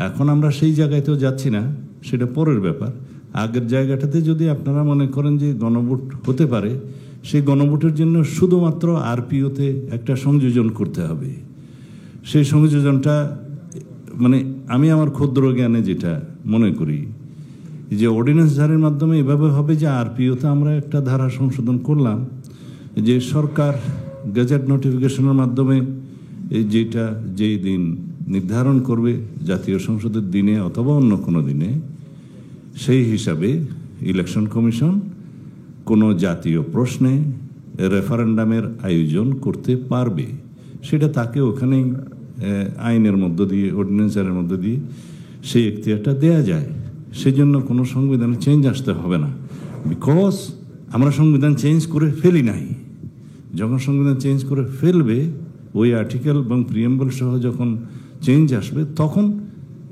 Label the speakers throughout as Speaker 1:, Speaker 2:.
Speaker 1: এখন আমরা সেই জায়গাতেও যাচ্ছি না, সেটা পরের ব্যাপার। আগের জায়গাটাতে যদি আপনারা মনে করেন যে গণভোট হতে পারে, সেই গণভোটের জন্য শুধুমাত্র আরপিওতে একটা সংযোজন করতে হবে। সেই সংযোজনটা মানে আমি আমার ক্ষুদ্র জ্ঞানে যেটা মনে করি যে অর্ডিন্যান্স জারির মাধ্যমে এভাবে হবে যে আরপিওতে আমরা একটা ধারা সংশোধন করলাম যে সরকার গেজেট নোটিফিকেশনের মাধ্যমে যেটা যেই দিন নির্ধারণ করবে জাতীয় সংসদের দিনে অথবা অন্য কোনো দিনে, সেই হিসাবে ইলেকশন কমিশন কোনো জাতীয় প্রশ্নে রেফারেন্ডামের আয়োজন করতে পারবে। সেটা তাকে ওখানেই আইনের মধ্য দিয়ে, অর্ডিন্যান্সের মধ্য দিয়ে সেই এখতিয়ারটা দেয়া যায়। সেই জন্য কোনো সংবিধানে চেঞ্জ আসতে হবে না, বিকজ আমরা সংবিধান চেঞ্জ করে ফেলি নাই। যখন সংবিধান চেঞ্জ করে ফেলবে, ওই আর্টিকেল এবং প্রিএম্বল সহ যখন চেঞ্জ আসবে, তখন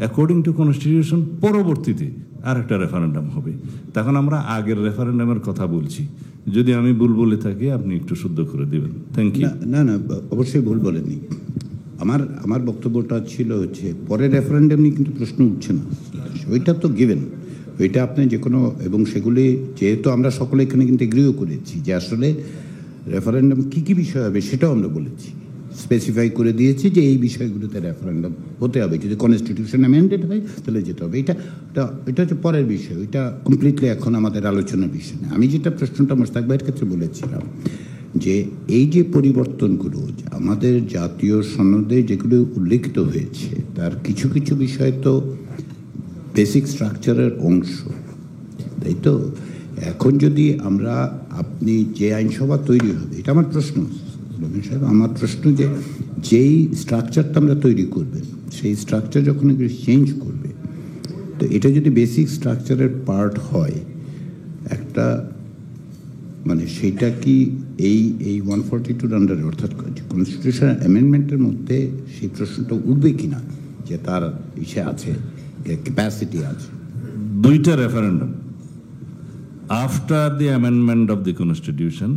Speaker 1: অ্যাকর্ডিং টু কনস্টিটিউশন পরবর্তীতে আর একটা রেফারেন্ডাম হবে। তখন আমরা আগের রেফারেন্ডামের কথা বলছি। যদি আমি ভুল বলে থাকি আপনি একটু শুদ্ধ করে দেবেন। Thank you.
Speaker 2: না, অবশ্যই ভুল বলেননি। আমার বক্তব্যটা ছিল হচ্ছে পরে রেফারেন্ডাম নিয়ে কিন্তু প্রশ্ন উঠছে না, ওইটা তো গিভেন, ওইটা আপনি যে কোনো, এবং সেগুলি যেহেতু আমরা সকলে এখানে কিন্তু এগ্রিও করেছি যে আসলে রেফারেন্ডাম কী কী বিষয় হবে সেটাও আমরা বলেছি, স্পেসিফাই করে দিয়েছি যে এই বিষয়গুলোতে রেফারেন্ডাম হতে হবে। যদি কনস্টিটিউশন অ্যামেন্ডেড হয় তাহলে যেতে হবে। এটা হচ্ছে পরের বিষয়, ওইটা কমপ্লিটলি এখন আমাদের আলোচনার বিষয় না। আমি যেটা প্রশ্নটা মোশতাক ভাইয়ের ক্ষেত্রে বলেছিলাম যে এই যে পরিবর্তনগুলো আমাদের জাতীয় সনদে যেগুলো উল্লেখিত হয়েছে, তার কিছু কিছু বিষয় তো বেসিক স্ট্রাকচারের অংশ, তাই তো? এখন যদি আপনি যে আইনসভা তৈরি হবে, এটা আমার প্রশ্ন রবীন সাহেব, আমার প্রশ্ন যে যেই স্ট্রাকচারটা আমরা তৈরি করবেন, সেই স্ট্রাকচার যখন এগুলো চেঞ্জ করবে, তো এটা যদি বেসিক স্ট্রাকচারের পার্ট হয় একটা, মানে সেইটা কি এই 142 আন্ডারে, অর্থাৎ কনস্টিটিউশন অ্যামেন্ডমেন্টের মধ্যে সেই প্রশ্নটা উঠবে কিনা যে তার ইসে আছে, ক্যাপাসিটি আছে?
Speaker 1: দুইটা referendum after the amendment of the constitution,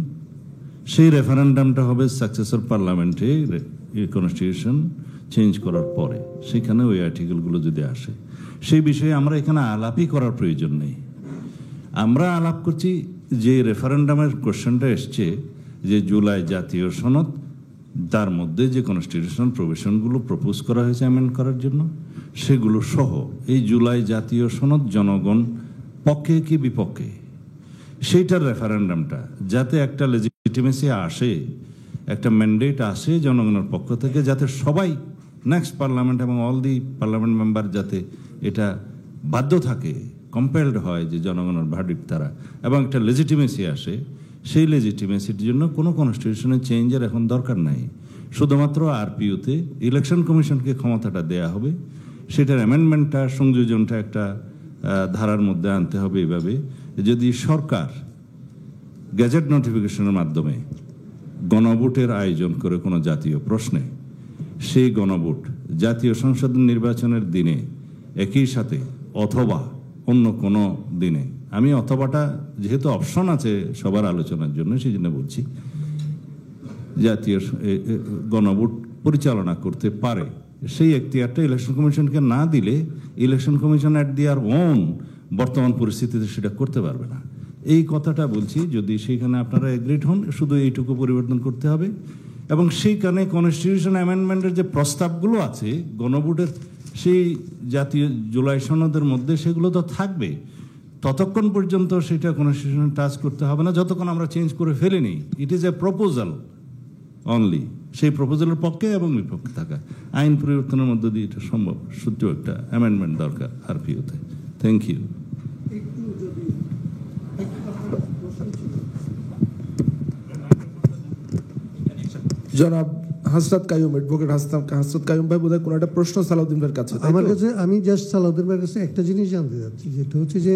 Speaker 1: সেই রেফারেন্ডামটা হবে সাকসেসর পার্লামেন্টে কনস্টিটিউশন চেঞ্জ করার পরে। সেখানে ওই আর্টিকেলগুলো যদি আসে, সেই বিষয়ে আমরা এখানে আলাপই করার প্রয়োজন নেই। আমরা আলাপ করছি যে রেফারেন্ডামের কোশ্চেনটা এসছে যে জুলাই জাতীয় সনদ, তার মধ্যে যে কনস্টিটিউশনাল প্রভিশনগুলো প্রপোজ করা হয়েছে অ্যামেন্ড করার জন্য, সেগুলো সহ এই জুলাই জাতীয় সনদ জনগণ পক্ষে কি বিপক্ষে, সেইটার রেফারেন্ডামটা যাতে একটা লেজিটিমেসি আসে, একটা ম্যান্ডেট আসে জনগণের পক্ষ থেকে, যাতে সবাই নেক্সট পার্লামেন্ট এবং অল দি পার্লামেন্ট মেম্বার যাতে এটা বাধ্য থাকে, কম্পেলড হয় যে জনগণের ভার্ডিক্ট দ্বারা, এবং একটা লেজিটিমেসি আসে। সেই লেজিটিমেসির জন্য কোনো কনস্টিটিউশনের চেঞ্জের এখন দরকার নাই। শুধুমাত্র আরপিওতে ইলেকশন কমিশনকে ক্ষমতাটা দেয়া হবে, সেটার অ্যামেন্ডমেন্টটা, সংযোজনটা একটা ধারার মধ্যে আনতে হবে। এভাবে যদি সরকার গেজেট নোটিফিকেশনের মাধ্যমে গণভোটের আয়োজন করে কোনো জাতীয় প্রশ্নে, সেই গণভোট জাতীয় সংসদ নির্বাচনের দিনে একই সাথে অথবা অন্য কোনো দিনে, আমি অথবাটা যেহেতু অপশন আছে সবার আলোচনার জন্য, সেই জন্য বলছি, জাতীয় গণভোট পরিচালনা করতে পারে। সেই এখতিয়ারটা ইলেকশন কমিশনকে না দিলে election commission at their own বর্তমান পরিস্থিতিতে সেটা করতে পারবে না। এই কথাটা বলছি। যদি সেইখানে আপনারা এগ্রিড হন, শুধু এইটুকু পরিবর্তন করতে হবে, এবং সেইখানে কনস্টিটিউশন অ্যামেন্ডমেন্টের যে প্রস্তাবগুলো আছে গণভোটের, সেই জাতীয় জুলাই সনদের মধ্যে সেগুলো তো থাকবে। ততক্ষণ পর্যন্ত সেটা কনস্টিটিউশন টাচ করতে হবে না যতক্ষণ আমরা চেঞ্জ করে ফেলিনি। It is a proposal only. সেই প্রপোজালের পক্ষে এবং বিপক্ষে থাকা আইন পরিবর্তনের মধ্য দিয়ে এটা সম্ভব। শুধু একটা অ্যামেন্ডমেন্ট দরকার আরপিওতে। Thank you.
Speaker 3: জনাব হাসরাত কাইয়ুম, অ্যাডভোকেট হাসরাত কাইয়ুম ভাই বোধহয় কোনো একটা প্রশ্ন সালাউদ্দিন ভাইয়ের কাছে।
Speaker 4: আমার কাছে, আমি জাস্ট সালাউদ্দিন ভাইয়ের কাছে একটা জিনিস জানতে চাচ্ছি, যেটা হচ্ছে যে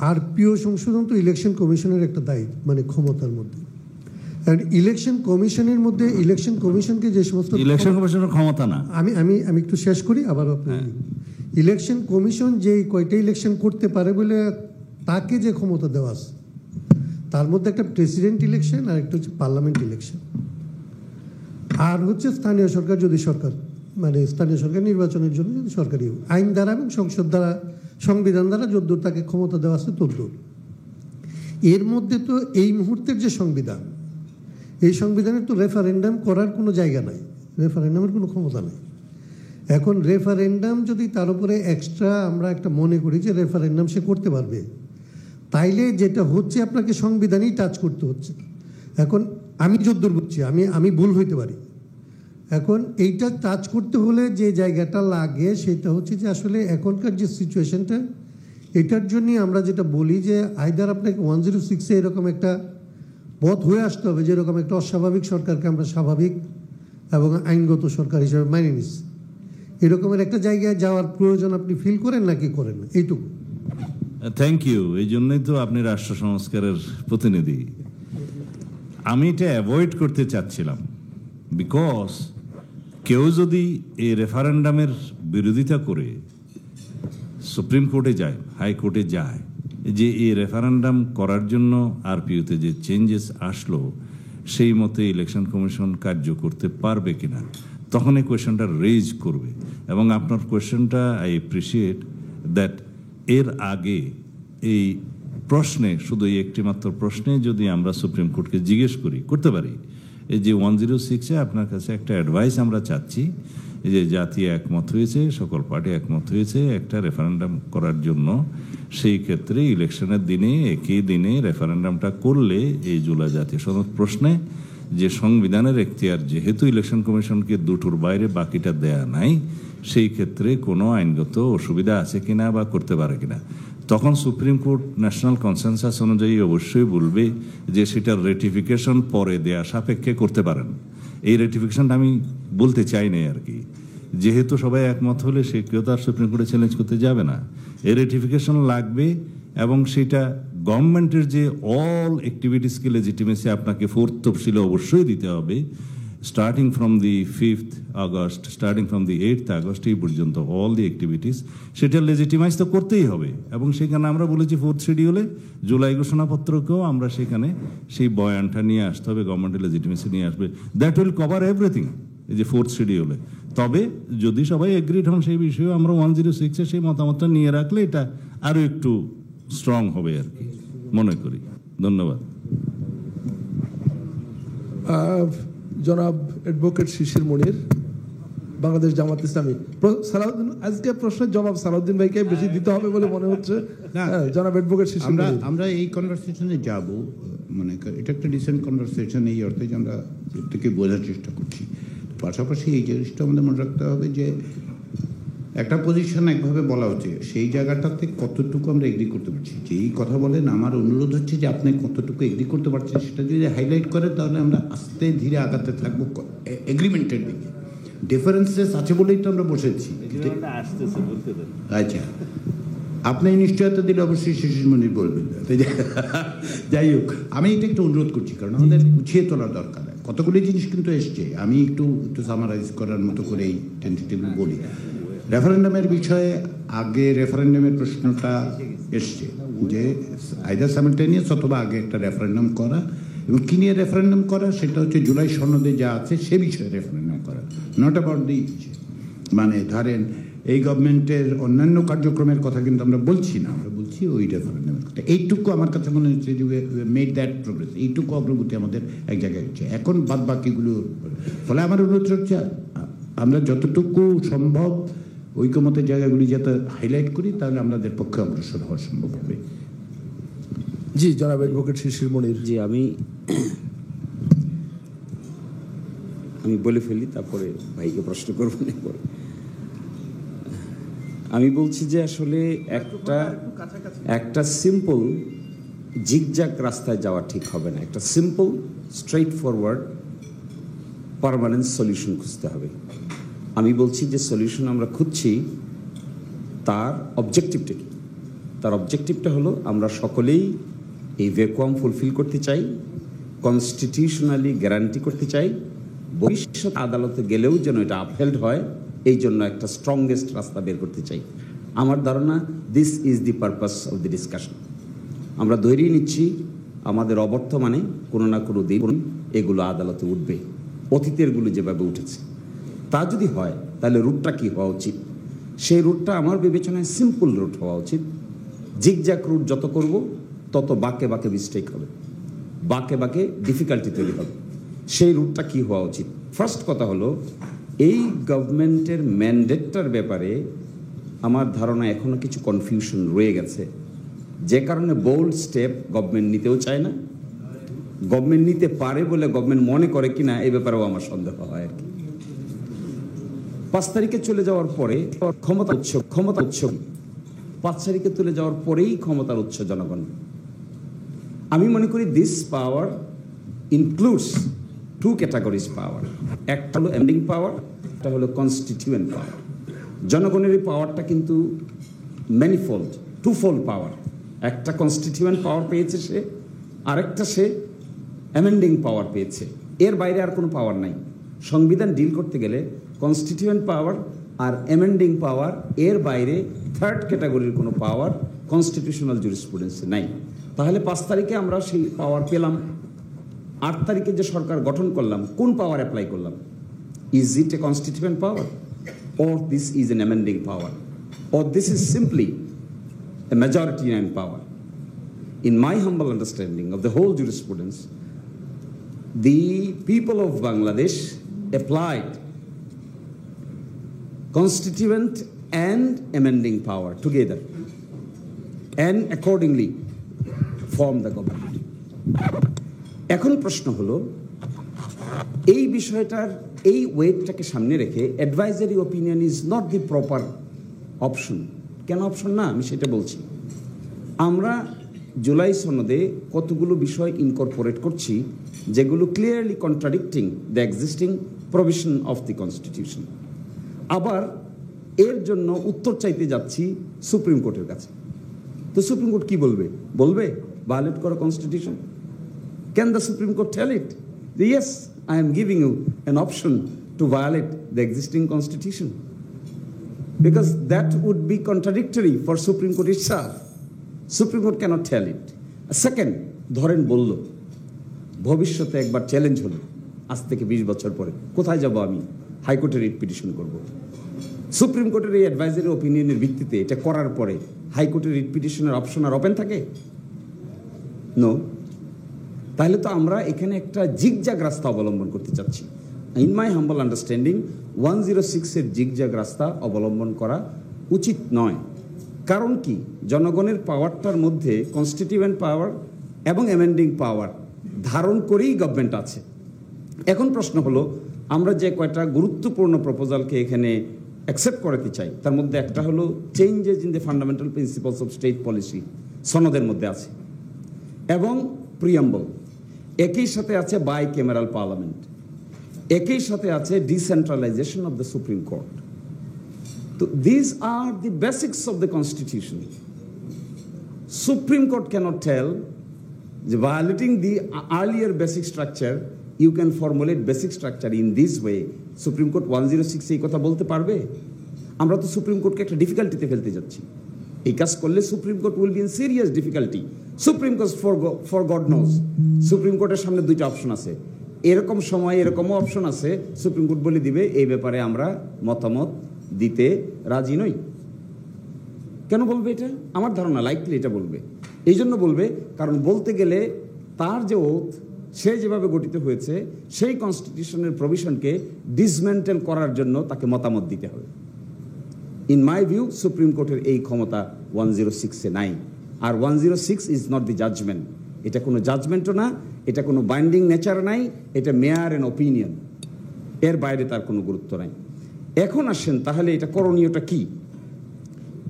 Speaker 4: আরপিও সংশোধন তো ইলেকশন কমিশনের একটা দায়িত্ব, মানে ক্ষমতার মধ্যে। ইলেকশন কমিশনের মধ্যে ইলেকশন কমিশনকে যে সমস্ত,
Speaker 1: ইলেকশন কমিশনের ক্ষমতা না,
Speaker 4: আমি একটু শেষ করি আবার। ইলেকশন কমিশন যে কয়টা ইলেকশন করতে পারে বলে তাকে যে ক্ষমতা দেওয়া আছে, তার মধ্যে একটা প্রেসিডেন্ট ইলেকশন আর একটা হচ্ছে পার্লামেন্ট ইলেকশন, আর হচ্ছে স্থানীয় সরকার, যদি সরকার মানে স্থানীয় সরকার নির্বাচনের জন্য যদি সরকারি আইন দ্বারা এবং সংসদ দ্বারা সংবিধান দ্বারা যদ্দূর তাকে ক্ষমতা দেওয়া আছে তদ্দূর। এর মধ্যে তো এই মুহূর্তের যে সংবিধান, এই সংবিধানের তো রেফারেন্ডাম করার কোনো জায়গা নাই, রেফারেন্ডামের কোনো ক্ষমতা নেই। এখন রেফারেন্ডাম যদি তার উপরে এক্সট্রা আমরা একটা মনে করি যে রেফারেন্ডাম সে করতে পারবে, তাইলে যেটা হচ্ছে আপনাকে সংবিধানই টাচ করতে হচ্ছে। এখন আমি যদ্দূর বুঝছি, আমি ভুল হইতে পারি। এখন এইটা টাচ করতে হলে যে জায়গাটা লাগে সেটা হচ্ছে যে আসলে এখনকার যে সিচুয়েশনটা, এটার জন্যই আমরা যেটা বলি যে আইদার আপনাকে 106-এ এরকম একটা পথ হয়ে আসতে হবে, যেরকম একটা অস্বাভাবিক সরকারকে আমরা স্বাভাবিক এবং আইনগত সরকার হিসেবে মেনে নিচ্ছি, এরকমের একটা জায়গায় যাওয়ার প্রয়োজন আপনি ফিল করেন নাকি করেন না, এইটুকু।
Speaker 1: Thank you. এই জন্যই তো আপনি রাষ্ট্র সংস্কারের প্রতিনিধি। আমি এটা অ্যাভয়েড করতে চাচ্ছিলাম, বিকজ কেউ যদি এই রেফারেন্ডামের বিরোধিতা করে সুপ্রিম কোর্টে যায়, হাইকোর্টে যায়, যে এই রেফারেন্ডাম করার জন্য আরপিওতে যে চেঞ্জেস আসলো সেই মতে ইলেকশন কমিশন কার্য করতে পারবে কিনা, তখন এই কোয়েশনটা রেজ করবে। এবং আপনার কোয়েশনটা আই অ্যাপ্রিসিয়েট দ্যাট এর আগে এই প্রশ্নে, শুধু এই একটি মাত্র প্রশ্নে যদি আমরা সুপ্রিম কোর্টকে জিজ্ঞেস করতে পারি, এই যে 106-এ আপনার কাছে একটা অ্যাডভাইস আমরা চাচ্ছি, এই যে জাতি একমত হয়েছে, সকল পার্টি একমত হয়েছে একটা রেফারেন্ডাম করার জন্য, সেই ক্ষেত্রে ইলেকশনের দিনে একই দিনে রেফারেন্ডামটা করলে এই জুলাই জাতীয় সনদ প্রশ্নে যে সংবিধানের এখতিয়ার যেহেতু ইলেকশন কমিশনকে দুটোর বাইরে বাকিটা দেয়া নাই, সেই ক্ষেত্রে কোনো আইনগত অসুবিধা আছে কিনা বা করতে পারে কিনা, তখন সুপ্রিম কোর্ট ন্যাশনাল কনসেনসাস অনুযায়ী অবশ্যই বলবে যে সেটার রেটিফিকেশন পরে দেয়া সাপেক্ষে করতে পারেন। এই রেটিফিকেশনটা আমি বলতে চাই না আর কি, যেহেতু সবাই একমত হলে সে কেউ তার সুপ্রিম কোর্টে চ্যালেঞ্জ করতে যাবে না। এই রেটিফিকেশন লাগবে এবং সেটা গভর্নমেন্টের যে অল অ্যাক্টিভিটিসকে লেজিটিমেসি আপনাকে 4th তফসিলে অবশ্যই দিতে হবে, starting from the 5th August, starting from the 8th August এই পর্যন্ত অল দি অ্যাক্টিভিটিস, সেটা লেজিটিমাইজ তো করতেই হবে। এবং সেখানে আমরা বলেছি 4th শিডিউলে জুলাই ঘোষণাপত্রকেও আমরা সেখানে সেই বয়ানটা নিয়ে আসতে হবে, গভর্নমেন্টের লেজিটিমেসি নিয়ে আসবে, দ্যাট উইল কভার এভরিথিং এই যে 4th শিডিউলে। তবে যদি সবাই এগ্রিড হন সেই বিষয়ে, আমরা 106-এ সেই মতামতটা নিয়ে রাখলে এটা আরও একটু স্ট্রং হবে আর কি মনে করি। ধন্যবাদ।
Speaker 3: জনাব অ্যাডভোকেট শিশির মনির, বাংলাদেশ জামাত ইসলামী। সালাউদ্দিন, আজকে প্রশ্নের জবাব সালাউদ্দিন ভাইকে বেশি দিতে হবে বলে মনে হচ্ছে। জনাব অ্যাডভোকেট শিশির মনির,
Speaker 2: আমরা এই কনভারসেশনে যাব, মানে এটা একটা ডিসেন্ট কনভারসেশন, এই অর্থে যে আমরা প্রত্যেকে বোঝার চেষ্টা করছি। পাশাপাশি এই জিনিসটা আমাদের মনে রাখতে হবে যে একটা পজিশন একভাবে বলা হচ্ছে, সেই জায়গাটাতে কতটুকু আমরা এগ্রি করতে পারছি। যেই কথা বলেন, আমার অনুরোধ হচ্ছে যে আপনি কতটুকু এগ্রি করতে পারছেন সেটা যদি হাইলাইট করে, তাহলে আমরা আস্তে ধীরে আগাতে থাকবো এগ্রিমেন্টের দিকে। ডিফারেন্সেস আছে বলেই তো আমরা বসেছি। আচ্ছা, আপনি নিশ্চয়তা দিলে অবশ্যই শিশির মনির বলবেন। যাই হোক, আমি এটা একটু অনুরোধ করছি, কারণ আমাদের গুছিয়ে তোলার দরকার। কতগুলি জিনিস কিন্তু এসছে, আমি একটু সামারাইজ করার মতো করেই টেন্টেটিভলি বলি। রেফারেন্ডামের বিষয়ে আগে রেফারেন্ডামের প্রশ্নটা এসছে যে আইদার সাইমালটেনিয়াস অথবা আগে একটা রেফারেন্ডাম করা, এবং কি নিয়ে রেফারেন্ডাম করা, সেটা হচ্ছে জুলাই সনদে যা আছে সে বিষয়ে রেফারেন্ডাম করা, নট অ্যাবাউট দি, মানে ধরেন এই গভর্নমেন্টের অন্যান্য কার্যক্রমের কথা কিন্তু আমরা বলছি না, আমরা বলছি ওই রেফারেন্ডামের কথা। এইটুকু আমার কাছে মনে হচ্ছে যে মেড দ্যাট প্রোগ্রেস, এইটুকু অগ্রগতি আমাদের এক জায়গায় হচ্ছে। এখন বাদ বাকিগুলো, ফলে আমার অনুরোধ হচ্ছে আমরা যতটুকু সম্ভব ঐকমতের জায়গাগুলি যাতে হাইলাইট করি, তাহলে আমাদের পক্ষে অগ্রসর হওয়া সম্ভব হবে।
Speaker 3: জি জনাব অ্যাডভোকেট শিশির মনির।
Speaker 5: জি, আমি বলে ফেলি, তারপরে ভাইকে প্রশ্ন করবো না। আমি বলছি যে আসলে একটা সিম্পল জিগজ্যাগ রাস্তায় যাওয়া ঠিক হবে না। একটা simple straightforward permanent solution খুঁজতে হবে। আমি বলছি যে সলিউশন আমরা খুঁজছি, তার অবজেক্টিভটা কি? তার অবজেক্টিভটা হলো আমরা সকলেই এই ভ্যাকুয়াম ফুলফিল করতে চাই, কনস্টিটিউশনালি গ্যারান্টি করতে চাই, ভবিষ্যৎ আদালতে গেলেও যেন এটা আপহেল্ড হয়, এই জন্য একটা স্ট্রংগেস্ট রাস্তা বের করতে চাই। আমার ধারণা this is the purpose of the discussion. আমরা ধরেই নিচ্ছি আমাদের অবর্তমানে কোনো না কোনো দিন এগুলো আদালতে উঠবে, অতীতেরগুলো যেভাবে উঠেছে। তা যদি হয় তাহলে রুটটা কি হওয়া উচিত? সেই রুটটা আমার বিবেচনায় সিম্পল রুট হওয়া উচিত। জিগজ্যাগ রুট যত করব তত বাঁকে বাঁকে মিস্টেক হবে, বাঁকে বাঁকে ডিফিকাল্টি তৈরি হবে। সেই রুটটা কি হওয়া উচিত? ফার্স্ট কথা হলো, এই গভর্নমেন্টের ম্যান্ডেটটার ব্যাপারে আমার ধারণা এখনো কিছু কনফিউশন রয়ে গেছে, যে কারণে বোল্ড স্টেপ গভর্নমেন্ট নিতেও চায় না। গভর্নমেন্ট নিতে পারে বলে গভর্নমেন্ট মনে করে কিনা এই ব্যাপারেও আমার সন্দেহ হয় আর কি। 5 তারিখে চলে যাওয়ার পরে ক্ষমতা উৎস 5 তারিখে চলে যাওয়ার পরেই ক্ষমতার উৎস জনগণ। আমি মনে করি দিস পাওয়ার ইনক্লুডস 2 ক্যাটাগরিজ পাওয়ার। একটা হলো এন্ডিং পাওয়ার, একটা হলো কনস্টিটিউয়েন্ট পাওয়ার। জনগণের এই পাওয়ারটা কিন্তু ম্যানিফোল্ড, 2-fold পাওয়ার। একটা কনস্টিটিউয়েন্ট পাওয়ার পেয়েছে সে, আরেকটা সে অ্যামেন্ডিং পাওয়ার পেয়েছে। এর বাইরে আর কোনো পাওয়ার নাই। সংবিধান ডিল করতে গেলে কনস্টিটিউয়েন্ট পাওয়ার আর অ্যামেন্ডিং পাওয়ার, এর বাইরে থার্ড ক্যাটাগরির কোনো পাওয়ার কনস্টিটিউশনাল জুরিসপ্রুডেন্সে নাই। তাহলে 5 তারিখে আমরা সেই পাওয়ার পেলাম। 8 তারিখে যে সরকার গঠন করলাম, কোন পাওয়ার অ্যাপ্লাই করলাম? Is it A constituent power, or this is an amending power, or this is simply a majoritarian power? In my humble understanding of the whole jurisprudence, the people of Bangladesh applied constituent and amending power together and accordingly formed the government. এখন প্রশ্ন হলো, এই বিষয়টার এই ওয়েটটাকে সামনে রেখে advisory opinion is not the proper option. কেন option না আমি সেটা বলছি। আমরা জুলাই সনদে কতগুলো বিষয় ইনকর্পোরেট করছি যেগুলো clearly contradicting the existing provision of the constitution. আবার এর জন্য উত্তর চাইতে যাচ্ছি সুপ্রিম কোর্টের কাছে। তো সুপ্রিম কোর্ট কি বলবে? বলবে ভায়োলেট করো constitution? Can the supreme Court tell it yes, I am giving you an option to violate the existing constitution? Because that would be contradictory for Supreme Court itself. Supreme Court cannot tell it. Second, ধরেন বলল, ভবিষ্যতে একবার challenge হলো, আজ থেকে 20 বছর পরে কোথায় যাব আমি? হাইকোর্টে রিট পিটিশন করব। সুপ্রিম কোর্টের এই অ্যাডভাইজারি ওপিনিয়নের ভিত্তিতে এটা করার পরে হাইকোর্টের রিট পিটিশনের অপশন আর ওপেন থাকে? নো। তাহলে তো আমরা এখানে একটা জিগজ্যাগ রাস্তা অবলম্বন করতে চাচ্ছি। ইন মাই হাম্বল আন্ডারস্ট্যান্ডিং 106-এর জিগজ্যাগ রাস্তা অবলম্বন করা উচিত নয়। কারণ কি? জনগণের পাওয়ারটার মধ্যে কনস্টিটিউয়েন্ট পাওয়ার এবং অ্যামেন্ডিং পাওয়ার ধারণ করেই গভর্নমেন্ট আছে। এখন প্রশ্ন হলো, আমরা যে কয়টা গুরুত্বপূর্ণ প্রপোজালকে এখানে অ্যাকসেপ্ট করাতে চাই, তার মধ্যে একটা হলো changes in the fundamental principles of state policy, সনদের মধ্যে আছে, এবং প্রিয়াম্বল। একই সাথে আছে বাই ক্যামেরাল পার্লামেন্ট, একই সাথে আছে decentralization of the supreme court. তো this are the basics of the constitution. Supreme court cannot tell যে violating the earlier basic structure you can formulate basic structure in this way. Supreme court 106 এই কথা বলতে পারবে? আমরা তো supreme কোর্টকে একটা ডিফিকাল্টিতে ফেলতে যাচ্ছি। এই কাজ করলে supreme court will be in serious difficulty. Supreme court for god nose, supreme কোর্টের সামনে 2টা অপশন আছে। এরকম সময় এরকমও অপশন আছে, সুপ্রিম কোর্ট বলে দিবে এই ব্যাপারে আমরা মতামত দিতে রাজি নই। কেন বলবে এটা? আমার ধারণা লাইকলি এটা বলবে। এই জন্য বলবে কারণ বলতে গেলে তার যে ওথ, সে যেভাবে গঠিত হয়েছে, সেই কনস্টিটিউশনের প্রভিশনকে ডিসমেন্টেল করার জন্য তাকে মতামত দিতে হবে। ইন মাই ভিউ সুপ্রিম কোর্টের এই ক্ষমতা 106-এ নাই। আর 106 ইজ নট দি জাজমেন্ট। এটা কোনো জাজমেন্টও না, এটা কোনো বাইন্ডিং নেচার নাই, এটা মেয়ার অ্যান্ড ওপিনিয়ন, এর বাইরে তার কোনো গুরুত্ব নাই। এখন আসেন তাহলে এটা করণীয়টা কি?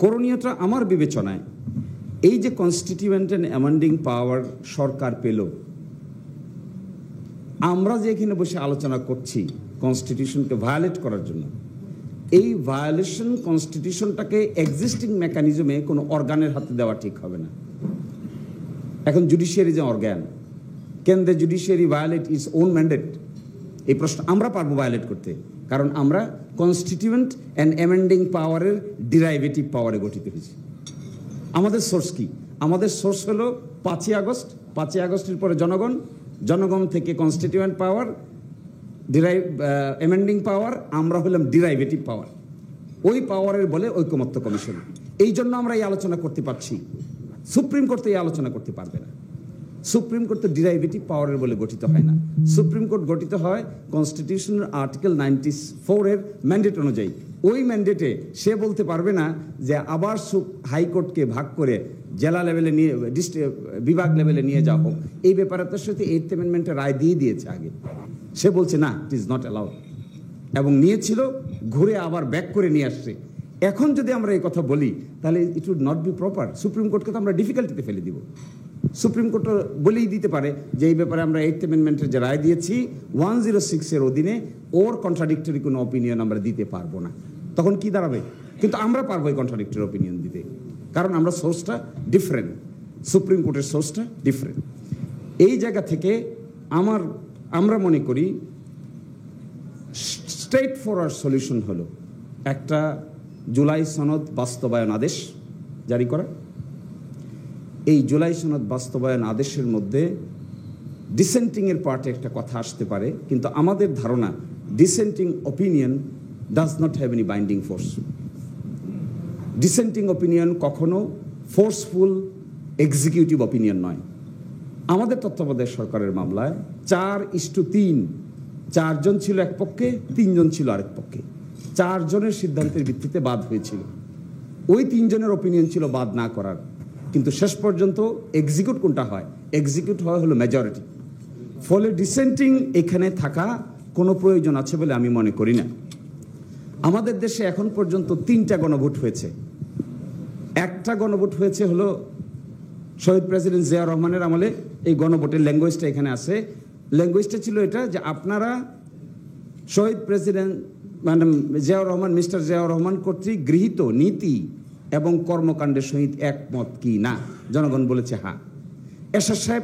Speaker 5: করণীয়টা আমার বিবেচনায় এই যে কনস্টিটিউয়েন্ট অ্যান্ড অ্যামেন্ডিং পাওয়ার সরকার পেল, আমরা যে এখানে বসে আলোচনা করছি কনস্টিটিউশনকে ভায়োলেট করার জন্য, এই ভায়োলেশন কনস্টিটিউশনটাকে এক্সিস্টিং মেকানিজমে কোনো অর্গানের হাতে দেওয়া ঠিক হবে না। এখন জুডিশিয়ারি যে organ, can the judiciary violate its own mandate? এই প্রশ্ন আমরা পারবো ভায়োলেট করতে, কারণ আমরা কনস্টিটিউয়েন্ট অ্যান্ড অ্যামেন্ডিং পাওয়ারের ডিরাইভেটিভ পাওয়ারে গঠিত হয়েছি। আমাদের সোর্স কি? আমাদের সোর্স হলো 5ই আগস্ট। 5ই আগস্টের পরে জনগণ, জনগণ থেকে কনস্টিটিউয়েন্ট পাওয়ার, অ্যামেন্ডিং পাওয়ার, আমরা হলাম ডিরাইভেটিভ পাওয়ার। ওই পাওয়ারের বলে ঐকমত্য কমিশন। এই জন্য আমরা এই আলোচনা করতে পারছি। সুপ্রিম কোর্ট এই আলোচনা করতে পারবে না। সুপ্রিম কোর্ট তো ডিরাইভেটিভ পাওয়ারের বলে গঠিত হয় না। সুপ্রিম কোর্ট গঠিত হয় কনস্টিটিউশনের আর্টিকেল 94 এর ম্যান্ডেট অনুযায়ী। ওই ম্যান্ডেটে সে বলতে পারবে না যে আবার হাইকোর্টকে ভাগ করে জেলা লেভেলে নিয়ে বিভাগ লেভেলে নিয়ে যাওয়া হোক। এই ব্যাপারে তার সাথে 8th অ্যামেন্ডমেন্টের রায় দিয়ে দিয়েছে আগে। সে বলছে না, ইট ইজ নট অ্যালাউড, এবং নিয়েছিল, ঘুরে আবার ব্যাক করে নিয়ে আসছে। এখন যদি আমরা এই কথা বলি তাহলে it would not be proper. Supreme কোর্টকে তো আমরা ডিফিকাল্টিতে ফেলে দিব। সুপ্রিম কোর্ট বলেই দিতে পারে যে এই ব্যাপারে আমরা 8th অ্যামেন্ডমেন্টের যে রায় দিয়েছি 106 এর অধীনে ওর কন্ট্রাডিক্টরি কোনো অপিনিয়ন আমরা দিতে পারবো না। তখন কি দাঁড়াবে? কিন্তু আমরা পারবো এই কন্ট্রাডিক্টরি অপিনিয়ন দিতে, কারণ আমরা সোর্সটা ডিফারেন্ট, সুপ্রিম কোর্টের সোর্সটা ডিফারেন্ট। এই জায়গা থেকে আমরা মনে করি স্ট্রেট ফরওয়ার্ড সলিউশন হলো একটা জুলাই সনদ বাস্তবায়ন আদেশ জারি করা। এই জুলাই সনদ বাস্তবায়ন আদেশের মধ্যে ডিসেন্টিংয়ের পার্টে একটা কথা আসতে পারে, কিন্তু আমাদের ধারণা dissenting opinion does not have any binding force. Dissenting opinion কখনো ফোর্সফুল এক্সিকিউটিভ অপিনিয়ন নয়। আমাদের তত্ত্বাবধায়ক সরকারের মামলায় 4:3, 4 জন ছিল এক পক্ষে, 3 জন ছিল আরেক পক্ষে। 4 জনের সিদ্ধান্তের ভিত্তিতে বাদ হয়েছিল। ওই 3 জনের অপিনিয়ন ছিল বাদ না করার, কিন্তু শেষ পর্যন্ত এক্সিকিউট কোনটা হয়? এক্সিকিউট হয় হলো মেজরিটি। ফলে ডিসেন্টিং এখানে থাকা কোনো প্রয়োজন আছে বলে আমি মনে করি না। আমাদের দেশে এখন পর্যন্ত 3টা গণভোট হয়েছে। একটা গণভোট হয়েছে হলো শহীদ প্রেসিডেন্ট জিয়া রহমানের আমলে। এই গণভোটের ল্যাঙ্গুয়েজটা এখানে আছে। ল্যাঙ্গুয়েজটা ছিল এটা যে আপনারা শহীদ প্রেসিডেন্ট মানে মিস্টার জিয়াউর রহমান কর্তৃক গৃহীত নীতি এবং কর্মকাণ্ডের সহিত একমত কি না। জনগণ বলেছে হ্যাঁ। এরশাদ সাহেব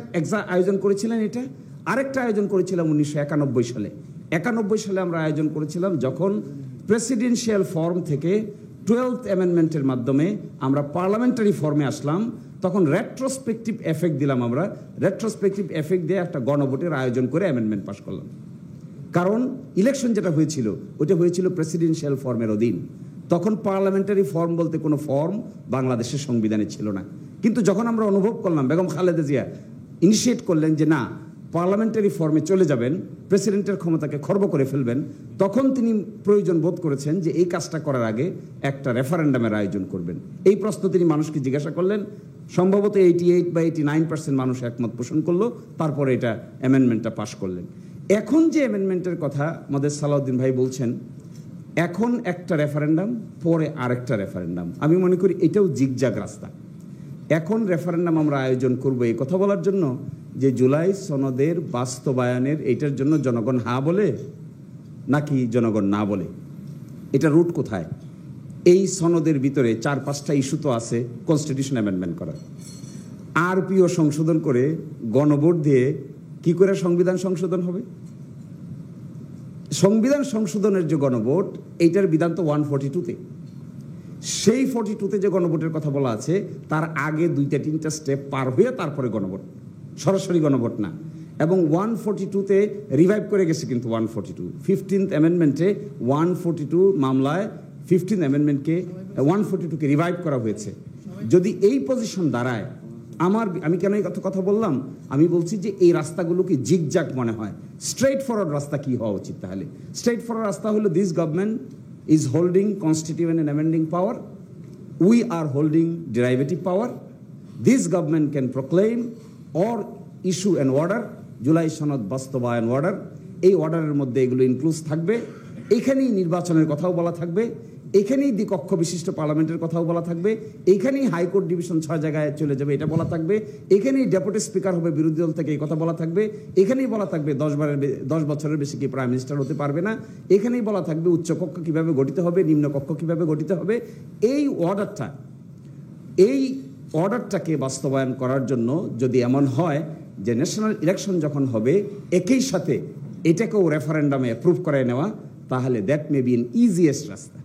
Speaker 5: আয়োজন করেছিলেন এটা। আরেকটা আয়োজন করেছিলাম 1991 সালে। 91 সালে আমরা আয়োজন করেছিলাম যখন প্রেসিডেন্সিয়াল ফর্ম থেকে 12th অ্যামেন্ডমেন্টের মাধ্যমে আমরা পার্লামেন্টারি ফর্মে আসলাম। তখন রেট্রোস্পেক্টিভ এফেক্ট দিলাম। আমরা রেট্রোস্পেক্টিভ এফেক্ট দিয়ে একটা গণভোটের আয়োজন করে অ্যামেন্ডমেন্ট পাস করলাম। কারণ ইলেকশন যেটা হয়েছিল ওটা হয়েছিল প্রেসিডেন্সিয়াল ফর্মের অধীন। তখন পার্লামেন্টারি ফর্ম বলতে কোনো ফর্ম বাংলাদেশের সংবিধানে ছিল না। কিন্তু যখন আমরা অনুভব করলাম, বেগম খালেদা জিয়া ইনিশিয়েট করলেন যে না, পার্লামেন্টারি ফর্মে চলে যাবেন, প্রেসিডেন্টের ক্ষমতাকে খর্ব করে ফেলবেন, তখন তিনি প্রয়োজন বোধ করেছেন যে এই কাজটা করার আগে একটা রেফারেন্ডামের আয়োজন করবেন। এই প্রশ্ন তিনি মানুষকে জিজ্ঞাসা করলেন। সম্ভবত 88 বা 89% মানুষ একমত পোষণ করলো। তারপরে এটা অ্যামেন্ডমেন্টটা পাশ করলেন। এখন যে অ্যামেন্ডমেন্টের কথা আমাদের সালাউদ্দিন ভাই বলছেন, এখন একটা রেফারেন্ডাম, পরে আরেকটা রেফারেন্ডাম, আমি মনে করি এটাও জিগজাগ রাস্তা। এখন রেফারেন্ডাম আমরা আয়োজন করব এই কথা বলার জন্য যে জুলাই সনদের বাস্তবায়নের এইটার জন্য জনগণ হ্যাঁ বলে নাকি জনগণ না বলে, এটা রুট কোথায়? এই সনদের ভিতরে 4-5টা ইস্যু তো আছে কনস্টিটিউশন অ্যামেন্ডমেন্ট করার। আরপিও সংশোধন করে গণভোট দিয়ে কি করে সংবিধান সংশোধন হবে? সংবিধান সংশোধনের যে গণভোট, এইটার বিধান তো 142-তে। সেই 42-তে যে গণভোটের কথা বলা আছে তার আগে 2-3টা স্টেপ পার হয়ে তারপরে গণভোট, সরাসরি গণভোট না। এবং 142-তে রিভাইভ করে গেছে কিন্তু 142 15th অ্যামেন্ডমেন্টে 142 মামলায় 15th অ্যামেন্ডমেন্টকে 142-কে রিভাইভ করা হয়েছে। যদি এই পজিশন দাঁড়ায়, আমি কেন এই কথা বললাম? আমি বলছি যে এই রাস্তাগুলোকে জিগজাগ মনে হয়। স্ট্রেট ফরওয়ার্ড রাস্তা কি হওয়া উচিত? তাহলে স্ট্রেট ফরওয়ার্ড রাস্তা হলো this government is holding constituent and amending power. We are holding derivative power. This government can proclaim or issue an order, July সনদ বাস্তবায়ন অর্ডার। এই অর্ডারের মধ্যে এগুলো ইনক্লুড থাকবে। এখানেই নির্বাচনের কথাও বলা থাকবে, এখানেই দ্বিকক্ষ বিশিষ্ট পার্লামেন্টের কথাও বলা থাকবে, এখানেই হাইকোর্ট ডিভিশন 6 জায়গায় চলে যাবে এটা বলা থাকবে, এখানেই ডেপুটি স্পিকার হবে বিরোধী দল থেকে এই কথা বলা থাকবে, এখানেই বলা থাকবে 10 বছরের বেশি কি প্রাইম মিনিস্টার হতে পারবে না, এখানেই বলা থাকবে উচ্চকক্ষ কিভাবে গঠিত হবে, নিম্নকক্ষ কিভাবে গঠিত হবে। এই অর্ডারটাকে বাস্তবায়ন করার জন্য যদি এমন হয় যে ন্যাশনাল ইলেকশন যখন হবে একই সাথে এটাকেও রেফারেন্ডামে অ্যাপ্রুভ করে নেওয়া, তাহলে that may be N easiest রাস্তা।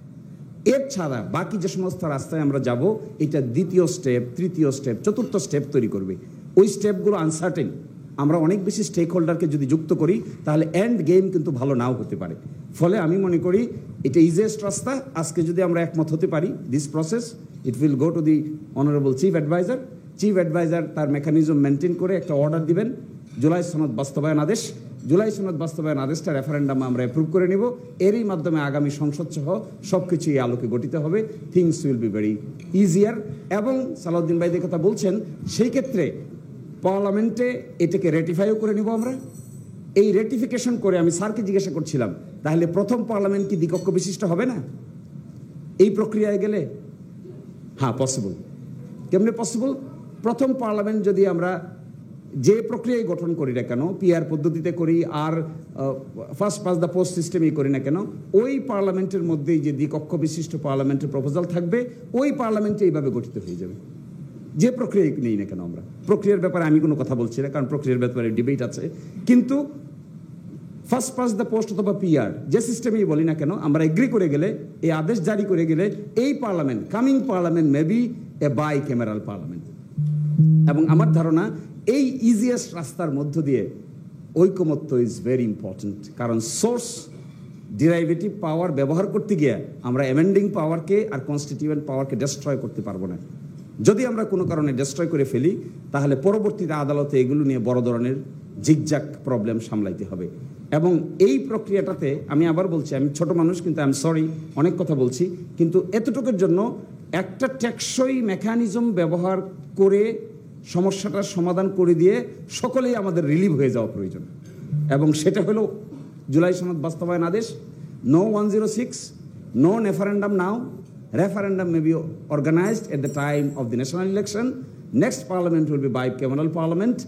Speaker 5: এর ছাড়া বাকি যে সমস্ত রাস্তায় আমরা যাব, এটা 2য় স্টেপ, 3য় স্টেপ, 4র্থ স্টেপ তৈরি করবে। ওই স্টেপগুলো আনসার্টেন। আমরা অনেক বেশি স্টেক হোল্ডারকে যদি যুক্ত করি তাহলে এন্ড গেম কিন্তু ভালো নাও হতে পারে। ফলে আমি মনে করি এটা ইজিয়েস্ট রাস্তা। আজকে যদি আমরা একমত হতে পারি, this process it will go to the honourable chief adviser. Chief adviser তার মেকানিজম মেনটেন করে একটা অর্ডার দিবেন, জুলাই সনদ বাস্তবায়ন আদেশ। জুলাই সনদ বাস্তবায়ন আদেশটা রেফারেন্ডাম আমরা অ্যাপ্রুভ করে নিব। এরই মাধ্যমে আগামী সংসদ সহ সব কিছু এই আলোকে গঠিত হবে। Things will be very easier. এবং সালাউদ্দিন ভাই যে কথা বলছেন, সেই ক্ষেত্রে পার্লামেন্টে এটাকে রেটিফাইও করে নিব আমরা। এই রেটিফিকেশন করে আমি স্যারকে জিজ্ঞাসা করছিলাম, তাহলে প্রথম পার্লামেন্ট কি দ্বিকক্ষ বিশিষ্ট হবে না এই প্রক্রিয়ায় গেলে? হ্যাঁ, পসিবল। কেমনে পসিবল? প্রথম পার্লামেন্ট যদি আমরা যে প্রক্রিয়ায় গঠন করি না কেন, পিআর পদ্ধতিতে করি আর ফার্স্ট পাস দ্য পোস্ট সিস্টেমেই করি না কেন, ওই পার্লামেন্টের মধ্যেই যে দ্বিকক্ষ বিশিষ্ট পার্লামেন্টের প্রপোজাল থাকবে, ওই পার্লামেন্টে এইভাবে গঠিত হয়ে যাবে। যে প্রক্রিয়ায় নেই না কেন আমরা, প্রক্রিয়ার ব্যাপারে আমি কোনো কথা বলছি না, কারণ প্রক্রিয়ার ব্যাপারে ডিবেট আছে। কিন্তু ফার্স্ট পাস দ্য পোস্ট অথবা পিআর যে সিস্টেমেই বলি না কেন, আমরা এগ্রি করে গেলে, এই আদেশ জারি করে গেলে, এই parliament, coming parliament may be a bicameral parliament. এবং আমার ধারণা এই ইজিয়েস্ট রাস্তার মধ্য দিয়ে ঐকমত্য ইজ ভেরি ইম্পর্টেন্ট। কারণ সোর্স ডিরাইভেটিভ পাওয়ার ব্যবহার করতে গিয়ে আমরা অ্যামেন্ডিং পাওয়ারকে আর কনস্টিটিউয়েন্ট পাওয়ারকে ডেস্ট্রয় করতে পারবো না। যদি আমরা কোনো কারণে ডেস্ট্রয় করে ফেলি, তাহলে পরবর্তীতে আদালতে এগুলো নিয়ে বড় ধরনের জিগজাক প্রবলেম সামলাইতে হবে। এবং এই প্রক্রিয়াটাতে আমি আবার বলছি, আমি ছোট মানুষ, কিন্তু আই এম সরি অনেক কথা বলছি, কিন্তু এতটুকুর জন্য একটা টেকসই মেকানিজম ব্যবহার করে সমস্যাটার সমাধান করে দিয়ে সকলেই আমাদের রিলিভ হয়ে যাওয়া প্রয়োজন। এবং সেটা হলো জুলাই সনদ বাস্তবায়ন আদেশ। No 106, no referendum now. Referendum may be organized at the time of the national election. Next parliament will be bicameral parliament.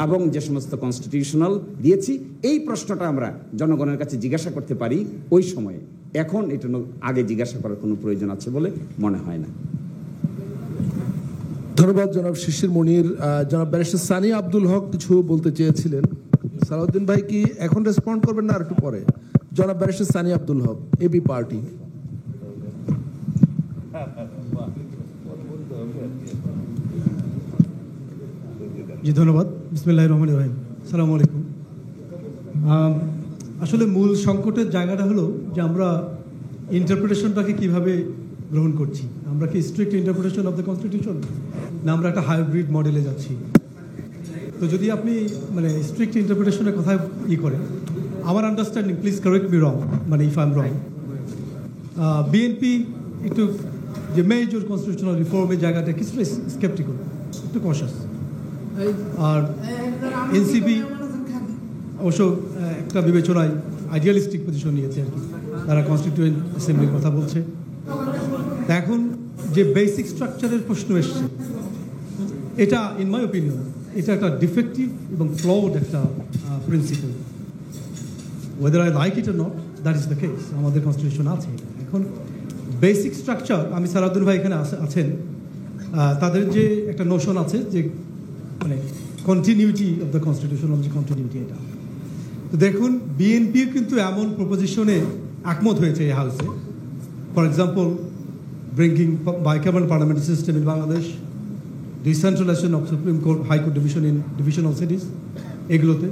Speaker 5: এবং যে সমস্ত কনস্টিটিউশনাল দিয়েছি, এই প্রশ্নটা আমরা জনগণের কাছে জিজ্ঞাসা করতে পারি ওই সময়ে। এখন এটা আগে জিজ্ঞাসা করার কোনো প্রয়োজন আছে বলে মনে হয় না।
Speaker 3: ধন্যবাদ জনাব শিশির মনির। জনাব ব্যারিস্টার সানি আব্দুল হক কিছু বলতে চেয়েছিলেন। সালাউদ্দিন ভাই কি এখন রেসপন্ড করবেন না আর একটু পরে? জনাব ব্যারিস্টার সানি আব্দুল হক, এবি পার্টি।
Speaker 6: জি ধন্যবাদ। বিসমিল্লাহির রহমানির রহিম। আসসালামু আলাইকুম। আসলে মূল সংকটের জায়গাটা হলো যে আমরা ইন্টারপ্রিটেশনটাকে কিভাবে গ্রহণ করছি। আমরা কি strict interpretation of the constitution, না আমরা একটা হাইব্রিড মডেলে যাচ্ছি? তো যদি আপনি মানে স্ট্রিক্ট ইন্টারপ্রিটেশনের কথা করেন, আমার understanding, please correct me wrong, মানে if I am wrong, BNP একটু যে মেজর কনস্টিটিউশনাল রিফর্মের জায়গাটা কিছুটা স্কেপটিক্যাল, একটু কশাস। আর এনসিপি অবশ্য একটা বিবেচনায় আইডিয়ালিস্টিক পজিশন নিয়েছে আর কি, তারা কনস্টিটিউয়েন্ট অ্যাসেম্বলির কথা বলছে। এখন যে বেসিক স্ট্রাকচারের প্রশ্ন এসছে, এটা ইন মাই ওপিনিয়ন এটা একটা ডিফেক্টিভ এবং ফ্লড একটা principal. Weather I like it or not, that is the case. আমাদের কনস্টিটিউশন আছে। এখন বেসিক স্ট্রাকচার, আমি সালাউদ্দিন ভাই এখানে আছেন, তাদের যে একটা নোশন আছে যে মানে continuity of the constitution, of যে কন্টিনিউটি, এটা তো দেখুন বিএনপিও কিন্তু এমন প্রপোজিশনে একমত হয়েছে এই হাউসে। For example, ব্রিঙ্কিং bicameral parliamentary system in Bangladesh, decentralization of Supreme Court, High Court division in divisional cities, এগুলোতে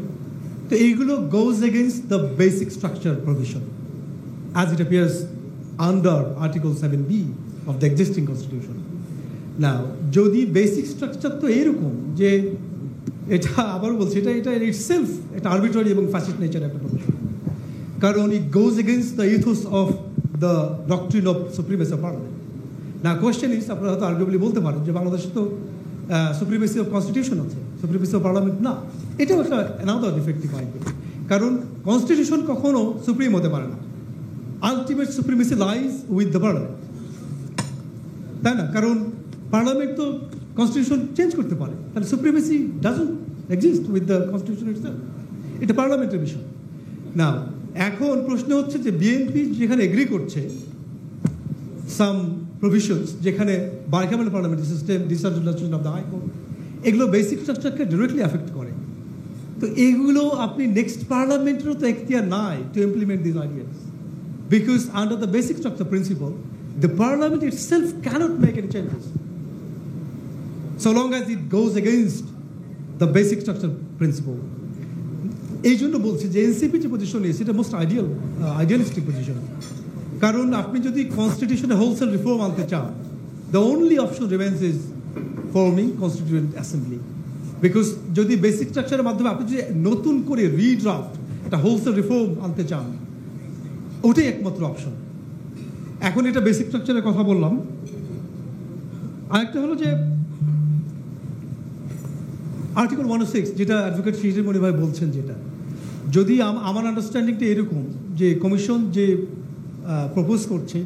Speaker 6: তো এইগুলো goes against the basic structure provision as it appears under Article 7B of the existing constitution. Now, যদি basic structure তো এইরকম যে এটা আবার বলছি এটা এটা ইটসেলফ একটা আরবিট্রারি এবং ফ্যাসিস্ট নেচার একটা প্রভিশন, কারণ it goes against the ethos of the doctrine of supremacy of parliament. না, কোয়েশ্চেন ইজ, আপনারা হয়তো আর্গুয়েবলি বলতে পারেন যে বাংলাদেশে তো সুপ্রিমেসি অফ কনস্টিটিউশন আছে, সুপ্রিমেসি অফ পার্লামেন্ট না। এটাও একটা অ্যানাদার ডিফেক্টিভ আইডিয়া, কারণ কনস্টিটিউশন কখনো সুপ্রিম হতে পারে না। Ultimate supremacy lies with the parliament, তাই না? কারণ পার্লামেন্ট তো কনস্টিটিউশন চেঞ্জ করতে পারে, তাহলে supremacy doesn't exist with the constitution itself. এটা পার্লামেন্টের বিষয়। না, এখন প্রশ্ন হচ্ছে যে বিএনপি যেখানে এগ্রি করছে সাম প্রভিশনস, যেখানে bicameral parliamentary system, decentralization of the High Court, এগুলো বেসিক স্ট্রাকচারকে ডিরেক্টলি এফেক্ট করে। তো এইগুলো আপনি নেক্সট পার্লামেন্টেরও তো এখতিয়ার নাই to implement this ideas, because under the basic structure principle the parliament itself cannot make any changes so long as it goes against the basic structure principal. এই জন্য বলছি যে এনসিপি যে পজিশন নিয়েছে এটা মোস্ট আইডিয়ালিস্টিক পজিশন। কারণ আপনি যদি কনস্টিটিউশনে হোলসেল রিফর্ম আনতে চান, the only option remains is forming constituent assembly. Because যদি বেসিক স্ট্রাকচারের মাধ্যমে আপনি যদি নতুন করে রিড্রাফট একটা হোলসেল রিফর্ম আনতে চান, ওটাই একমাত্র অপশন। এখন এটা বেসিক স্ট্রাকচারের কথা বললাম। আরেকটা হলো যে আর্টিকেল 106 যেটা অ্যাডভোকেট শিশির মণি ভাই বলছেন, যেটা যদি আমার আন্ডারস্ট্যান্ডিংটা এরকম যে কমিশন যে প্রপোজ করছে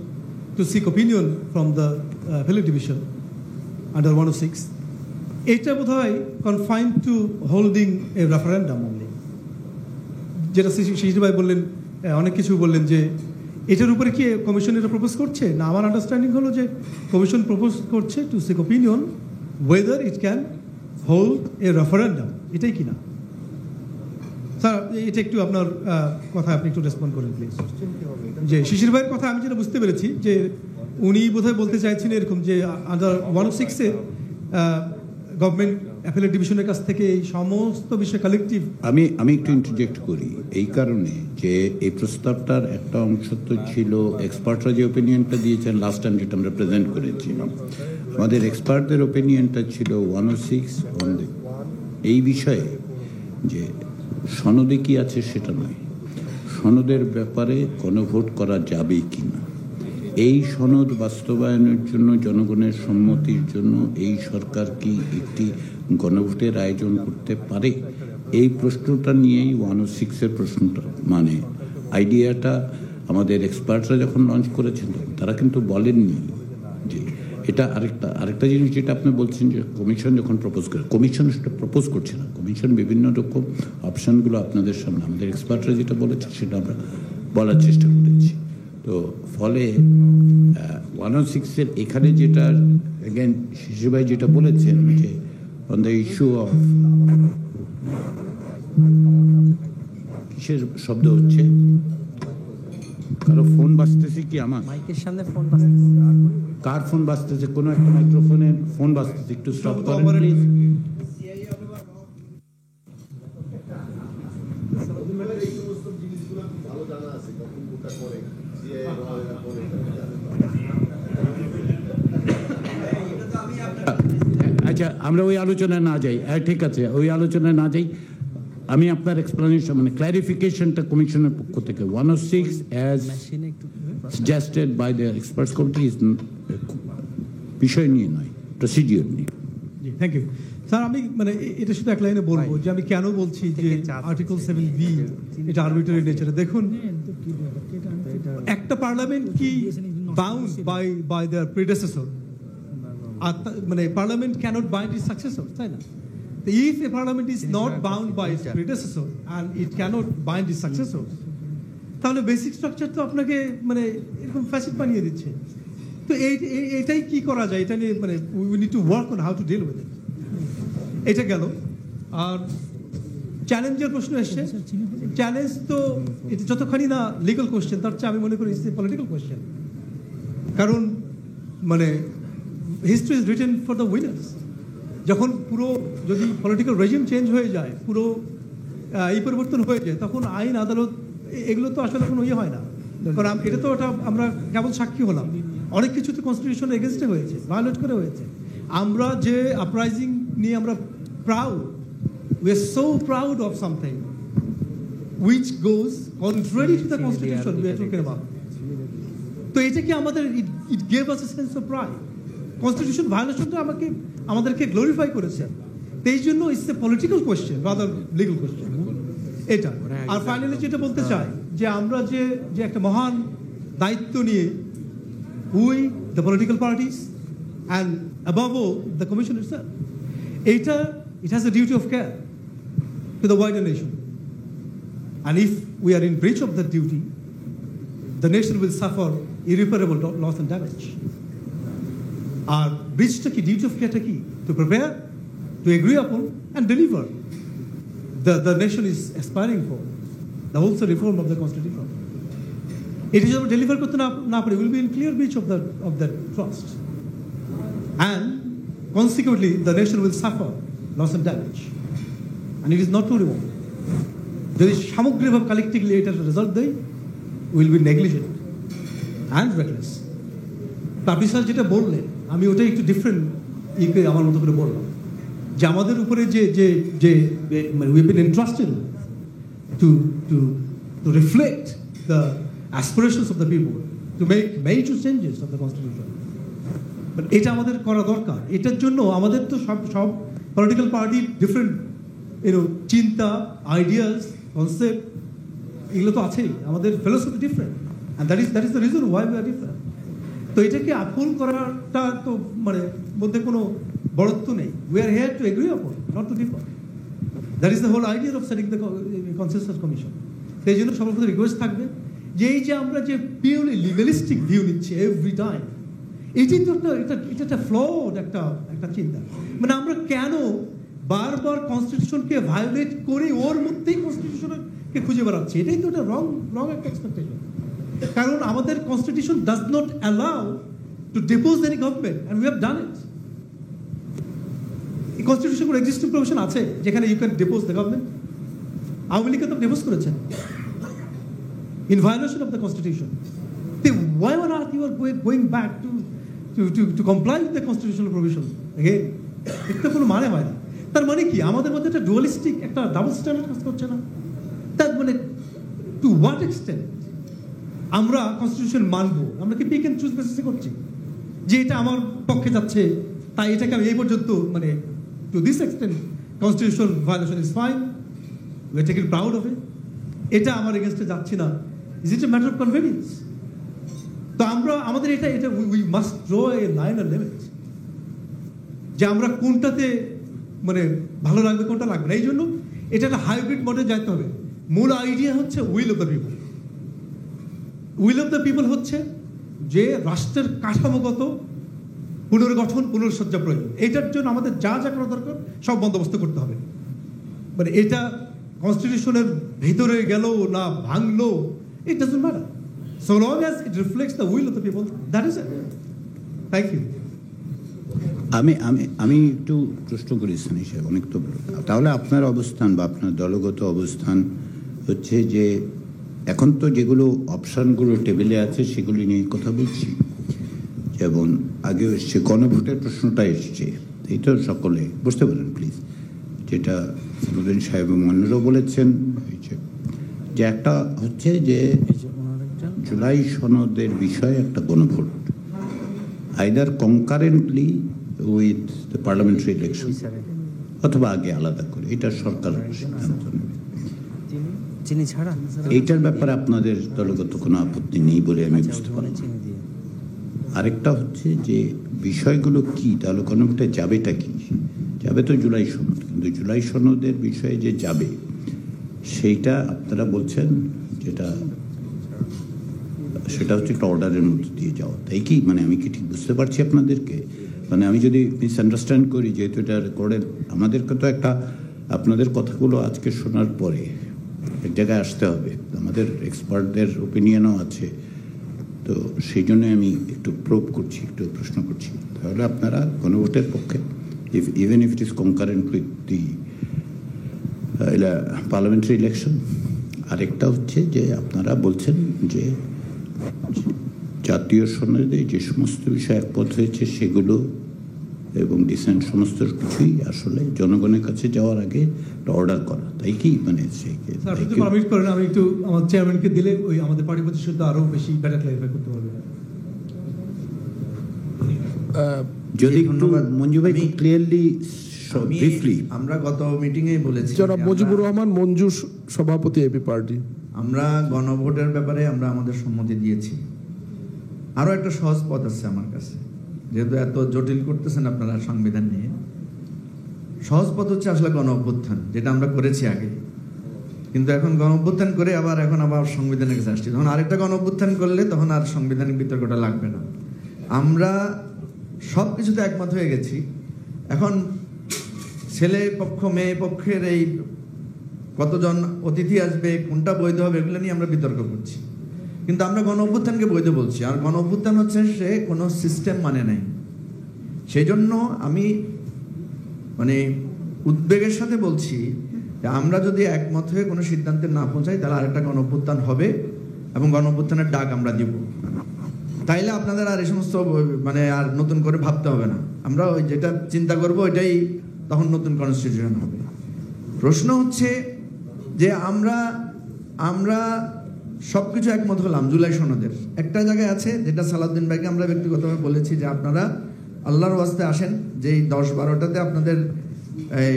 Speaker 6: to seek opinion from the appellate division under 106, এটা বোধ হয় কনফাইন্ড টু হোল্ডিং এ রেফারেন্ডাম অনলি। যেটা শিশির ভাই বললেন, অনেক কিছু বললেন যে এটার উপরে কি কমিশন এটা প্রপোজ করছে না। আমার আন্ডারস্ট্যান্ডিং হলো যে কমিশন প্রপোজ করছে to seek opinion weather it can hold a referendum, এটাই কিনা। স্যার এটা একটু আপনার কথা আপনি একটু রেসপন্ড করেন প্লিজ। যে শিশির ভাইয়ের কথা আমি যেটা বুঝতে পেরেছি যে উনি বোধহয় বলতে চাইছেন এরকম যে আন্ডার 106-এ গভর্নমেন্ট অ্যাপেলেট ডিভিশনের কাছ থেকে এই সমস্ত বিষয় কালেকটিভ।
Speaker 2: আমি একটু ইন্টারজেক্ট করি এই কারণে যে এই প্রস্তাবটার একটা অংশ তো ছিল এক্সপার্টরা যে ওপিনিয়নটা দিয়েছেন লাস্ট টাইম, যেটা আমরা প্রেজেন্ট করেছিলাম, আমাদের এক্সপার্টদের ওপিনিয়নটা ছিল 106 এই বিষয়ে যে সনদে কি আছে সেটা নয়, সনদের ব্যাপারে গণভোট করা যাবে কি না, এই সনদ বাস্তবায়নের জন্য জনগণের সম্মতির জন্য এই সরকার কি একটি গণভোটের আয়োজন করতে পারে, এই প্রশ্নটা নিয়েই 106-এর প্রশ্নটা, মানে আইডিয়াটা আমাদের এক্সপার্টরা যখন লঞ্চ করেছেন তারা কিন্তু বলেননি যে এটা আরেকটা জিনিস যেটা আপনি বলছেন যে কমিশন যখন প্রপোজ করে, কমিশন সেটা প্রপোজ করছে না, কমিশন বিভিন্ন রকম অপশানগুলো আপনাদের সামনে, আমাদের এক্সপার্টরা যেটা বলেছে সেটা আমরা বলার চেষ্টা করেছি। তো ফলে 106-এর এখানে যেটা অ্যাগেন শিশির ভাই যেটা বলেছেন যে অন দ্য ইস্যু অফ, কিসের শব্দ হচ্ছে, কারো ফোন বাজতেছে কি আমার
Speaker 7: মাইকের সামনে ফোন বাজতেছে,
Speaker 2: কার ফোন বাজতেছে, কোনো একটা মাইক্রোফোনের ফোন বাজতেছে, একটু স্টপ করেন প্লিজ। আচ্ছা আমরা ওই আলোচনায় না যাই, ঠিক আছে ওই আলোচনায় না যাই। আমি আপনার এক্সপ্লেনেশন মানে ক্ল্যারিফিকেশনটা কমিশনের পক্ষ থেকে 106 as suggested by the experts committee is বিষয় নিয়ে নয়, প্রসিডিওর নিয়ে।
Speaker 6: জি থ্যাংক ইউ স্যার। আমি মানে এটা শুধু এক লাইনে বলবো যে আমি কেন বলছি যে আর্টিকেল 7B এটা আরবিট্রারি নেচারে। দেখুন, একটা পার্লামেন্ট কি বাউন্ড বাই দেয়ার প্রিডেসেসর, মানে parliament cannot bind is successor, তাই না? If a parliament is not bound by its predecessor and it cannot bind its successor, তাহলে বেসিক স্ট্রাকচার তো আপনাকে মানে এরকম ফ্যাসিড বানিয়ে দিচ্ছে। তো এটাই কি করা যায়, এটা নিয়ে মানে we need to work on how to deal with it. এটা গেল। আর চ্যালেঞ্জের প্রশ্ন এসছে, চ্যালেঞ্জ তো এটা যতখানি না লিগাল কোয়েশ্চেন, তার চেয়ে আমি মনে করি ইটস এ পলিটিক্যাল কোয়েশ্চেন। কারণ মানে history is written for the winners. যখন পুরো যদি পলিটিক্যাল রেজিম চেঞ্জ হয়ে যায়, পুরো এই পরিবর্তন হয়ে যায়, তখন আইন আদালত এগুলো তো আসলে কোনো ইয়ে হয় না। কারণ এটা তো ওটা আমরা কেবল সাক্ষী হলাম, অনেক কিছু তো কনস্টিটিউশনের এগেনস্টে হয়েছে, ভায়োলেট করে হয়েছে। আমরা যে আপরাইজিং নিয়ে আমরা proud, we are so proud of something which goes contrary to the constitution we are talking about. তো এটা কি আমাদের it gave us a sense of pride. Constitution ভায়োলেশনটা আমাদেরকে গ্লোরিফাই করেছে। তো এই জন্য it's a political question rather legal question এটা। আর ফাইনালি যেটা বলতে চাই যে আমরা যে একটা মহান দায়িত্ব নিয়ে we the political parties and above all the commission itself, এইটা it has a duty of care to the wider nation. And if we are in breach of that duty, the nation will suffer irreparable loss and damage. আর ব্রিজটা কি, duty of কেয়ারটা কি? To prepare, to agree upon and deliver the nation is aspiring for, the wholesale reform of the constitution. It is about deliver করতে না পারে, will be in clear breach of that trust, and consequently the nation will suffer loss and damage. And it is not to remove. যদি সামগ্রিকভাবে collectively এটার result দেয়, will be negligent and reckless. আপনি sir যেটা বললেন, আমি ওটাই একটু ডিফারেন্ট আমার মতো করে বললাম, যে আমাদের উপরে যে যে যে মানে we been entrusted to to to reflect the aspirations of the people to make major changes of the constitution. But এটা আমাদের করা দরকার। এটার জন্য আমাদের তো সব পলিটিক্যাল পার্টি ডিফারেন্ট চিন্তা, আইডিয়াস, কনসেপ্ট এগুলো তো আছেই। আমাদের philosophy different, and that is the reason why we are different. তো এটাকে আপন করাটা তো মানে মধ্যে কোনো বড়ত্ব নেই। We are here to agree upon, not to differ. That is the whole idea of setting the consensus commission. সেই জন্য সবার প্রতি রিকোয়েস্ট থাকবে যে এই যে আমরা যে পিওরলি লিগালিস্টিক ভিউ নিচ্ছি এভরি টাইম, এটাই তো একটা ফ্লড একটা চিন্তা। মানে আমরা কেন বারবার কনস্টিটিউশনকে ভায়োলেট করে ওর মধ্যেই কনস্টিটিউশনকে খুঁজে বেড়াচ্ছি? এটাই তো একটা রং একটা এক্সপেকটেশন। কারণ আমাদের constitution does not allow to depose any government, and we have done it. এই কনস্টিটিউশন কোনো এক্সিস্টিং প্রভিশন আছে যেখানে you can depose the government? Awami লীগকে তো ডিপোজ করেছেন in violation of the constitution. Then why on earth you are going back to comply with the constitutional provision again? এটা কোনো মানে হয় না। তার মানে কি আমাদের মধ্যে একটা ডুয়ালিস্টিক একটা ডাবল স্ট্যান্ডার্ড কাজ করছে না? তার মানে টু হোয়াট এক্সটেন্ট আমরা কনস্টিটিউশন মানবো? আমরা কি পিক এন্ড চুজ বেসিসে করছি যে এটা আমার পক্ষে যাচ্ছে তাই এটাকে আমি এই পর্যন্ত মানে to this extent constitution violation is fine, we are taking proud of it, এটা আমার এগেনস্টে যাচ্ছি না। Is it a matter of convenience? তো আমরা আমাদের এটা we must draw a line আর লিমিট, যে আমরা কোনটাতে মানে ভালো লাগবে কোনটা লাগবে না। এই জন্য এটা একটা হাইব্রিড মডেল যাইতে হবে। মূল আইডিয়া হচ্ছে will of the people. Will of the people হচ্ছে যে রাষ্ট্রের কাঠামোগত পুনর্গঠন, পুনর্সজ্জা প্রয়োজন। এটার জন্য আমাদের যা যা করা দরকার সব বন্দোবস্ত করতে হবে। মানে এটা কনস্টিটিউশনের ভিতরে গেল না ভাঙলো, it doesn't matter. So long as it reflects the will of the people, that is it. Thank you.
Speaker 2: আমি একটু প্রশ্ন করি সানি সাহেব, অনেক তো তাহলে আপনার অবস্থান বা আপনার দলগত অবস্থান হচ্ছে যে এখন তো যেগুলো অপশানগুলো টেবিলে আছে সেগুলি নিয়ে কথা বলছি। যেমন আগে এসছে গণভোটের প্রশ্নটা এসছে, এই তো সকলে বুঝতে পারেন প্লিজ, যেটা সনুদ্দিন সাহেব এবং অন্যরাও বলেছেন যে একটা হচ্ছে যে জুলাই সনদের বিষয়ে একটা গণভোট either concurrently with the parliamentary election অথবা আগে আলাদা করে, এটা সরকার সিদ্ধান্ত নেবে। এইটার ব্যাপারে আপনাদের দলগত কোনো আপত্তি নেই বলে আমি বুঝতে পারি। আরেকটা হচ্ছে যে বিষয়গুলো কি, তাহলে গণভোটে যাবেটা কি? যাবে তো জুলাই সনদ, কিন্তু জুলাই সনদের বিষয়ে যে যাবে সেইটা আপনারা বলছেন সেটা হচ্ছে একটা অর্ডারের মধ্যে দিয়ে যাওয়া, তাই কি? মানে আমি কি ঠিক বুঝতে পারছি আপনাদেরকে? মানে আমি যদি মিসআন্ডারস্ট্যান্ড করি, যেহেতু এটা রেকর্ডের, আমাদেরকে তো একটা আপনাদের কথাগুলো আজকে শোনার পরে এক জায়গায় আসতে হবে, আমাদের এক্সপার্টদের ওপিনিয়নও আছে, তো সেই জন্য আমি একটু প্রোব করছি, একটু প্রশ্ন করছি। তাহলে আপনারা গণভোটের পক্ষে, even if it is concurrent with the parliamentary election? আরেকটা হচ্ছে যে আপনারা বলছেন যে জাতীয় সনদে যে সমস্ত বিষয় একমত হয়েছে সেগুলো এবং ডিসেন্ট সমস্ত কিছুই আসলে জনগণের কাছে যাওয়ার আগে অর্ডার করা, তাই কি? মানে
Speaker 6: পারমিট করেন আমি একটু আমার চেয়ারম্যানকে দিলে ওই আমাদের পার্টি প্রতিষ্ঠা আরো বেশি বেটার ক্লারিফাই করতে পারবে।
Speaker 2: যদি একটু মঞ্জু ভাই ক্লিয়ারলি ব্রিফলি।
Speaker 7: আমরা গত মিটিংয়ে বলেছি,
Speaker 3: জনাব মুজিবুর রহমান মঞ্জু, সভাপতি এবি পার্টি,
Speaker 7: আমরা গণভোটের ব্যাপারে আমরা আমাদের সম্মতি দিয়েছি। আরো একটা সহজ পথ আছে আমার কাছে, যেহেতু এত জটিল করতেছেন আপনারা সংবিধান নিয়ে। সহজ পথ হচ্ছে আসলে গণ অভ্যুত্থান, যেটা আমরা করেছি আগে, কিন্তু এখন গণ অভ্যুত্থান করে এখন আবার সংবিধানের কাছে আসছি। তখন আরেকটা গণ অভ্যুত্থান করলে তখন আর সাংবিধানিক বিতর্কটা লাগবে না। আমরা সব কিছুতে একমত হয়ে গেছি। এখন ছেলে পক্ষ মেয়ে পক্ষের এই কতজন অতিথি আসবে, কোনটা বৈধ হবে, এগুলো নিয়ে আমরা বিতর্ক করছি। কিন্তু আমরা গণ অভ্যুত্থানকে বৈধ বলছি, আর গণ অভ্যুত্থান হচ্ছে সে কোনো সিস্টেম মানে নাই। সেই জন্য আমি মানে উদ্বেগের সাথে বলছি যে আমরা যদি একমত হয়ে কোনো সিদ্ধান্তে না পৌঁছাই তাহলে আরেকটা গণঅভ্যুত্থান হবে এবং গণঅভ্যুত্থানের ডাক আমরা দিব। তাইলে আপনাদের আর এই সমস্ত মানে আর নতুন করে ভাবতে হবে না, আমরা ওই যেটা চিন্তা করব ওইটাই তখন নতুন কনস্টিটিউশন হবে। প্রশ্ন হচ্ছে যে আমরা সব কিছু একমত হলাম জুলাই সনদের, একটা জায়গায় আছে যেটা সালাউদ্দিন ভাইকে আমরা ব্যক্তিগতভাবে বলেছি যে আপনারা আল্লাহর ওয়াস্তে আসেন, যে এই 10-12টাতে আপনাদের এই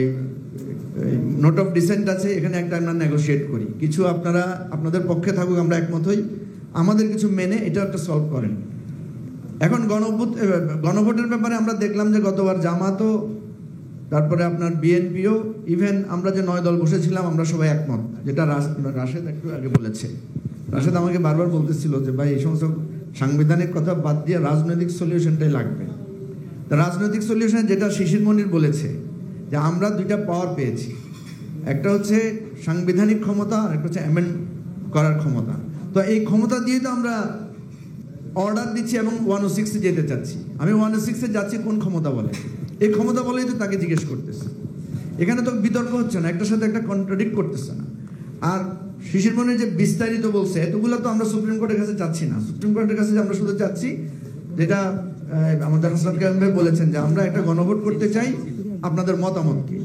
Speaker 7: নোট অফ ডিসেন্ট আছে, এখানে একটা আমরা নেগোশিয়েট করি, কিছু আপনারা আপনাদের পক্ষে থাকুক, আমরা একমত হই, আমাদের কিছু মেনে এটা একটা সলভ করেন। এখন গণভোটের ব্যাপারে আমরা দেখলাম যে গতবার জামাতও, তারপরে আপনার বিএনপিও, ইভেন আমরা যে 9 দল বসেছিলাম আমরা সবাই একমত, যেটা রাশেদ একটু আগে বলেছে। রাশেদ আমাকে বারবার বলতেছিল যে ভাই এই সমস্ত সাংবিধানিক কথা বাদ দিয়ে রাজনৈতিক সলিউশনটাই লাগবে। রাজনৈতিক সলিউশন যেটা শিশির মনির বলেছে যে আমরা 2টা পাওয়ার পেয়েছি, একটা হচ্ছে সাংবিধানিক ক্ষমতা আর একটা হচ্ছে অ্যামেন্ড করার ক্ষমতা। তো এই ক্ষমতা দিয়ে তো আমরা অর্ডার দিচ্ছি এবং 106 যেতে চাচ্ছি। আমি 106 যাচ্ছি কোন ক্ষমতা বলে, এই ক্ষমতা বলেই তো তাকে জিজ্ঞেস করতেছে। এখানে তো বিতর্ক হচ্ছে না, একটার সাথে একটা কন্ট্রাডিক্ট করতেছে না। আর শিশির মনির যে বিস্তারিত বলছে এতগুলো তো আমরা সুপ্রিম কোর্টের কাছে চাচ্ছি না। সুপ্রিম কোর্টের কাছে আমরা শুধু চাচ্ছি যেটা আমাদের হাসান কালাম ভাই বলেছেন যে আমরা একটা গণভোট করতে চাই, আপনাদের মতামত কি।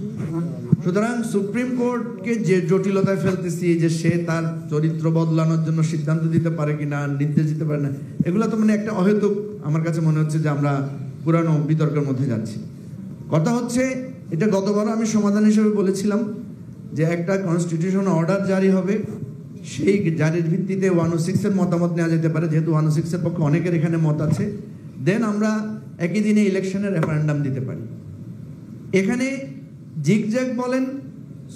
Speaker 7: সুতরাং সুপ্রিম কোর্টকে যে জটিলতায় ফেলতেছি যে সে তার চরিত্র বদলানোর জন্য সিদ্ধান্ত দিতে পারে কিনা, নির্দেশ দিতে পারে না, এগুলো তো মানে একটা অহেতুক আমার কাছে মনে হচ্ছে যে আমরা পুরানো বিতর্কের মধ্যে যাচ্ছি। কথা হচ্ছে এটা গতবারও আমি সমাধান হিসেবে বলেছিলাম যে একটা কনস্টিটিউশন অর্ডার জারি হবে, সেই জারির ভিত্তিতে 106 এর মতামত নেওয়া যেতে পারে, যেহেতু 106 এর পক্ষে অনেকের এখানে মত আছে, দেন আমরা একই দিনে ইলেকশনের রেফারেন্ডাম দিতে পারি। এখানে জিগজ্যাগ বলেন,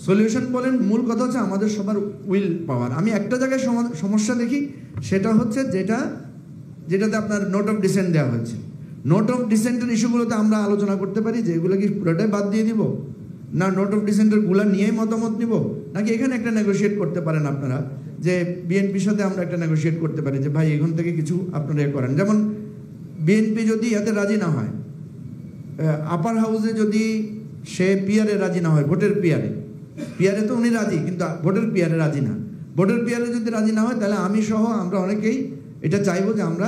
Speaker 7: সলিউশন বলেন, মূল কথা হচ্ছে আমাদের সবার উইল পাওয়ার। আমি একটা জায়গায় সমস্যা দেখি, সেটা হচ্ছে যেটাতে আপনার নোট অফ ডিসেন্ট দেওয়া হয়েছে। নোট অফ ডিসেন্টের ইস্যুগুলোতে আমরা আলোচনা করতে পারি যে এগুলো কি পুরোটাই বাদ দিয়ে দিব, না নোট অফ ডিসেন্টের গুলা নিয়েই মতামত নিব, নাকি এখানে একটা নেগোশিয়েট করতে পারেন আপনারা, যে বিএনপির সাথে আমরা একটা নেগোশিয়েট করতে পারি যে ভাই এখান থেকে কিছু আপনারা করেন। যেমন বিএনপি যদি এতে রাজি না হয়, আপার হাউসে যদি সে পিয়ারে রাজি না হয়, ভোটের পিয়ারে তো উনি রাজি, কিন্তু ভোটের পিয়ারে রাজি না, ভোটের পিয়ারে যদি রাজি না হয় তাহলে আমি সহ আমরা অনেকেই এটা চাইবো যে আমরা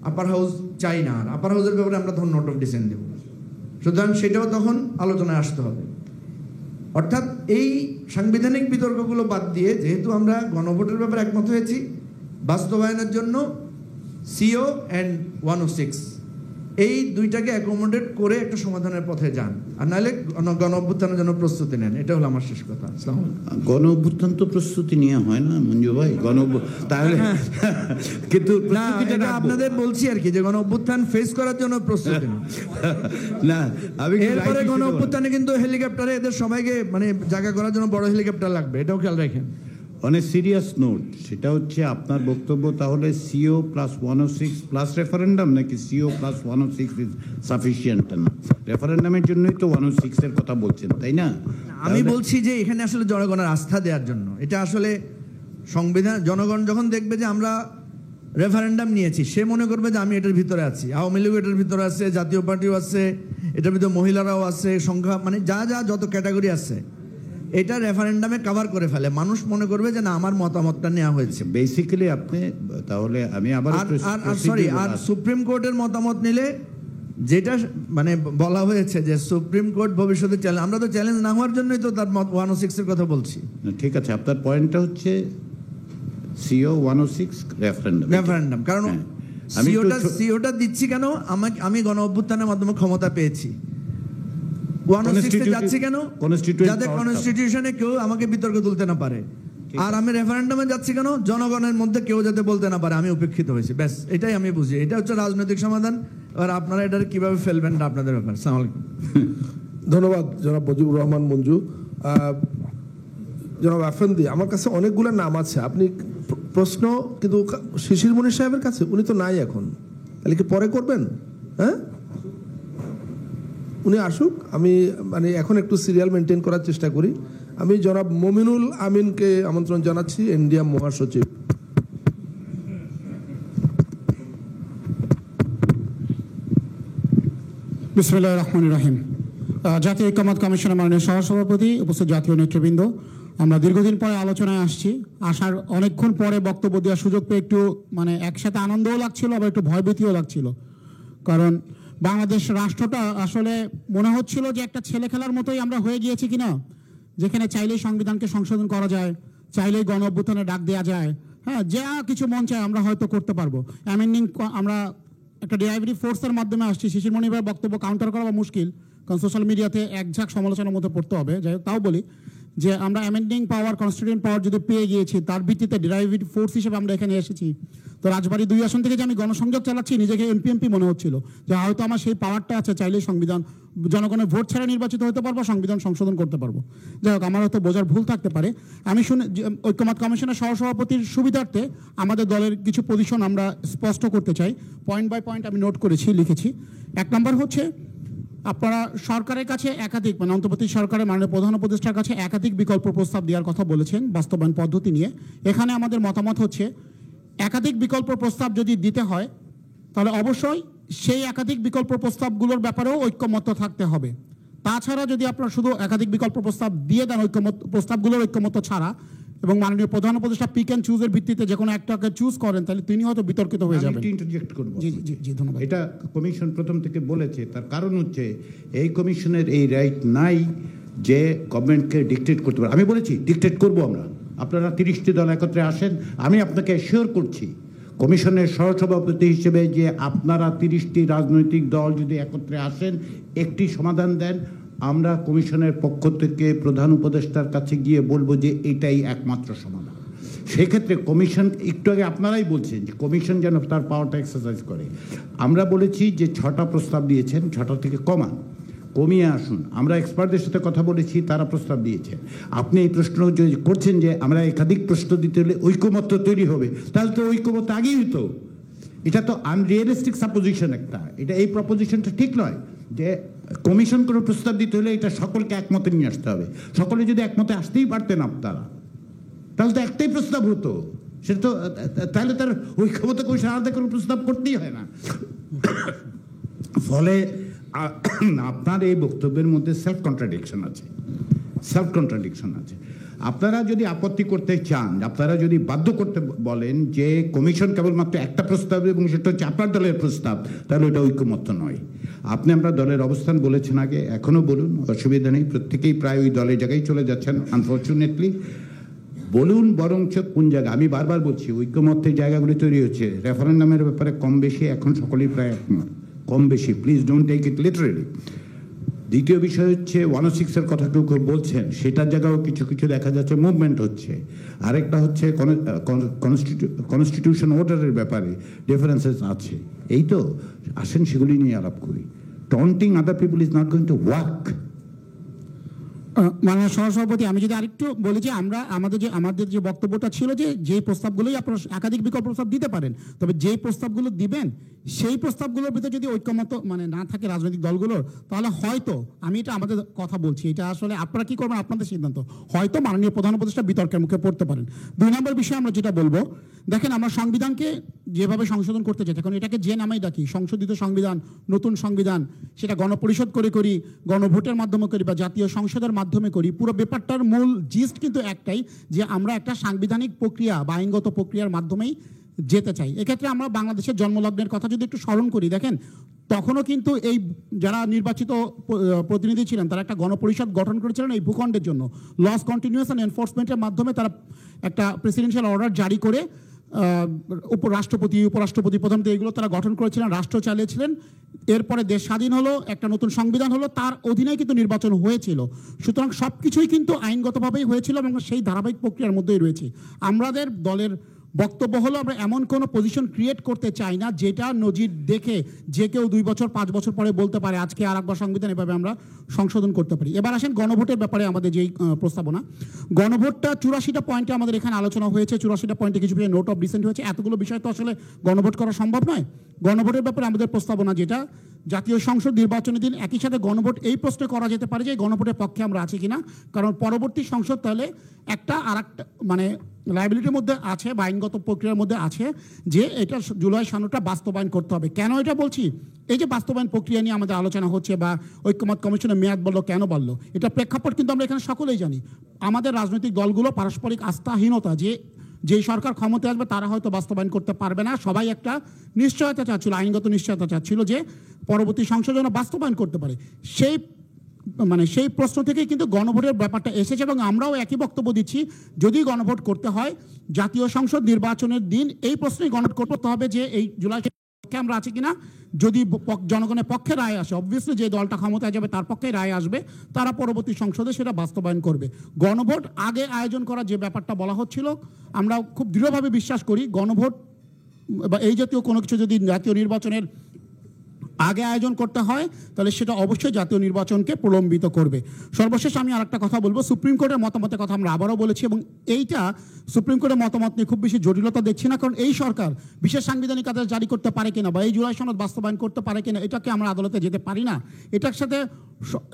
Speaker 7: আপার হাউস চাই না, আর আপার হাউসের ব্যাপারে আমরা তখন নোট অফ ডিসেন্ট দেব। সুতরাং সেটাও তখন আলোচনায় আসতে হবে। অর্থাৎ এই সাংবিধানিক বিতর্কগুলো বাদ দিয়ে যেহেতু আমরা গণভোটের ব্যাপারে একমত হয়েছি, বাস্তবায়নের জন্য সিও অ্যান্ড 106 এই দুইটাকে অ্যাকোমোডেট করে একটা সমাধানের পথে যান, আর নাহলে গণ অভ্যুত্থানের জন্য প্রস্তুতি নেন। এটা হলো আমার শেষ কথা।
Speaker 2: গণ অভ্যুত্থান তো প্রস্তুতি নেওয়া হয় না মঞ্জু ভাই, তাহলে কিন্তু
Speaker 7: আপনাদের বলছি আর কি যে গণ অভ্যুত্থান ফেস করার জন্য প্রস্তুতি
Speaker 2: না। আমি
Speaker 7: এরপরে গণ অভ্যুত্থানে কিন্তু হেলিকপ্টারে এদের সবাইকে মানে জায়গা করার জন্য বড় হেলিকপ্টার লাগবে, এটাও খেয়াল রাখেন।
Speaker 2: অন এ সিরিয়াস নোট, সেটা হচ্ছে আপনার বক্তব্য তাহলে সিও প্লাস 106 প্লাস রেফারেন্ডাম, নাকি সিও প্লাস 106 ইজ সাফিসিয়েন্ট না? রেফারেন্ডামের জন্যই তো 106 এর কথা বলছেন, তাই না?
Speaker 7: আমি বলছি যে এখানে আসলে জনগণের আস্থা দেওয়ার জন্য, এটা আসলে সংবিধান, জনগণ যখন দেখবে যে আমরা রেফারেন্ডাম নিয়েছি, সে মনে করবে যে আমি এটার ভিতরে আছি, আওয়ামী লীগ এটার ভিতরে আছে, জাতীয় পার্টিও আছে, এটার ভিতরে মহিলারাও আছে, সংখ্যা মানে যা যত ক্যাটাগরি আছে এটা রেফারেন্ডামে কভার করে ফেলে। মানুষ মনে করবে যে না আমার মতামতটা নেওয়া হয়েছে।
Speaker 2: বেসিক্যালি আপনি তাহলে আমি আবার
Speaker 7: আর সুপ্রিম কোর্টের মতামত নিলে যেটা মানে বলা হয়েছে যে সুপ্রিম কোর্ট ভবিষ্যতে চ্যালেঞ্জ, আমরা তো চ্যালেঞ্জ না হওয়ার জন্যই তো তার 106 এর কথা বলছি।
Speaker 2: ঠিক আছে, আপনার পয়েন্টটা হচ্ছে সিও 106
Speaker 7: রেফারেন্ডাম, কারণ সিওটা দিচ্ছি কেন, আমি গণ অভ্যুত্থানের মাধ্যমে ক্ষমতা পেয়েছি, 106 যাচ্ছি কেন, যাতে কনস্টিটিউশনে কেউ আমাকে বিতর্ক তুলতে না পারে। আর আমি রেফারেন্ডামে যাচ্ছি কেন, জনগণের মধ্যে কেউ যাতে বলতে না পারে আমি উপেক্ষিত হয়েছি, ব্যাস এটাই আমি বুঝি। এটা হচ্ছে রাজনৈতিক সমাধান। আর আপনারা এটা কিভাবে ফেলবেন আপনাদের ব্যাপার। আসসালামু আলাইকুম।
Speaker 3: ধন্যবাদ জনাব মুজিবুর রহমান মঞ্জু। জনাব আফেন্দি, আমার কাছে অনেকগুলো নাম আছে, আপনি প্রশ্ন কিন্তু শিশির মনির সাহেবের কাছে, উনি তো নাই এখন, তাহলে কি পরে করবেন? হ্যাঁ, উনি আসুক, আমি মানে এখন একটু সিরিয়াল মেনটেন করার চেষ্টা করি। আমি জনাব মমিনুল আমিনকে আমন্ত্রণ জানাচ্ছি, এনডিএম মহাসচিব।
Speaker 8: বিসমিল্লাহির রহমানির রহিম। জাতীয় ঐক্যমত্য কমিশনের মাননীয় সহসভাপতি, উপস্থিত জাতীয় নেতৃবৃন্দ, আমরা দীর্ঘদিন পরে আলোচনায় আসছি। আসার অনেকক্ষণ পরে বক্তব্য দেওয়ার সুযোগ পেয়ে একটু মানে একসাথে আনন্দও লাগছিল, আবার একটু ভয়ভীতিও লাগছিল। কারণ বাংলাদেশ রাষ্ট্রটা আসলে মনে হচ্ছিল যে একটা ছেলে খেলার মতোই আমরা হয়ে গিয়েছি কিনা, যেখানে চাইলেই সংবিধানকে সংশোধন করা যায়, চাইলেই গণ অভ্যুত্থানে ডাক দেওয়া যায়, হ্যাঁ, যা কিছু মন চায় আমরা হয়তো করতে পারবো। অ্যামেন্ডিং আমরা একটা ডিরাইভেটিভ ফোর্সের মাধ্যমে আসছি। শিশির মনির বক্তব্য কাউন্টার করা মুশকিল, কারণ সোশ্যাল মিডিয়াতে একঝাঁক সমালোচনার মধ্যে পড়তে হবে। যাই হোক, তাও বলি যে আমরা অ্যামেন্ডিং পাওয়ার, কনস্টিটিউয়েন্ট পাওয়ার যদি পেয়ে গিয়েছি, তার ভিত্তিতে ডিরাইভেটিভ ফোর্স হিসেবে আমরা এখানে এসেছি। তো রাজবাড়ী 2 আসন থেকে যে আমি গণসংযোগ চালাচ্ছি, নিজেকে এমপি মনে হচ্ছিল যে হয়তো আমার সেই পাওয়ারটা আছে, চাইলেই সংবিধান জনগণের ভোট ছাড়া নির্বাচিত হতে পারবো, সংবিধান সংশোধন করতে পারবো। যাই হোক, আমার হয়তো বোঝার ভুল থাকতে পারে। আমি শুনে ঐক্যমত্য কমিশনের সহসভাপতির সুবিধার্থে আমাদের দলের কিছু পজিশন আমরা স্পষ্ট করতে চাই। পয়েন্ট বাই পয়েন্ট আমি নোট করেছি, লিখেছি। 1 নম্বর হচ্ছে, আপনারা সরকারের কাছে একাধিক, মানে অন্তর্বর্তী সরকারের মাননীয় প্রধান উপদেষ্টার কাছে একাধিক বিকল্প প্রস্তাব দেওয়ার কথা বলেছেন বাস্তবায়ন পদ্ধতি নিয়ে। এখানে আমাদের মতামত হচ্ছে, একাধিক বিকল্প প্রস্তাব যদি দিতে হয় তাহলে অবশ্যই সেই একাধিক বিকল্প প্রস্তাবগুলোর ব্যাপারেও ঐক্যমত্য থাকতে হবে। তাছাড়া যদি আপনারা শুধু একাধিক বিকল্প প্রস্তাব দিয়ে দেন প্রস্তাবগুলোর ঐক্যমত্য ছাড়া, এবং মাননীয় প্রধান উপদেষ্টা পিক অ্যান্ড চুজের ভিত্তিতে যে কোনো একটাকে চুজ করেন, তাহলে তিনি হয়তো বিতর্কিত হয়ে যাবেন।
Speaker 2: ইন্টারজেক্ট করব।
Speaker 8: জি জি জি, ধন্যবাদ।
Speaker 2: এটা কমিশন প্রথম থেকে বলেছে, তার কারণ হচ্ছে এই কমিশনের এই রাইট নাই যে গভর্নমেন্টকে ডিকটেট করতে পারে। আমি বলেছি ডিকটেট করব আমরা, আপনারা 30টি দল একত্রে আসেন। আমি আপনাকে অ্যাসিওর করছি কমিশনের সহসভাপতি হিসেবে যে আপনারা 30টি রাজনৈতিক দল যদি একত্রে আসেন, একটি সমাধান দেন, আমরা কমিশনের পক্ষ থেকে প্রধান উপদেষ্টার কাছে গিয়ে বলবো যে এটাই একমাত্র সমাধান। সেক্ষেত্রে কমিশন, একটু আগে আপনারাই বলছেন যে কমিশন যেন তার পাওয়ারটা এক্সারসাইজ করে। আমরা বলেছি যে 6টা প্রস্তাব দিয়েছেন, 6টা থেকে কমিয়ে আসুন। আমরা এক্সপার্টদের সাথে কথা বলেছি, তারা প্রস্তাব দিয়েছেন। আপনি এই প্রশ্ন যদি করছেন যে আমরা একাধিক প্রশ্ন দিতে হলে ঐক্যমত্য তৈরি হবে, তাহলে তো ঐক্যমত্য আগেই হতো। এটা তো আনরিয়েলিস্টিক সাপোজিশন একটা, এটা এই প্রপোজিশনটা ঠিক নয় যে কমিশন কোনো প্রস্তাব দিতে হলে এটা সকলকে একমতে নিয়ে আসতে হবে। সকলে যদি একমতে আসতেই পারতেন আপনারা, তাহলে তো একটাই প্রস্তাব হতো। সেটা তো, তাহলে তার ঐক্যমত্য কমিশন আলাদা কোনো প্রস্তাব করতেই হয় না। ফলে আপনার এই বক্তব্যের মধ্যে সেলফ কন্ট্রাডিকশন আছে। আপনারা যদি আপত্তি করতে চান, আপনারা যদি বাধ্য করতে বলেন যে কমিশন কেবলমাত্র একটা প্রস্তাব এবং সেটা হচ্ছে আপনার দলের প্রস্তাব, তাহলে ওটা ঐক্যমত্য নয়। আপনি আমরা দলের অবস্থান বলেছেন আগে, এখনো বলুন, অসুবিধা নেই। প্রত্যেকেই প্রায় ওই দলের জায়গায় চলে যাচ্ছেন আনফর্চুনেটলি। বলুন বরঞ্চ কোন জায়গা। আমি বারবার বলছি ঐক্যমত্যের জায়গাগুলি তৈরি হচ্ছে। রেফারেন্ডামের ব্যাপারে কম বেশি এখন সকলেই প্রায় একমত, কম বেশি। Please don't take it literally. দ্বিতীয় বিষয় হচ্ছে 106-এর কথাটুকু বলছেন, সেটার জায়গাও কিছু কিছু দেখা যাচ্ছে মুভমেন্ট হচ্ছে। আরেকটা হচ্ছে কনস্টিটিউশন অর্ডারের ব্যাপারে ডিফারেন্সেস আছে। এই তো, আসেন সেগুলি নিয়ে আলাপ করি। টন্টিং other people is not going to work.
Speaker 8: মাননীয় সহসভাপতি, আমি যদি আরেকটু বলি যে আমরা আমাদের যে বক্তব্যটা ছিল যে প্রস্তাবগুলোই আপনারা একাধিক বিকল্প প্রস্তাব দিতে পারেন, তবে যেই প্রস্তাবগুলো দিবেন সেই প্রস্তাবগুলোর ভিতরে যদি ঐক্যমত মানে না থাকে রাজনৈতিক দলগুলোর, তাহলে হয়তো, আমি এটা আমাদের কথা বলছি, এটা আসলে আপনারা কি করবেন আপনাদের সিদ্ধান্ত, হয়তো মাননীয় প্রধান উপদেষ্টা বিতর্কের মুখে পড়তে পারেন। 2 নম্বর বিষয় আমরা যেটা বলবো, দেখেন আমরা সংবিধানকে যেভাবে সংশোধন করতে চাই, এখন এটাকে যে নামেই ডাকি, সংশোধিত সংবিধান, নতুন সংবিধান, সেটা গণপরিষদ করি, গণভোটের মাধ্যমে করি বা জাতীয় সংসদের মাধ্যমে করি, পুরো ব্যাপারটার মূল জিস্ট কিন্তু একটাই, যে আমরা একটা সাংবিধানিক প্রক্রিয়া বা আইনগত প্রক্রিয়ার মাধ্যমেই যেতে চাই। এক্ষেত্রে আমরা বাংলাদেশের জন্মলগ্নের কথা যদি একটু স্মরণ করি, দেখেন তখনও কিন্তু এই যারা নির্বাচিত প্রতিনিধি ছিলেন তারা একটা গণপরিষদ গঠন করেছিলেন এই ভূখণ্ডের জন্য। লস কন্টিনিউয়াস অ্যান্ড এনফোর্সমেন্টের মাধ্যমে তারা একটা প্রেসিডেন্সিয়াল অর্ডার জারি করে রাষ্ট্রপতি, উপরাষ্ট্রপতি, প্রধানমন্ত্রী এগুলো তারা গঠন করেছিলেন, রাষ্ট্র চালিয়েছিলেন। এরপরে দেশ স্বাধীন হলো, একটা নতুন সংবিধান হলো, তার অধীনেই কিন্তু নির্বাচন হয়েছিল। সুতরাং সব কিছুই কিন্তু আইনগতভাবেই হয়েছিল এবং সেই ধারাবাহিক প্রক্রিয়ার মধ্যেই রয়েছে। আমাদের দলের বক্তব্য হলো আমরা এমন কোনো পজিশন ক্রিয়েট করতে চাই না যেটা নজির দেখে যে কেউ 2 বছর 5 বছর পরে বলতে পারে আজকে আর একবার সংবিধান এভাবে আমরা সংশোধন করতে পারি। এবার আসেন গণভোটের ব্যাপারে আমাদের যেই প্রস্তাবনা, গণভোটটা 84টা পয়েন্টে আমাদের এখানে আলোচনা হয়েছে, 84টা পয়েন্টে কিছু কিছু নোট অফ ডিসেন্ট হয়েছে। এতগুলো বিষয় তো আসলে গণভোট করা সম্ভব নয়। গণভোটের ব্যাপারে আমাদের প্রস্তাবনা যেটা, জাতীয় সংসদ নির্বাচনের দিন একই সাথে গণভোট এই প্রশ্নে করা যেতে পারে যে গণভোটের পক্ষে আমরা আছি কিনা, কারণ পরবর্তী সংসদ তাহলে একটা আর একটা মানে লাইবিলিটির মধ্যে আছে বা আইনগত প্রক্রিয়ার মধ্যে আছে যে এটা জুলাই সনদটা বাস্তবায়ন করতে হবে। কেন এটা বলছি? এই যে বাস্তবায়ন প্রক্রিয়া নিয়ে আমাদের আলোচনা হচ্ছে বা ঐক্যমত কমিশনের মেয়াদ বললো, কেন বললো, এটা প্রেক্ষাপট কিন্তু আমরা এখানে সকলেই জানি। আমাদের রাজনৈতিক দলগুলো পারস্পরিক আস্থাহীনতা, যে সরকার ক্ষমতায় আসবে তারা হয়তো বাস্তবায়ন করতে পারবে না, সবাই একটা নিশ্চয়তা চাচ্ছিল, আইনগত নিশ্চয়তা চাচ্ছিল যে পরবর্তী সংসদ যেন বাস্তবায়ন করতে পারে। সেই প্রশ্ন থেকেই কিন্তু গণভোটের ব্যাপারটা এসেছে এবং আমরাও একই বক্তব্য দিচ্ছি, যদি গণভোট করতে হয় জাতীয় সংসদ নির্বাচনের দিন এই প্রশ্নেই গণভোট করতে হবে যে এই জুলাই পক্ষে আমরা আছি কিনা। যদি জনগণের পক্ষে রায় আসে, অবভিয়াসলি যে দলটা ক্ষমতায় যাবে তার পক্ষে রায় আসবে, তারা পরবর্তী সংসদে সেটা বাস্তবায়ন করবে। গণভোট আগে আয়োজন করা যে ব্যাপারটা বলা হচ্ছিল, আমরা খুব দৃঢ়ভাবে বিশ্বাস করি গণভোট বা এই জাতীয় কোনো কিছু যদি জাতীয় নির্বাচনের আগে আয়োজন করতে হয় তাহলে সেটা অবশ্যই জাতীয় নির্বাচনকে প্রলম্বিত করবে। সর্বশেষ আমি আরেকটা কথা বলবো, সুপ্রিম কোর্টের মতামতের কথা আমরা আবারও বলেছি এবং এইটা সুপ্রিম কোর্টের মতামত নিয়ে খুব বেশি জটিলতা দেখছি না, কারণ এই সরকার বিশেষ সাংবিধানিক আদেশ জারি করতে পারে কিনা বা এই জুলাই সনদ বাস্তবায়ন করতে পারে কিনা, এটাকে আমরা আদালতে যেতে পারি না, এটার সাথে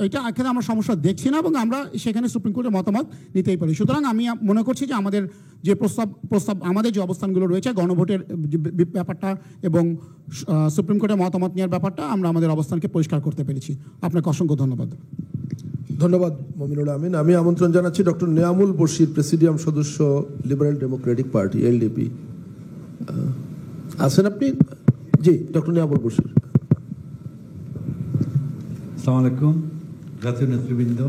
Speaker 8: এটা এখানে আমরা সমস্যা দেখছি না এবং আমরা সেখানে সুপ্রিম কোর্টের মতামত নিতেই পারি। সুতরাং আমি মনে করছি যে আমাদের যে প্রস্তাব আমাদের যে অবস্থানগুলো রয়েছে গণভোটের ব্যাপারটা এবং সুপ্রিম কোর্টের মতামত নেওয়ার ব্যাপারটা আমরা আমাদের অবস্থানকে পরিষ্কার করতে পেরেছি। আপনাকে অসংখ্য ধন্যবাদ।
Speaker 3: ধন্যবাদ মমিনুল আমিন। আমি আমন্ত্রণ জানাচ্ছি ডক্টর নেয়ামুল বশির, প্রেসিডিয়াম সদস্য, লিবারেল ডেমোক্রেটিক পার্টি, এলডিপি। আছেন আপনি? জি, ডক্টর নেয়ামুল বশির।
Speaker 9: আসসালামু আলাইকুম জাতীয় নেতৃবৃন্দ,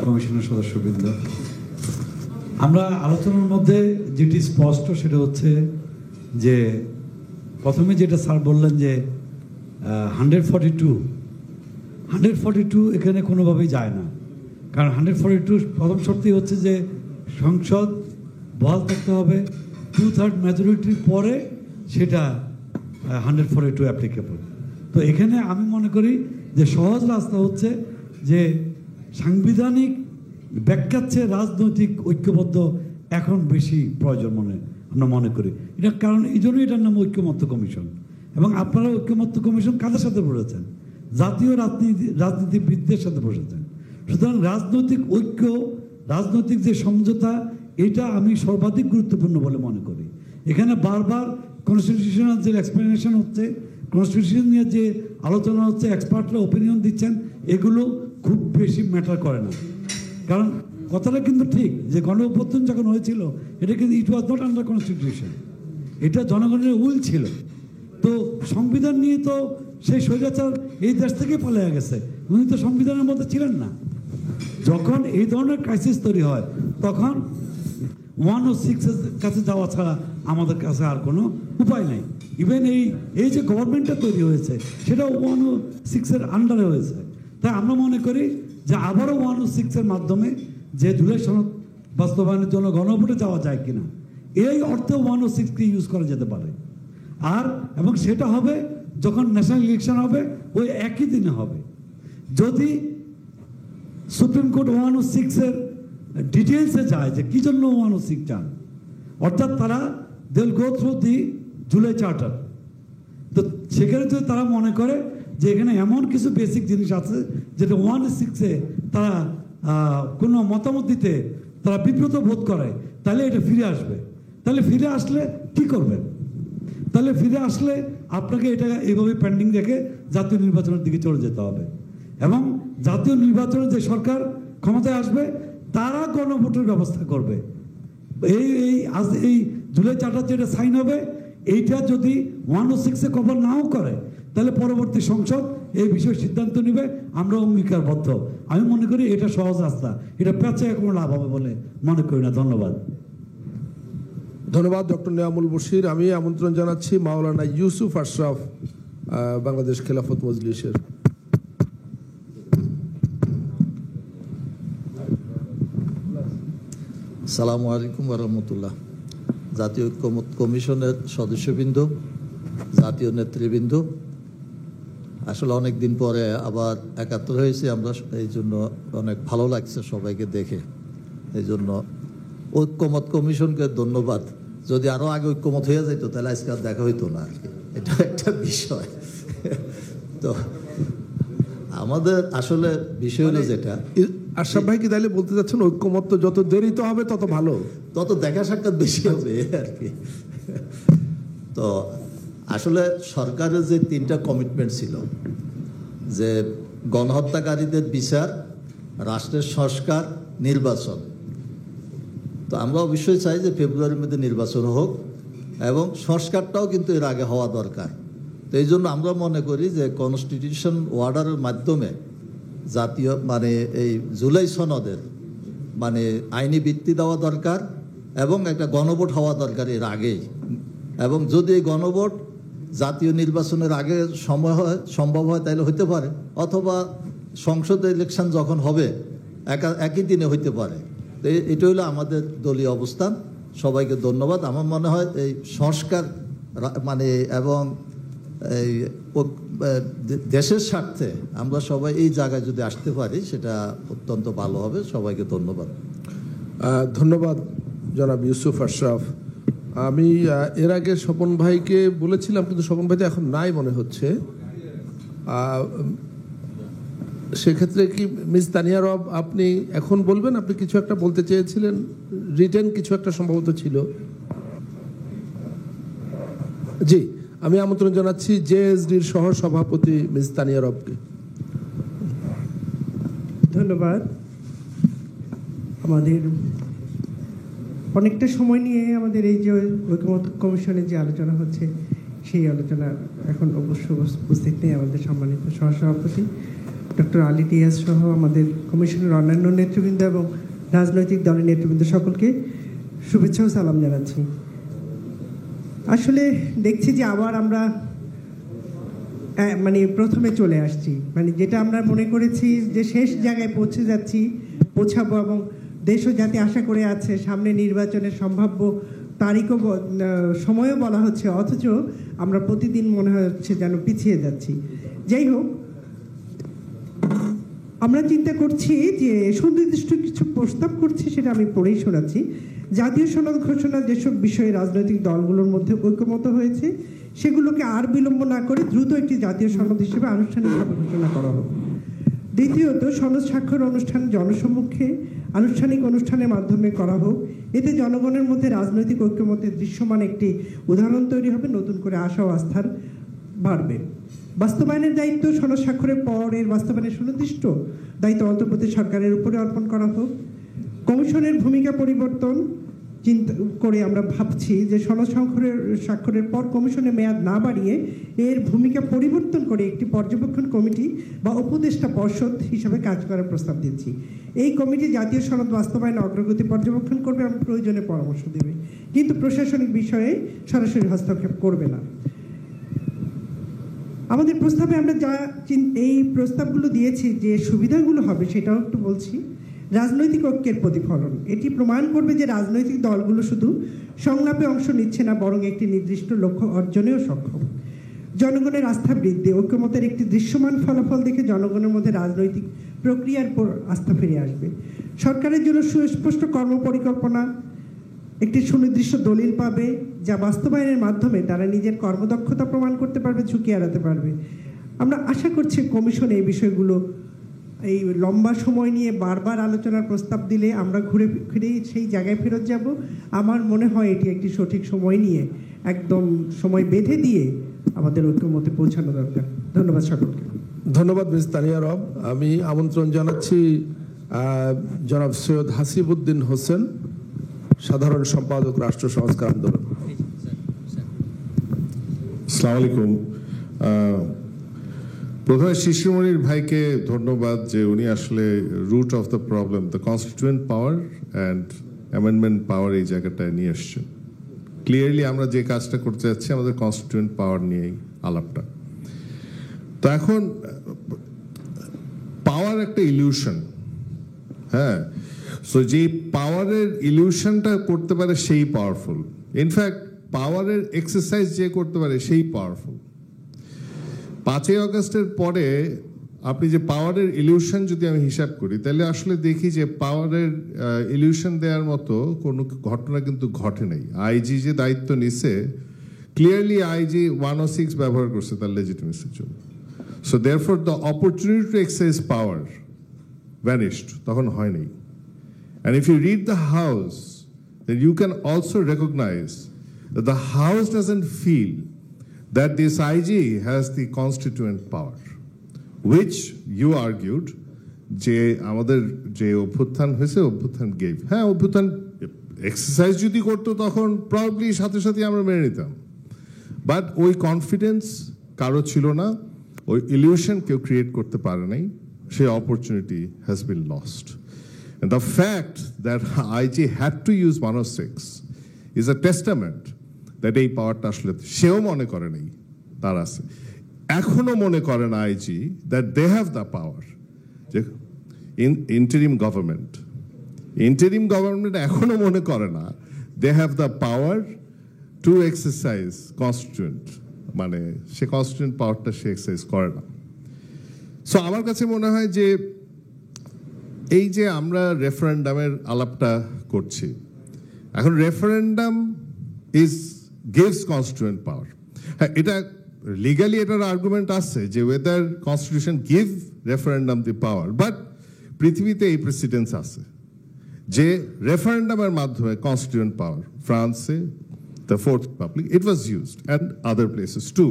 Speaker 9: কমিশনের সদস্যবৃন্দ। আমরা আলোচনার মধ্যে যেটি স্পষ্ট সেটা হচ্ছে যে প্রথমে যেটা স্যার বললেন যে 142 এখানে কোনোভাবেই যায় না, কারণ 142 প্রথম শর্তই হচ্ছে যে সংসদ বহাল থাকতে হবে, 2/3 মেজরিটির পরে সেটা 142 অ্যাপ্লিকেবল। তো এখানে আমি মনে করি যে সহজ রাস্তা হচ্ছে যে সাংবিধানিক ব্যাখ্যার চেয়ে রাজনৈতিক ঐক্যবদ্ধ এখন বেশি প্রয়োজন আমরা মনে করি। এটার কারণ এই জন্যই এটার নাম ঐক্যমত্য কমিশন। এবং আপনারা ঐক্যমত্য কমিশন কাদের সাথে বসেছেন? জাতীয় রাজনীতিবিদদের সাথে বসেছেন। সুতরাং রাজনৈতিক ঐক্য, রাজনৈতিক যে সমঝোতা, এটা আমি সর্বাধিক গুরুত্বপূর্ণ বলে মনে করি। এখানে বারবার কনস্টিটিউশনাল যে এক্সপ্লেনেশন হচ্ছে, কনস্টিটিউশন নিয়ে যে আলোচনা হচ্ছে, এক্সপার্টরা ওপিনিয়ন দিচ্ছেন, এগুলো খুব বেশি ম্যাটার করে না। কারণ কথাটা কিন্তু ঠিক যে গণ অভ্যুত্থান যখন হয়েছিল এটা কিন্তু ইট ওয়াজ নট আন্ডার কনস্টিটিউশন, এটা জনগণের উইল ছিল। তো সংবিধান নিয়ে তো সেই স্বৈরাচার এই দেশ থেকে পালিয়ে গেছে, উনি তো সংবিধানের মধ্যে ছিলেন না। যখন এই ধরনের ক্রাইসিস তৈরি হয় তখন 106 এর কাছে যাওয়া ছাড়া আমাদের কাছে আর কোনো উপায় নেই। ইভেন এই যে গভর্নমেন্টটা তৈরি হয়েছে সেটাও 106 এর আন্ডারে হয়েছে। তাই আমরা মনে করি যে আবারও 106 এর মাধ্যমে যে জুলাই সনদ বাস্তবায়নের জন্য গণভোটে যাওয়া যায় কিনা, এই অর্থে 106কে ইউজ করা যেতে পারে। এবং সেটা হবে যখন ন্যাশনাল ইলেকশন হবে, ওই একই দিনে হবে। যদি সুপ্রিম কোর্ট 106 এর ডিটেলসে যায় যে কি জন্য 106 চান, অর্থাৎ তারা they'll go through the July charter, তো সেখানে যদি তারা মনে করে যে এখানে এমন কিছু বেসিক জিনিস আছে যেটা 106-এ তারা কোনো মতামত দিতে তারা বিব্রত বোধ করে, তাহলে এটা ফিরে আসবে। তাহলে ফিরে আসলে কি করবেন? তাহলে ফিরে আসলে আপনাকে এটা এইভাবে পেন্ডিং রেখে জাতীয় নির্বাচনের দিকে চলে যেতে হবে। এবং জাতীয় নির্বাচনের যে সরকার ক্ষমতায় আসবে তারা গণভোটের ব্যবস্থা করবে। এই জুলাই চার্টার যেটা সাইন হবে, এইটা যদি 106-এ কভার নাও করে তাহলে পরবর্তী সংসদ এই বিষয়ে সিদ্ধান্ত নেবে, আমরা অঙ্গীকারবদ্ধ। আমি মনে করি এটা সহজ রাস্তা, এটা পেঁচায় কোনো লাভ হবে বলে মনে করি না। ধন্যবাদ।
Speaker 3: ধন্যবাদ ডক্টর নেয়ামুল বশির। আমি আমন্ত্রণ জানাচ্ছি মাওলানা ইউসুফ আশরাফ, বাংলাদেশ খেলাফত মজলিসের।
Speaker 10: আসসালামু আলাইকুম রহমতুল্লাহ। জাতীয় ঐক্যমত্য কমিশনের সদস্যবৃন্দ, জাতীয় নেতৃবৃন্দ, আসলে অনেক দিন পরে আবার একাত্র হয়েছি আমরা, এই জন্য অনেক ভালো লাগছে সবাইকে দেখে। এই জন্য ঐক্যমত কমিশনকে ধন্যবাদ। যদি আরও আগে ঐক্যমত হয়ে যেত তাহলে আজকে আর দেখা হইতো না আর কি, এটা একটা বিষয়। তো আমাদের আসলে বিষয় হলো যেটা,
Speaker 3: আশরাফ ভাই কি তাহলে বলতে চাচ্ছেন ঐক্যমত্য যত দেরিতে হবে তত ভালো,
Speaker 10: তত দেখা সাক্ষাৎ বেশি হবে আর কি। তো আসলে সরকারের যে 3টা কমিটমেন্ট ছিল, যে গণহত্যাকারীদের বিচার, রাষ্ট্রের সংস্কার, নির্বাচন, তো আমরা অবশ্যই চাই যে ফেব্রুয়ারির মধ্যে নির্বাচন হোক এবং সংস্কারটাও কিন্তু এর আগে হওয়া দরকার। তো এই জন্য আমরা মনে করি যে কনস্টিটিউশন অর্ডারের মাধ্যমে জাতীয় এই জুলাই সনদের আইনি ভিত্তি দেওয়া দরকার এবং একটা গণভোট হওয়া দরকার এর আগেই। এবং যদি এই গণভোট জাতীয় নির্বাচনের আগে সম্ভব হয় তাহলে হইতে পারে, অথবা সংসদ ইলেকশন যখন হবে একই দিনে হইতে পারে। তো এটা হলো আমাদের দলীয় অবস্থান। সবাইকে ধন্যবাদ। আমার মনে হয় এই সংস্কার এবং এই দেশের স্বার্থে আমরা সবাই এই জায়গায় যদি আসতে পারি সেটা অত্যন্ত ভালো হবে। সবাইকে ধন্যবাদ।
Speaker 3: ধন্যবাদ জনাব ইউসুফ আশরাফ। আমি এর আগে স্বপন ভাইকে বলেছিলাম, কিন্তু স্বপন ভাই তো এখন নাই মনে হচ্ছে। সেক্ষেত্রে কি মিস তানিয়া রব আপনি এখন বলবেন? আপনি কিছু একটা বলতে চেয়েছিলেন, রিটেন কিছু একটা সম্ভবত ছিল। জি, আমি আমন্ত্রণ জানাচ্ছি জেএসডির সহ সভাপতি মিস তানিয়া রবকে।
Speaker 11: ধন্যবাদ। আমাদের অনেকটা সময় নিয়ে আমাদের এই যে ঐক্যমত্য কমিশনের যে আলোচনা হচ্ছে, সেই আলোচনা এখন অবশ্য উপস্থিত নেই আমাদের সম্মানিত সহসভাপতি ডক্টর আলী টিয়াস সহ আমাদের কমিশনের অন্যান্য নেতৃবৃন্দ এবং রাজনৈতিক দলের নেতৃবৃন্দ সকলকে শুভেচ্ছা ও সালাম জানাচ্ছি। আসলে দেখছি যে আবার আমরা প্রথমে চলে আসছি, যেটা আমরা মনে করেছি যে শেষ জায়গায় পৌঁছাবো এবং দেশও যাতে আশা করে আছে সামনে নির্বাচনের সম্ভাব্য তারিখও সময়ও বলা হচ্ছে, অথচ আমরা প্রতিদিন মনে হচ্ছে যেন পিছিয়ে যাচ্ছি। যাই হোক, আমরা চিন্তা করছি যে সুনির্দিষ্ট কিছু প্রস্তাব করছি, সেটা আমি পড়েই শোনাচ্ছি। জাতীয় সনদ ঘোষণা যেসব বিষয়ে রাজনৈতিক দলগুলোর মধ্যে ঐক্যমত হয়েছে সেগুলোকে আর বিলম্ব না করে দ্রুত একটি জাতীয় সনদ হিসেবে আনুষ্ঠানিকভাবে ঘোষণা করা হোক। দ্বিতীয়ত, সনদ স্বাক্ষর অনুষ্ঠান জনসম্মুখে আনুষ্ঠানিক অনুষ্ঠানের মাধ্যমে করা হোক। এতে জনগণের মধ্যে রাজনৈতিক ঐক্যমতের দৃশ্যমান একটি উদাহরণ তৈরি হবে, নতুন করে আশা ও আস্থার বাড়বে। বাস্তবায়নের দায়িত্ব সনদ স্বাক্ষরের পর এর বাস্তবায়নের সুনির্দিষ্ট দায়িত্ব অন্তর্বর্তী সরকারের উপরে অর্পণ করা হোক। কমিশনের ভূমিকা পরিবর্তন চিন্তা করে আমরা ভাবছি যে সনদ স্বাক্ষরের পর কমিশনের মেয়াদ না বাড়িয়ে এর ভূমিকা পরিবর্তন করে একটি পর্যবেক্ষণ কমিটি বা উপদেষ্টা পর্ষদ হিসাবে কাজ করার প্রস্তাব দিচ্ছি। এই কমিটি জাতীয় সনদ বাস্তবায়নে অগ্রগতি পর্যবেক্ষণ করবে এবং প্রয়োজনে পরামর্শ দেবে, কিন্তু প্রশাসনিক বিষয়ে সরাসরি হস্তক্ষেপ করবে না। আমাদের প্রস্তাবে আমরা এই প্রস্তাবগুলো দিয়েছি, যে সুবিধাগুলো হবে সেটাও একটু বলছি। রাজনৈতিক ঐক্যের প্রতিফলন, এটি প্রমাণ করবে যে রাজনৈতিক দলগুলো শুধু সংলাপে অংশ নিচ্ছে না, বরং একটি নির্দিষ্ট লক্ষ্য অর্জনেও সক্ষম। জনগণের আস্থা বৃদ্ধি, ঐক্যমতের একটি দৃশ্যমান ফলাফল দেখে জনগণের মধ্যে রাজনৈতিক প্রক্রিয়ার উপর আস্থা ফিরে আসবে। সরকারের জন্য সুস্পষ্ট কর্মপরিকল্পনা, একটি সুনির্দিষ্ট দলিল পাবে, যা বাস্তবায়নের মাধ্যমে তারা নিজের কর্মদক্ষতা প্রমাণ করতে পারবে, ঝুঁকি এড়াতে পারবে। আমরা আশা করছি কমিশন এই বিষয়গুলো এই লম্বা সময় নিয়ে বারবার আলোচনার প্রস্তাব দিলে আমরা ঘুরে ফিরে সেই জায়গায় ফেরত যাব। আমার মনে হয় এটি একটি সঠিক সময় নিয়ে একদম সময় বেঁধে দিয়ে আমাদের ঐক্যমতে পৌঁছানো দরকার। ধন্যবাদ সকলকে।
Speaker 3: ধন্যবাদ মিস তানিয়া রব। আমি আমন্ত্রণ জানাচ্ছি জনাব সৈয়দ হাসিবউদ্দিন হোসেন, সাধারণ সম্পাদক রাষ্ট্র সংস্কার আন্দোলন।
Speaker 12: আসসালামু আলাইকুম। প্রথমে শিশিরমণির ভাইকে ধন্যবাদ যে উনি আসলে root of the problem, the constituent power and amendment power এই জায়গাটায় নিয়ে এসছেন। ক্লিয়ারলি আমরা যে কাজটা করতে যাচ্ছি আমাদের কনস্টিটিউয়েন্ট পাওয়ার নিয়েই আলাপটা। তো এখন পাওয়ার একটা ইলিউশন, হ্যাঁ, সো যে পাওয়ারের ইলিউশনটা করতে পারে সেই পাওয়ারফুল। ইনফ্যাক্ট পাওয়ারের এক্সারসাইজ যে করতে পারে সেই পাওয়ারফুল। 5ই আগস্টের পরে আপনি যে পাওয়ারের ইলিউশন যদি আমি হিসাব করি, তাহলে আসলে দেখি যে পাওয়ারের ইলিউশন দেওয়ার মতো কোনো ঘটনা কিন্তু ঘটে নাই। আইজি যে দায়িত্ব নিছে, ক্লিয়ারলি আইজি 106 ব্যবহার করছে তার লেজিটিমেসির জন্য। So therefore the opportunity to exercise power vanished. তখন হয়নি. And if you read the House, then you can also recognize that the House doesn't feel that this IG has the constituent power, which you argued যে আমাদের যে অভ্যুত্থান হয়েছে অভ্যুত্থান gave, হ্যাঁ অভ্যুত্থান এক্সারসাইজ যদি করতো তখন প্রবাবলি সাথে সাথে আমরা মেনে নিতাম, বাট ওই কনফিডেন্স কারো ছিল না, ওই ইলিউশন কেউ ক্রিয়েট করতে পারে নাই, সেই opportunity has been lost. And the fact that IG had to use 106 is a testament that এই পাওয়ারটা আসলে সেও মনে করে নেই তার আছে, এখনো মনে করে না IG that they have the power. Interim government এখনো মনে করে না they have the power to exercise constituent, মানে সে কনস্টিটিউয়েন্ট পাওয়ারটা সে এক্সারসাইজ করে না। সো আমার কাছে মনে হয় যে এই যে আমরা রেফারেন্ডামের আলাপটা করছি, এখন রেফারেন্ডাম গিভস কনস্টিটিউয়েন্ট পাওয়ার। হ্যাঁ, এটা লিগালি এটার আর্গুমেন্ট আছে যে weather constitution give referendum the power, but পৃথিবীতে এই প্রেসিডেন্স আছে যে রেফারেন্ডামের মাধ্যমে কনস্টিটিউয়েন্ট পাওয়ার, ফ্রান্সে the fourth Republic it was used and other places two.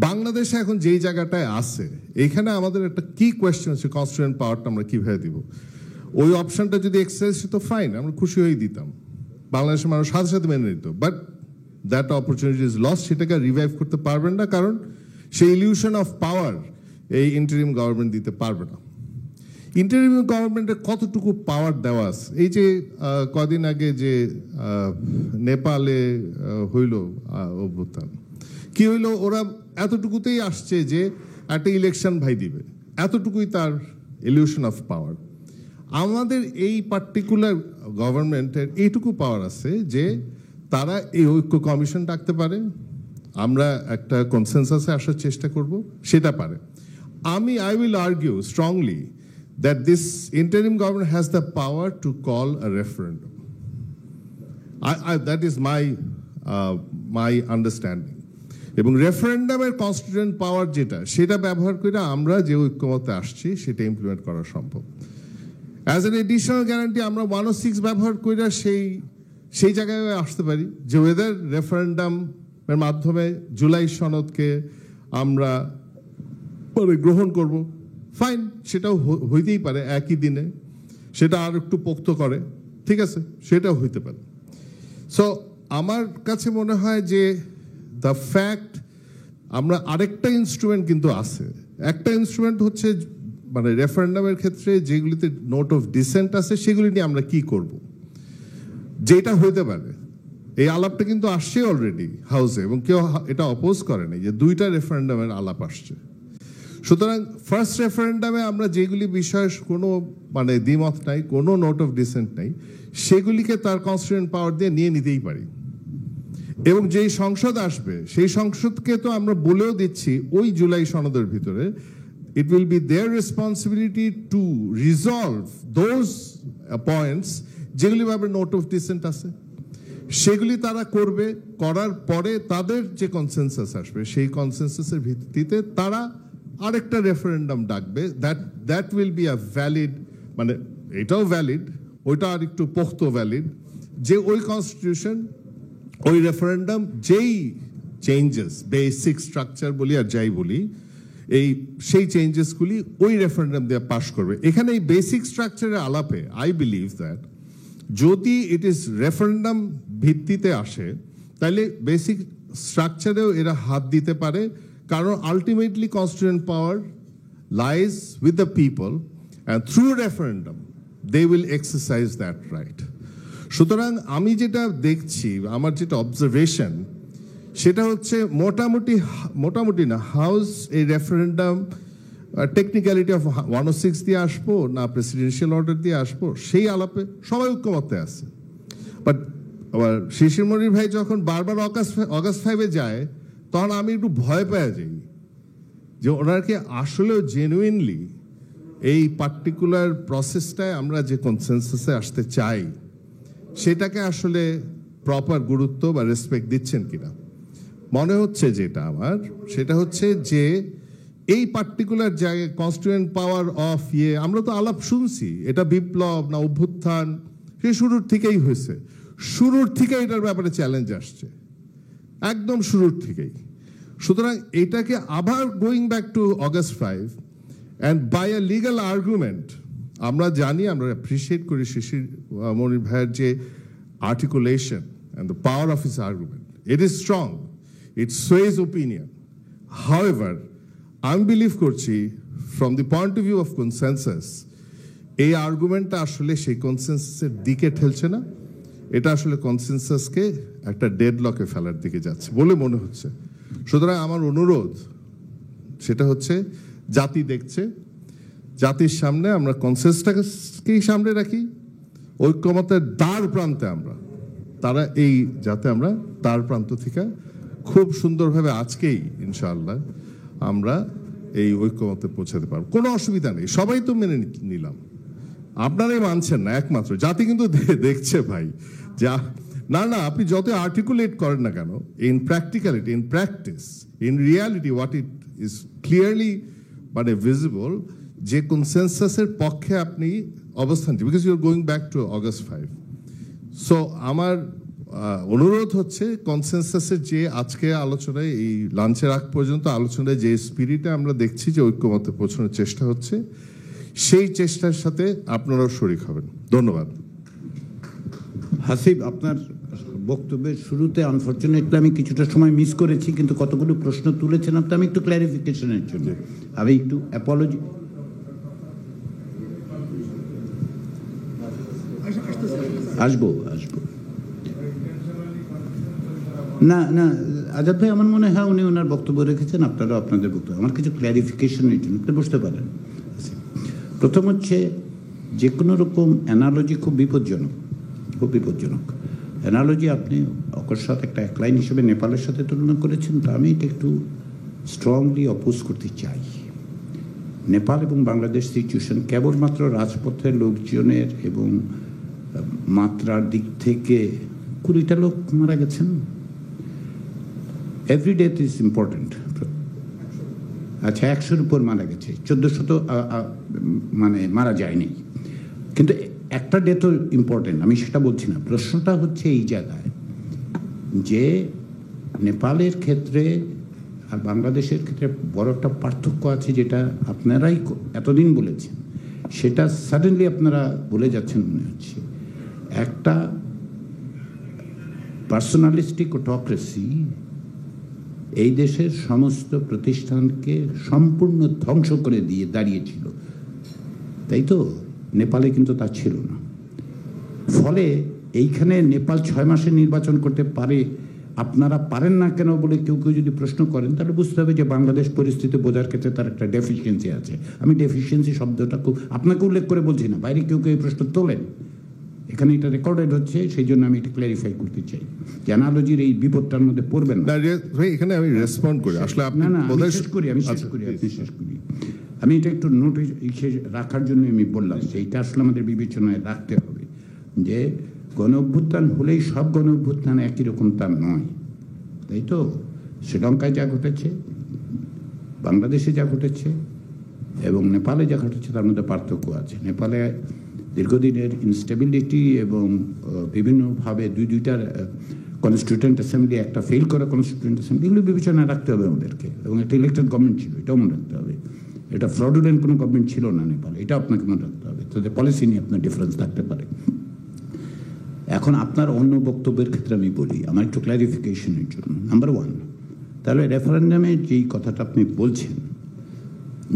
Speaker 12: বাংলাদেশে এখন যেই জায়গাটায় আছে এইখানে আমাদের একটা কি কোয়েশ্চেন হচ্ছে কনস্টিটিউয়েন্ট পাওয়ারটা আমরা কিভাবে দিব। ওই অপশনটা যদি এক্সারসাইজ হতো ফাইন, আমরা খুশি হয়েই দিতাম, বাংলাদেশের মানুষ সাথে সাথে মেনে নিত, but that opportunity is lost. সেটাকে রিভাইভ করতে পারবেন না, কারণ সেই ইলিউশন অফ পাওয়ার এই ইন্টারিম গভর্নমেন্ট দিতে পারবে না। ইন্টারিম গভর্নমেন্টের কতটুকু পাওয়ার দেওয়া আছে, এই যে কদিন আগে যে নেপালে হইল অভ্যুত্থান, কি হইল, ওরা এতটুকুতেই আসছে যে একটা ইলেকশন ভাই দিবে, এতটুকুই তার ইলিউশন অফ পাওয়ার। আমাদের এই পার্টিকুলার গভর্নমেন্টের এইটুকু পাওয়ার আছে যে তারা এই ঐক্য কমিশন ডাকতে পারে, আমরা একটা কনসেনসাসে আসার চেষ্টা করব, সেটা পারে। I will argue strongly that this interim government has the power to call a referendum. That is my understanding. এবং রেফারেন্ডামের কনস্টিটিউয়েন্ট পাওয়ার যেটা, সেটা ব্যবহার করে আমরা যে ঐক্যমতে আসছি সেটা ইমপ্লিমেন্ট করা সম্ভব। অ্যাজ এন এডিশনাল গ্যারান্টি আমরা 106 ব্যবহার করে সেই জায়গায় আসতে পারি যে ওয়েদার রেফারেন্ডামের মাধ্যমে জুলাই সনদকে আমরা গ্রহণ করব, ফাইন, সেটাও হইতেই পারে একই দিনে, সেটা আর একটু পোক্ত করে, ঠিক আছে, সেটাও হইতে পারে। সো আমার কাছে মনে হয় যে দ্য ফ্যাক্ট আমরা আরেকটা ইনস্ট্রুমেন্ট কিন্তু আছে, একটা ইনস্ট্রুমেন্ট হচ্ছে মানে রেফারেন্ডামের ক্ষেত্রে যেগুলিতে নোট অফ ডিসেন্ট আছে সেগুলি নিয়ে আমরা কি করব, যেটা হইতে পারে। এই আলাপটা কিন্তু আসছে অলরেডি হাউসে এবং কেউ এটা অপোজ করেনি যে দুইটা রেফারেন্ডামের আলাপ আসছে। সুতরাং ফার্স্ট রেফারেন্ডামে আমরা যেগুলি বিষয়ে কোনো মানে দ্বিমত নাই, কোনো নোট অফ ডিসেন্ট নাই, সেগুলিকে তার কনস্টিটিউয়েন্ট পাওয়ার দিয়ে নিয়ে নিতেই পারি। এবং যেই সংসদ আসবে সেই সংসদকে তো আমরা বলেও দিচ্ছি ওই জুলাই সনদের ভিতরে it will be their responsibility to resolve those points যেগুলি ভাবে নোট অফ ডিসেন্ট আছে, সেগুলি তারা করবে, করার পরে তাদের যে কনসেনসাস আসবে সেই কনসেনসাসের ভিত্তিতে তারা আরেকটা রেফারেন্ডাম ডাকবে, that will be a valid, মানে এটাও ভ্যালিড, ওইটা আর একটু পোক্ত ভ্যালিড, যে ওই কনস্টিটিউশন ওই রেফারেন্ডাম যেই চেঞ্জেস, বেসিক স্ট্রাকচার বলি আর যাই বলি, সেই চেঞ্জেসগুলি ওই রেফারেন্ডাম দিয়ে পাশ করবে। এখানে এই বেসিক স্ট্রাকচারের আলাপে আই বিলিভ দ্যাট যদি ইট ইজ রেফারেন্ডাম ভিত্তিতে আসে তাহলে বেসিক স্ট্রাকচারেও এরা হাত দিতে পারে, কারণ ultimately constituent power lies with the people and through referendum they will exercise that right. সুতরাং আমি যেটা দেখছি, আমার যেটা অবজারভেশন, সেটা হচ্ছে মোটামুটি না হাউস এই রেফারেন্ডাম টেকনিক্যালিটি অফ 106 দিয়ে আসবো না প্রেসিডেন্সিয়াল অর্ডার দিয়ে আসবো সেই আলাপে সবাই ঐক্যমতে আছে। বাট আবার শিশির মনির ভাই যখন বারবার অগাস্ট 5-এ যায় তখন আমি একটু ভয় পেয়ে যাই যে ওনারা কি আসলেও জেনুইনলি এই পার্টিকুলার প্রসেসটায় আমরা যে কনসেনসাসে আসতে চাই সেটাকে আসলে প্রপার গুরুত্ব বা রেসপেক্ট দিচ্ছেন কিনা। মনে হচ্ছে যেটা আমার, সেটা হচ্ছে যে এই পার্টিকুলার জায়গায় কনস্টিটিউয়েন্ট পাওয়ার অফ আমরা তো আলাপ শুনছি, এটা বিপ্লব না অভ্যুত্থান, সে শুরুর থেকেই হয়েছে। শুরুর থেকে এটার ব্যাপারে চ্যালেঞ্জ আসছে, একদম শুরুর থেকেই। সুতরাং এটাকে আবার going back to August 5 and by a legal argument, আমরা জানি, আমরা অ্যাপ্রিসিয়েট করি শিশির মনির ভাইয়ের যে articulation and the power of his argument. It is strong. It sways opinion. However, আমি বিলিভ করছি from the point of view of consensus, এই আর্গুমেন্টটা আসলে সেই কনসেনসাসের দিকে ঠেলছে না, এটা আসলে কনসেনসাসকে একটা ডেডলকে ফেলার দিকে যাচ্ছে বলে মনে হচ্ছে। সুতরাং আমার অনুরোধ সেটা হচ্ছে, জাতি দেখছে, জাতির সামনে আমরা কনসেন্সাসটাকেই সামনে রাখি, ঐক্যমতের দ্বার প্রান্তে আমরা তারা এই যাতে আমরা দ্বার প্রান্ত থেকে খুব সুন্দরভাবে আজকেই ইনশাআল্লাহ আমরা এই ঐক্যমতে পৌঁছাতে পারবো। কোনো অসুবিধা নেই, সবাই তো মেনে নিলাম, আপনারাই মানছেন না একমাত্র, জাতি কিন্তু দেখছে ভাই। যা না না আপনি যত আর্টিকুলেট করেন না কেন, in practicality, in practice, in reality what it is clearly মানে ভিজিবল যে কনসেনসাসের পক্ষে আপনি অবস্থান, because you are going back to August 5। So আমার অনুরোধ হচ্ছে কনসেনসাসের যে আজকে আলোচনায়, এই লাঞ্চের আগ পর্যন্ত আলোচনায় যে স্পিরিটে আমরা দেখছি যে ঐক্যমতে পৌঁছানোর চেষ্টা হচ্ছে, সেই চেষ্টার সাথে আপনারাও শরিক হবেন। ধন্যবাদ।
Speaker 2: হাসিব, আপনার বক্তব্যের শুরুতে আনফরচুনেটলি আমি কিছুটা সময় মিস করেছি, কিন্তু কতগুলো প্রশ্ন তুলেছেন আপনি, আমি একটু ক্ল্যারিফিকেশনের জন্য আমি একটু অ্যাপোলজি। আসবো না না আজাদ ভাই, আমার মনে হয় উনি ওনার বক্তব্য রেখেছেন, আপনারা আপনাদের বক্তব্য। আমার কিছু ক্ল্যারিফিকেশনের জন্য আপনি বুঝতে পারেন। প্রথম হচ্ছে, যে কোনো রকম অ্যানালজি খুব বিপজ্জনক, খুব বিপজ্জনক অ্যানালজি। আপনি অকস্মাৎ একটা এক লাইন হিসেবে নেপালের সাথে তুলনা করেছেন, তো আমি এটা একটু স্ট্রংলি অপোজ করতে চাই। নেপাল এবং বাংলাদেশ সিচুয়েশন কেবলমাত্র রাজপথের লোকজনের এবং মাত্রার দিক থেকে 20টা লোক মারা গেছেন। Every death is important. আচ্ছা, 100-র উপর মারা গেছে, 1400 মানে মারা যায়নি, কিন্তু একটা ডেথও ইম্পর্টেন্ট, আমি সেটা বলছি না। প্রশ্নটা হচ্ছে এই জায়গায় যে নেপালের ক্ষেত্রে আর বাংলাদেশের ক্ষেত্রে বড় একটা পার্থক্য আছে, যেটা আপনারাই এতদিন বলেছেন, সেটা সাডেনলি আপনারা বলে যাচ্ছেন মনে হচ্ছে। একটা পার্সোনালিস্টিক অটোক্রেসি এই দেশের সমস্ত প্রতিষ্ঠানকে সম্পূর্ণ ধ্বংস করে দিয়ে দাঁড়িয়েছিল, তাই তো? নেপালে কিন্তু তা ছিল না। ফলে এইখানে নেপাল 6 মাসে নির্বাচন করতে পারে, আপনারা পারেন না কেন বলে কেউ কেউ যদি প্রশ্ন করেন, তাহলে বুঝতে হবে যে বাংলাদেশ পরিস্থিতি বোঝার ক্ষেত্রে তার একটা ডেফিসিয়েন্সি আছে। আমি ডেফিসিয়েন্সি শব্দটা আপনাকে উল্লেখ করে বলছি না, বাইরে কেউ কেউ এই প্রশ্ন তোলেন, এখানে এটা রেকর্ডেড হচ্ছে, সেই জন্য আমি এটা ক্ল্যারিফাই করতে চাই। অ্যানালজির এই বিপদটার মধ্যে পড়বেন না।
Speaker 12: এখানে আমি রেসপন্ড করি, আসলে
Speaker 2: না না আমি শেষ করি, আপনি শেষ করি। আমি এটা একটু নোটিস রাখার জন্য আমি বললাম যে এটা আসলে আমাদের বিবেচনায় রাখতে হবে যে গণ অভ্যুত্থান হলেই সব গণ অভ্যুত্থান একই রকম তা নয়, তাই তো? শ্রীলঙ্কায় যা ঘটেছে, বাংলাদেশে যা ঘটেছে এবং নেপালে যা ঘটেছে তার মধ্যে পার্থক্য আছে। নেপালে দীর্ঘদিনের ইনস্টেবিলিটি এবং বিভিন্নভাবে দুইটার কনস্টিটিউয়েন্ট অ্যাসেম্বলি, একটা ফেল করা কনস্টিটিউয়েন্ট অ্যাসেম্বলি, এগুলো বিবেচনায় রাখতে হবে আমাদেরকে। এবং একটা ইলেকটেড গভর্নমেন্ট ছিল, এটাও মনে রাখতে হবে। এটা ফ্রডুলেন্ট কোনো গভর্নমেন্ট ছিল না নেপালে, এটা আপনাকে মনে রাখতে হবে। তাদের পলিসি নিয়ে আপনার ডিফারেন্স থাকতে পারে। এখন আপনার অন্য বক্তব্যের ক্ষেত্রে আমি বলি, আমার একটু ক্ল্যারিফিকেশনের জন্য। নাম্বার 1, তাহলে রেফারেন্ডামে যেই কথাটা আপনি বলছেন,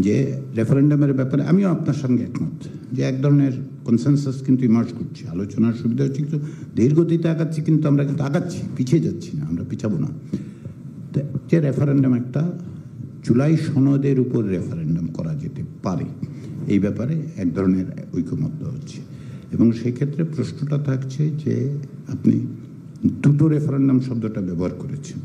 Speaker 2: যে রেফারেন্ডামের ব্যাপারে আমিও আপনার সঙ্গে একমত যে এক ধরনের কনসেনসাস কিন্তু ইমার্জ করছে, আলোচনার সুবিধা হচ্ছে, কিন্তু ধীরগতিতে আগাচ্ছি, কিন্তু আমরা কিন্তু আগাচ্ছি, পিছিয়ে যাচ্ছি না, আমরা পিছাবো না। যে রেফারেন্ডাম একটা জুলাই সনদের উপর রেফারেন্ডাম করা যেতে পারে, এই ব্যাপারে এক ধরনের ঐকমত্য হচ্ছে। এবং সেই ক্ষেত্রে প্রশ্নটা থাকছে যে আপনি দুটো রেফারেন্ডাম শব্দটা ব্যবহার করেছেন,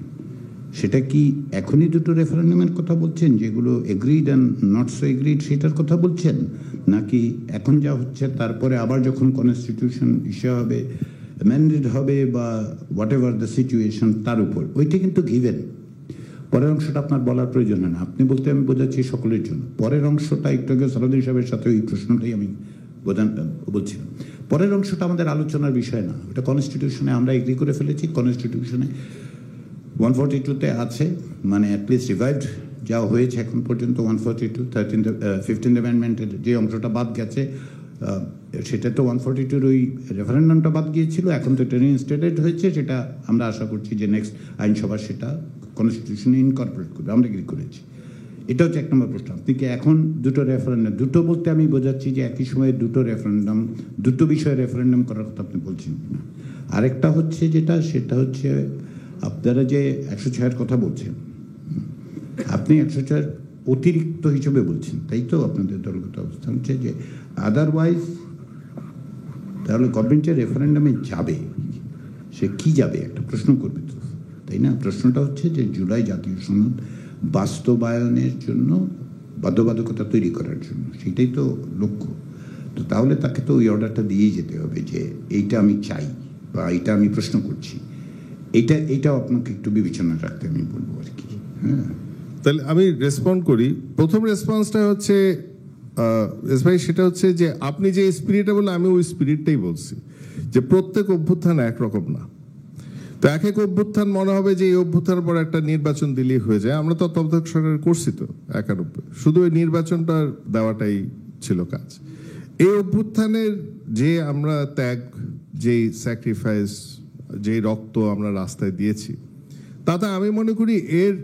Speaker 2: সেটা কি এখনই দুটো রেফারেন্ডামের কথা বলছেন যেগুলো agreed and not so agreed সেটার কথা বলছেন, নাকি এখন যা হচ্ছে তারপরে আবার যখন কনস্টিটিউশন ইস্যু হবে, অ্যামেন্ডেড হবে বা হোয়াট এভার দ্য সিচুয়েশন তার উপর? ওইটা কিন্তু গিভেন, পরের অংশটা আপনার বলার প্রয়োজন হয় না, আপনি বলতে আমি বোঝাচ্ছি সকলের জন্য। পরের অংশটা একটু আগে সালাউদ্দিন সাহেবের সাথে এই প্রশ্নটাই আমি বলছিলাম। পরের অংশটা আমাদের আলোচনার বিষয় না, ওটা কনস্টিটিউশনে আমরা এগ্রি করে ফেলেছি, কনস্টিটিউশনে 142-তে আছে, মানে অ্যাটলিস্ট রিভাইভড যা হয়েছে এখন পর্যন্ত 142, 15th অ্যামেন্ডমেন্টের যে অংশটা বাদ গেছে সেটা তো 142-র ওই রেফারেন্ডামটা বাদ গিয়েছিল, এখন তো এটা রিইনস্টেটেড হয়েছে, সেটা আমরা আশা করছি যে নেক্সট আইনসভা সেটা কনস্টিটিউশনে ইনকর্পোরেট করবে, আমরা এগ্রি করেছি। এটা হচ্ছে 1 নম্বর প্রশ্ন। আপনি কি এখন দুটো রেফারেন্ডাম, দুটো বলতে আমি বোঝাচ্ছি যে একই সময়ে দুটো রেফারেন্ডাম, দুটো বিষয়ে রেফারেন্ডাম করার কথা আপনি বলছেন না? আরেকটা হচ্ছে যেটা, সেটা হচ্ছে আপনারা যে 106-এর কথা বলছেন, আপনি 106 অতিরিক্ত হিসেবে বলছেন, তাই তো? আপনাদের দলগত অবস্থান হচ্ছে যে আদারওয়াইজ তাহলে গভর্নমেন্টের রেফারেন্ডামে যাবে, সে কি যাবে একটা প্রশ্ন করবে তো, তাই না? প্রশ্নটা হচ্ছে যে জুলাই জাতীয় সনদ বাস্তবায়নের জন্য বাধ্যবাধকতা তৈরি করার জন্য, সেটাই তো লক্ষ্য। তো তাহলে তাকে তো ওই অর্ডারটা দিয়েই যেতে হবে যে এইটা আমি চাই বা এইটা আমি প্রশ্ন করছি, এইটাও আপনাকে একটু বিবেচনা রাখতে আমি বলবো আর কি। হ্যাঁ,
Speaker 12: তাহলে আমি রেসপন্ড করি। প্রথম রেসপন্সটা হচ্ছে এস ভাই, সেটা হচ্ছে যে আপনি যে স্পিরিটটা বললেন আমি ওই স্পিরিটটাই বলছি, যে প্রত্যেক অভ্যুত্থান একরকম না। তো এক এক অভ্যুত্থান মনে হবে যে এই অভ্যুত্থানের পর একটা নির্বাচন দিলেই হয়ে যায়। আমরা তো তত্ত্বাবধায়ক সরকার করছি তো 91, শুধু ওই নির্বাচনটা দেওয়াটাই ছিল কাজ। এই অভ্যুত্থানের যে আমরা ত্যাগ, যেই স্যাক্রিফাইস, যে রক্ত আমরা রাস্তায় দিয়েছি, তাতে আমি মনে করি এর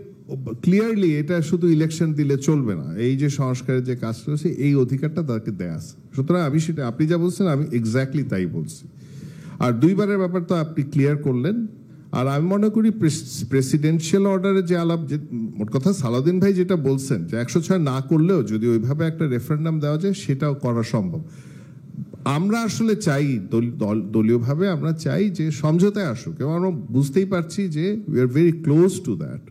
Speaker 12: ক্লিয়ারলি এটা শুধু ইলেকশন দিলে চলবে না, এই যে সংস্কারের যে কাজ করেছে এই অধিকারটা তাকে দেয়া আছে। সুতরাং আমি সেটা, আপনি যা বলছেন আমি এক্স্যাক্টলি তাই বলছি। আর 2বারের ব্যাপার তো আপনি ক্লিয়ার করলেন। আর আমি মনে করি প্রেসিডেন্সিয়াল অর্ডারে যে আলাপ, যে মোট কথা সালাউদ্দিন ভাই যেটা বলছেন যে 106 না করলেও যদি ওইভাবে একটা রেফারেন্ডাম দেওয়া যায় সেটাও করা সম্ভব। আমরা আসলে চাই দলীয়ভাবে আমরা চাই যে সমঝোতায় আসুক, এবং আমরা বুঝতেই পারছি যে we are very close to that.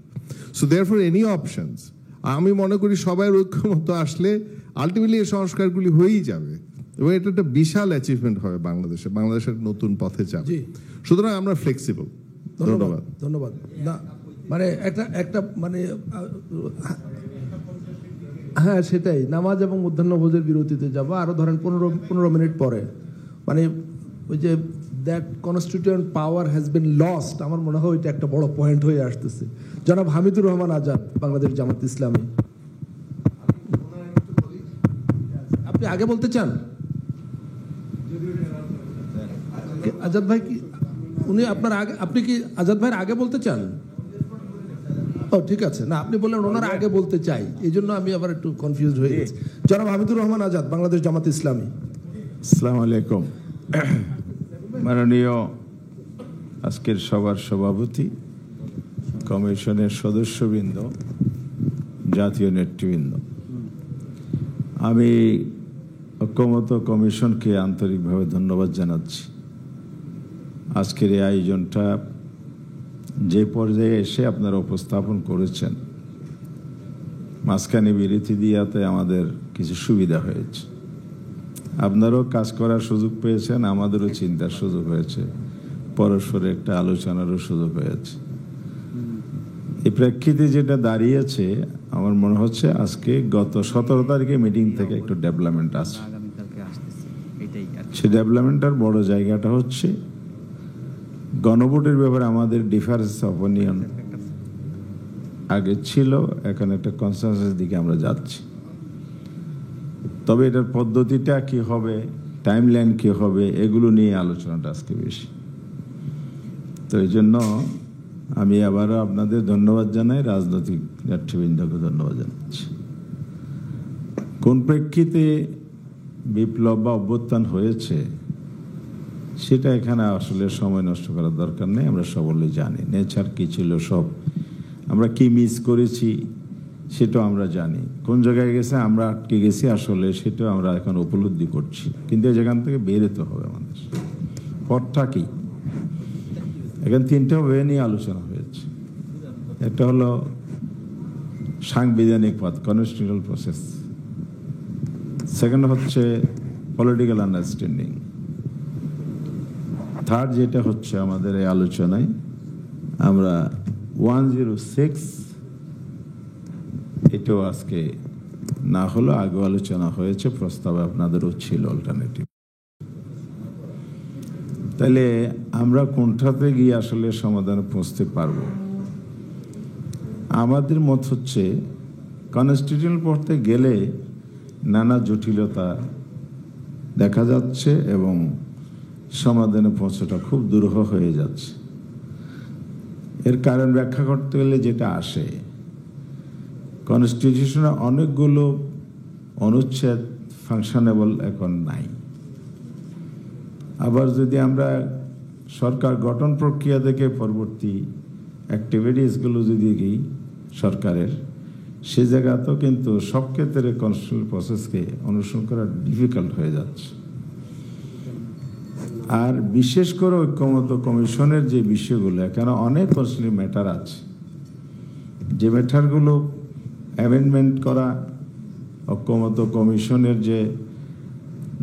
Speaker 12: So therefore any options, আমি মনে করি সবাই ঐক্যমত আসলে আলটিমেটলি এই সংস্কারগুলি হয়েই যাবে, এবং এটা একটা বিশাল অ্যাচিভমেন্ট হবে বাংলাদেশের নতুন পথে যাবে। সুতরাং আমরা ফ্লেক্সিবল। ধন্যবাদ।
Speaker 3: ধন্যবাদ। না মানে একটা মানে হ্যাঁ সেটাই, নামাজ এবং মধ্যাহ্নভোজের বিরতিতে যাবো আরো ধরেন 15 মিনিট পরে, মানে ওই যে that constituent power has been lost, আমার মনে হয় এটা একটা বড় পয়েন্ট হয়ে আসতেছে। জনাব হামিদুর রহমান আজাদ, বাংলাদেশ জামাত ইসলামী। আপনি আগে বলতে চান? আজাদ ভাই কি উনি আপনার আগে, আপনি কি আজাদ ভাইয়ের আগে বলতে চান? ও ঠিক আছে, না আপনি বললেন ওনার আগে বলতে চাই, এই জন্য আমি আবার একটু কনফিউজ হয়ে গেছি। জনাব হামিদুর রহমান আজাদ, বাংলাদেশ জামাত ইসলামী।
Speaker 13: আসসালামু আলাইকুম। মাননীয় আজকের সভার সভাপতি, কমিশনের সদস্যবৃন্দ, জাতীয় নেতৃবৃন্দ, আমি ঐক্যমত কমিশনকে আন্তরিকভাবে ধন্যবাদ জানাচ্ছি। আজকের এই আয়োজনটা যে পর্যায়ে এসে আপনারা উপস্থাপন করেছেন, মাঝখানে বিরতি দিয়াতে আমাদের কিছু সুবিধা হয়েছে। আপনারাও কাজ করার সুযোগ পেয়েছেন, আমাদেরও চিন্তার সুযোগ হয়েছে, পরস্পরে একটা আলোচনারও সুযোগ হয়েছে। এই প্রেক্ষিতে যেটা দাঁড়িয়েছে, আমার মনে হচ্ছে আজকে গত 17 তারিখে মিটিং থেকে একটু ডেভেলপমেন্ট আছে। সে ডেভেলপমেন্টের বড় জায়গাটা হচ্ছে গণভোটের ব্যাপারে আমাদের ডিফারেন্স অফ অপিনিয়ন আগে ছিল, এখন একটা কনসেনসাসের দিকে আমরা যাচ্ছি। তবে এটার পদ্ধতিটা কি হবে, টাইমলাইন কি হবে, এগুলো নিয়ে আলোচনাটা আজকে বেশি। তো এই জন্য আমি আবারও আপনাদের ধন্যবাদ জানাই, রাজনৈতিক নেতৃবৃন্দকে ধন্যবাদ জানাচ্ছি। কোন প্রেক্ষিতে বিপ্লব বা অভ্যুত্থান হয়েছে সেটা এখানে আসলে সময় নষ্ট করার দরকার নেই, আমরা সকলেই জানি। নেচার কি ছিল সব, আমরা কি মিস করেছি সেটাও আমরা জানি, কোন জায়গায় গেছে আমরা আটকে গেছি আসলে সেটাও আমরা এখন উপলব্ধি করছি। কিন্তু যেখান থেকে বেরোতে হবে আমাদের, পথটা কি? এখানে 3টা ওয়ে নিয়ে আলোচনা হয়েছে। একটা হলো সাংবিধানিক পথ, কনস্টিটিউশনাল প্রসেস। সেকেন্ড হচ্ছে পলিটিক্যাল আন্ডারস্ট্যান্ডিং। থার্ড যেটা হচ্ছে আমাদের এই আলোচনায় আমরা 106 এটাও আজকে না হলো, আগে আলোচনা হয়েছে, প্রস্তাবে আপনাদেরও ছিল অল্টারনেটিভ। তাহলে আমরা কোনটাতে গিয়ে আসলে সমাধানে পৌঁছতে পারবো? আমাদের মত হচ্ছে কনস্টিটিউশন পড়তে গেলে নানা জটিলতা দেখা যাচ্ছে এবং সমাধানে পৌঁছাটা খুব দুরূহ হয়ে যাচ্ছে। এর কারণ ব্যাখ্যা করতে গেলে যেটা আসে, কনস্টিটিউশনে অনেকগুলো অনুচ্ছেদ ফাংশনেবল এখন নাই। আবার যদি আমরা সরকার গঠন প্রক্রিয়া থেকে পরবর্তী অ্যাক্টিভিটিসগুলো যদি দিই সরকারের, সে জায়গাতেও কিন্তু সব ক্ষেত্রে কনস্টিটিউশনাল প্রসেসকে অনুসরণ করা ডিফিকাল্ট হয়ে যাচ্ছে। আর বিশেষ করে ঐক্যমত্য কমিশনের যে বিষয়গুলো, এখানে অনেক কনস্টিটিউশনাল ম্যাটার আছে, যে ম্যাটারগুলো অ্যামেন্ডমেন্ট করা, ঐক্যমত্য কমিশনের যে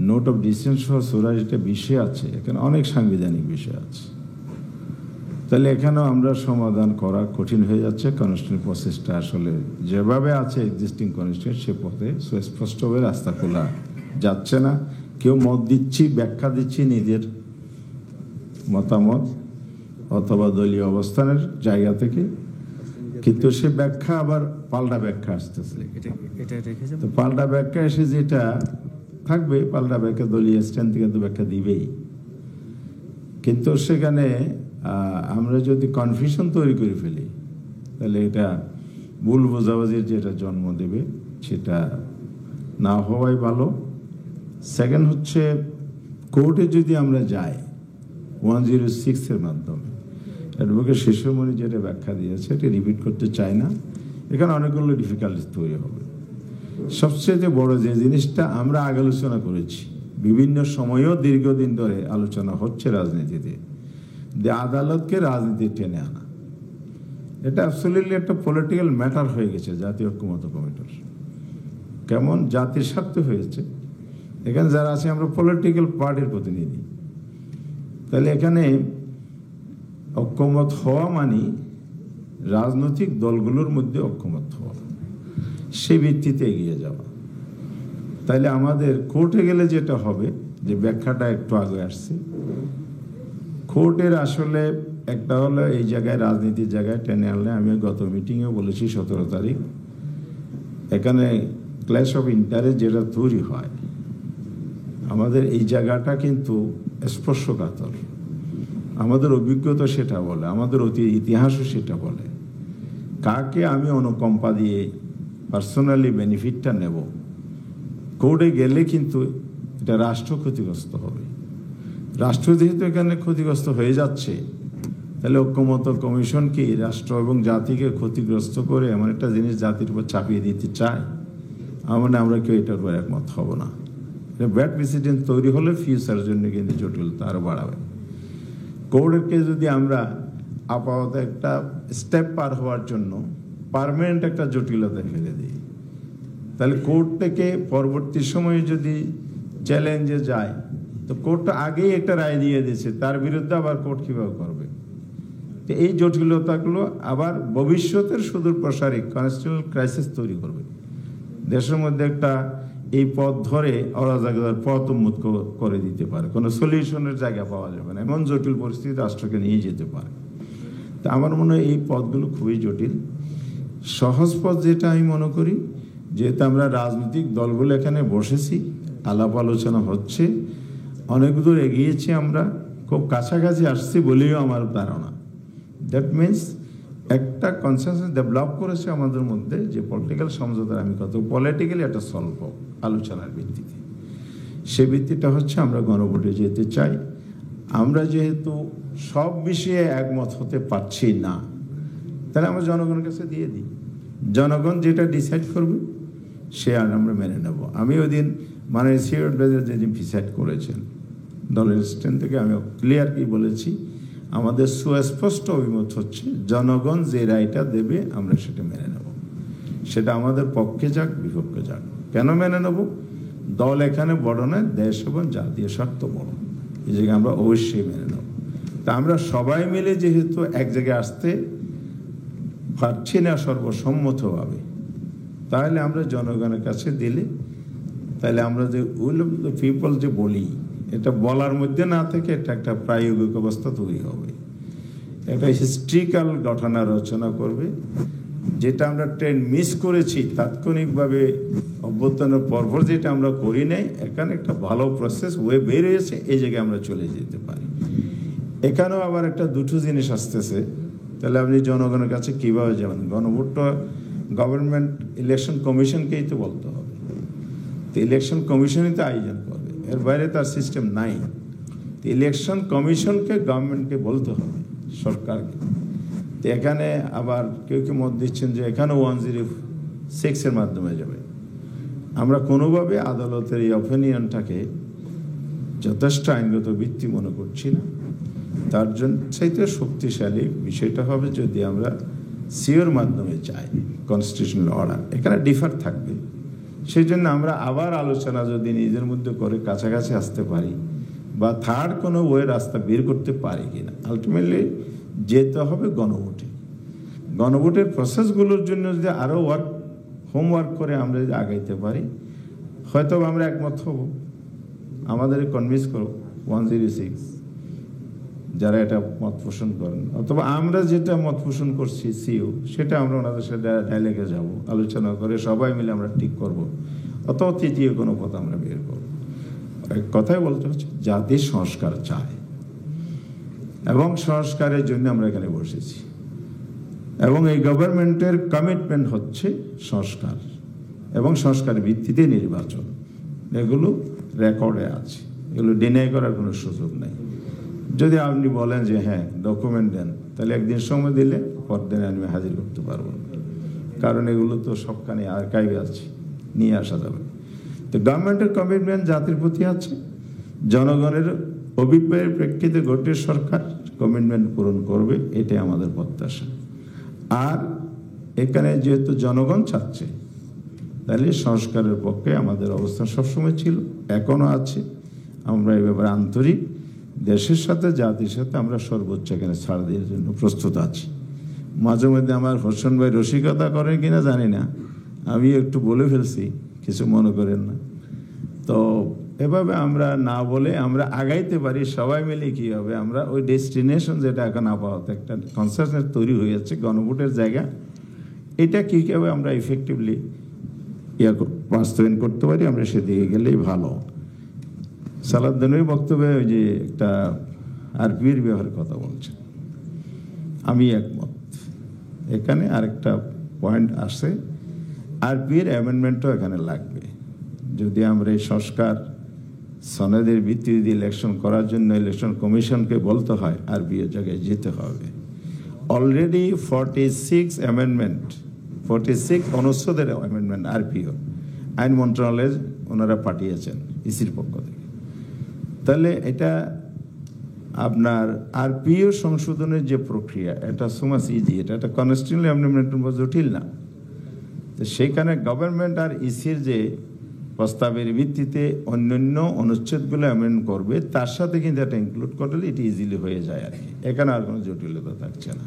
Speaker 13: নোট অফ ডিসিশন সহ 84টা বিষয় আছে, এখানে অনেক সাংবিধানিক বিষয় আছে। তাহলে এখানেও আমরা সমাধান করা কঠিন হয়ে যাচ্ছে। কনস্টিটিউশন প্রসেসটা আসলে যেভাবে আছে এক্সিস্টিং কনস্টিটিউশন, সে পথে সুস্পষ্টভাবে রাস্তা খোলা যাচ্ছে না। কেউ মত দিচ্ছি, ব্যাখ্যা দিচ্ছি নিজের মতামত অথবা দলীয় অবস্থানের জায়গা থেকে, কিন্তু সে ব্যাখ্যা আবার পাল্টা ব্যাখ্যা আসতেছে। তো পাল্টা ব্যাখ্যা এসে যেটা থাকবে, পাল্টা ব্যাখ্যা দলীয় স্ট্যান্ড থেকে তো ব্যাখ্যা দিবেই, কিন্তু সেখানে আমরা যদি কনফিউশন তৈরি করে ফেলি তাহলে এটা ভুল বোঝাবুঝির যেটা জন্ম দেবে, সেটা না হওয়াই ভালো। সেকেন্ড হচ্ছে, কোর্টে যদি আমরা যাই 106-এর মাধ্যমে, অ্যাডভোকেট শিশুমণি যেটা ব্যাখ্যা দিয়েছে এটা রিপিট করতে চাই না, এখানে অনেকগুলো ডিফিকাল্টিস তৈরি হবে। সবচেয়ে বড় যে জিনিসটা আমরা আগে আলোচনা করেছি, বিভিন্ন সময়েও দীর্ঘদিন ধরে আলোচনা হচ্ছে রাজনীতিতে, যে আদালতকে রাজনীতি টেনে আনা, এটা অ্যাবসলিউটলি একটা পলিটিক্যাল ম্যাটার হয়ে গেছে জাতীয় ঐক্যমত্য কমিটির। কেমন জাতির স্বার্থে হয়েছে, এখানে যারা আছে আমরা পলিটিক্যাল পার্টির প্রতিনিধি, তাহলে এখানে ঐক্যমত হওয়া মানে রাজনৈতিক দলগুলোর মধ্যে ঐক্যমত হওয়া, সেই ভিত্তিতে এগিয়ে যাওয়া। তাইলে আমাদের কোর্টে গেলে যেটা হবে, যে ব্যাখ্যাটা একটু আগে আসছে, কোর্টের আসলে একটা হলো এই জায়গায় রাজনীতির জায়গায় টেনে আনলে, আমি গত মিটিংয়েও বলেছি 17 তারিখ, এখানে ক্ল্যাশ অফ ইন্টারেস্ট যেটা তৈরি হয়, আমাদের এই জায়গাটা কিন্তু স্পর্শকাতর। আমাদের অভিজ্ঞতা সেটা বলে, আমাদের ইতিহাসও সেটা বলে, কাকে আমি অনুকম্পা দিয়ে পার্সোনালি বেনিফিটটা নেব, কোর্টে গেলে কিন্তু এটা রাষ্ট্র ক্ষতিগ্রস্ত হবে। রাষ্ট্র যেহেতু এখানে ক্ষতিগ্রস্ত হয়ে যাচ্ছে, তাহলে ঐক্যমত্য কমিশন কি রাষ্ট্র এবং জাতিকে ক্ষতিগ্রস্ত করে এমন একটা জিনিস জাতির উপর চাপিয়ে দিতে চায়? আমরা কেউ এটার উপর একমত হব না। ব্যাড প্রেসিডেন্ট তৈরি হলে ফিউচারের জন্য কিন্তু জটিলতা আরও বাড়াবে। কোর্টকে যদি আমরা আপাতত একটা স্টেপ পার হওয়ার জন্য পার্মানেন্ট একটা জটিলতা ফেলে দিই, তাহলে কোর্ট থেকে পরবর্তী সময়ে যদি চ্যালেঞ্জে যায়, তো কোর্টটা আগেই একটা রায় দিয়ে দিয়েছে, তার বিরুদ্ধে আবার কোর্ট কীভাবে করবে? তো এই জটিলতাগুলো আবার ভবিষ্যতের সুদূর প্রসারী কনস্টিটিউশনাল ক্রাইসিস তৈরি করবে। দেশের মধ্যে একটা এই পথ ধরে অরাজকতার পথ উন্মুক্ত করে দিতে পারে, কোনো সলিউশনের জায়গা পাওয়া যাবে না, এমন জটিল পরিস্থিতি রাষ্ট্রকে নিয়ে যেতে পারে। তা আমার মনে হয় এই পথগুলো খুবই জটিল। সহজ পথ যেটা আমি মনে করি, যেহেতু আমরা রাজনৈতিক দলগুলো এখানে বসেছি, আলাপ আলোচনা হচ্ছে, অনেক দূর এগিয়েছি, আমরা খুব কাছাকাছি আসছি বলেও আমার ধারণা। দ্যাট মিনস একটা কনসেনসাস ডেভেলপ করেছে আমাদের মধ্যে, যে পলিটিক্যাল সমঝোতা আমি কত পলিটিক্যালি একটা সলভ হোক আলোচনার ভিত্তিতে। সে ভিত্তিটা হচ্ছে আমরা গণভোটে যেতে চাই। আমরা যেহেতু সব বিষয়ে একমত হতে পারছি না, তাহলে আমরা জনগণের কাছে দিয়ে দিই, জনগণ যেটা ডিসাইড করবে সে আর আমরা মেনে নেব। আমি ওই দিন মানে সিওর যেদিন ডিসাইড করেছেন দলের স্ট্যান্ড থেকে আমি ক্লিয়ার কি বলেছি, আমাদের সুস্পষ্ট অভিমত হচ্ছে জনগণ যে রায়টা দেবে আমরা সেটা মেনে নেব, সেটা আমাদের পক্ষে যাক বিপক্ষে যাক। কেন মেনে নেব? দল এখানে বড় নয়, দেশ এবং জাতীয় স্বার্থ বড়, এই জায়গায় আমরা অবশ্যই মেনে নেব। তা আমরা সবাই মিলে যেহেতু এক জায়গায় আসতে পারছি না সর্বসম্মতভাবে, তাহলে আমরা জনগণের কাছে দিলে, তাহলে আমরা যে উইল অফ দ্য পিপল যে বলি, এটা বলার মধ্যে না থেকে এটা একটা প্রায়োগিক অবস্থা তৈরি হবে। এটা হিস্ট্রিক্যাল ঘটনা রচনা করবে, যেটা আমরা ট্রেন মিস করেছি তাৎক্ষণিকভাবে অভ্যুত্থানের পরপর যেটা আমরা করি নাই, এখানে একটা ভালো প্রসেস ওয়ে বের হয়েছে, এই জায়গায় আমরা চলে যেতে পারি। এখানেও আবার একটা দুটো জিনিস আসতেছে, তাহলে আপনি জনগণের কাছে কীভাবে যাবেন? গণভোটটা গভর্নমেন্ট ইলেকশন কমিশনকেই তো বলতে হবে, তো ইলেকশন কমিশনই তো আয়োজন করবে, এর বাইরে তার সিস্টেম নাই। তো ইলেকশন কমিশনকে গভর্নমেন্টকে বলতে হবে, সরকারকে। তো এখানে আবার কেউ কেউ মত দিচ্ছেন যে এখানেও 106 মাধ্যমে যাবে। আমরা কোনোভাবে আদালতের এই অপিনিয়নটাকে যথেষ্ট আইনগত ভিত্তি মনে করছি না। তার জন্য চাইতে শক্তিশালী বিষয়টা হবে যদি আমরা সিওর মাধ্যমে চাই, কনস্টিটিউশনাল অর্ডার এখানে ডিফার থাকবে। সেই জন্য আমরা আবার আলোচনা যদি নিজের মধ্যে করে কাছাকাছি আসতে পারি, বা থার্ড কোনো ওয়ে রাস্তা বের করতে পারি কিনা। আলটিমেটলি যেতে হবে গণভোটে। গণভোটের প্রসেসগুলোর জন্য যদি আরও হোমওয়ার্ক করে আমরা যদি আগাইতে পারি, হয়তো আমরা একমত হব। আমাদের কনভিন্স করো 106 যারা এটা মত পোষণ করেন, অথবা আমরা যেটা মত পোষণ করছি সিও, সেটা আমরা ওনাদের সাথে ডায়ালগে যাব, আলোচনা করে সবাই মিলে আমরা ঠিক করব, অথবা তৃতীয় কোনো কথা আমরা বের করব। এক কথাই বলতে হচ্ছে জাতি সংস্কার চায়, এবং সংস্কারের জন্য আমরা এখানে বসেছি, এবং এই গভর্নমেন্টের কমিটমেন্ট হচ্ছে সংস্কার এবং সংস্কারের ভিত্তিতে নির্বাচন। এগুলো রেকর্ডে আছে, এগুলো ডিনাই করার কোনো সুযোগ নেই। যদি আপনি বলেন যে হ্যাঁ ডকুমেন্ট দেন, তাহলে একদিন সময় দিলে পরদিন আমি হাজির করতে পারবো না, কারণ এগুলো তো সবখানে আর্কাইভে আছে, নিয়ে আসা যাবে। তো গভর্নমেন্টের কমিটমেন্ট জাতির প্রতি আছে, জনগণের অভিপ্রায়ের প্রেক্ষিতে গঠিত সরকার কমিটমেন্ট পূরণ করবে, এটাই আমাদের প্রত্যাশা। আর এখানে যেহেতু জনগণ চাচ্ছে, তাহলে সংস্কারের পক্ষে আমাদের অবস্থান সবসময় ছিল, এখনো আছে। আমরা এই ব্যাপারে আন্তরিক, দেশের সাথে জাতির সাথে আমরা সর্বোচ্চ এখানে ছাড় দেওয়ার জন্য প্রস্তুত আছি। মাঝে মধ্যে আমার হোসেন ভাই রসিকতা করেন কিনা জানি না, আমি একটু বলে ফেলছি, কিছু মনে করেন না। তো এভাবে আমরা না বলে আমরা আগাইতে পারি, সবাই মিলে কী হবে, আমরা ওই ডেস্টিনেশন যেটা এখন আপাতত একটা কনসাসনেস তৈরি হয়েছে গণভোটের জায়গা, এটা কীভাবে আমরা ইফেক্টিভলি বাস্তবায়ন করতে পারি, আমরা সেদিকে গেলেই ভালো। সালাউদ্দিনের বক্তব্যে ওই যে একটা আরপির ব্যবহারের কথা বলছে, আমি একমত। এখানে আরেকটা পয়েন্ট আসে, আরপির অ্যামেন্ডমেন্টও এখানে লাগবে। যদি আমরা এই সংস্কার সনদের ভিত্তিতে ইলেকশন করার জন্য ইলেকশন কমিশনকে বলতে হয় আরপিএর জায়গায় যেতে হবে। অলরেডি 46 অ্যামেন্ডমেন্ট, 46 অনুচ্ছেদের অ্যামেন্ডমেন্ট আরপিও আইন মন্ত্রণালয়ে ওনারা পাঠিয়েছেন ইসির পক্ষ থেকে। তাহলে এটা আপনার আরপিও সংশোধনের যে প্রক্রিয়া, এটা সুমাস ইজি, এটা একটা কনস্টিটিউশনাল অ্যামেন্ডমেন্টের মধ্যে জটিল না। তো সেইখানে গভর্নমেন্ট আর ইসির যে প্রস্তাবের ভিত্তিতে অন্যান্য অনুচ্ছেদগুলো অ্যামেন্ড করবে, তার সাথে কিন্তু এটা ইনক্লুড করলে এটি ইজিলি হয়ে যায় আর কি, এখানে আর কোনো জটিলতা থাকছে না।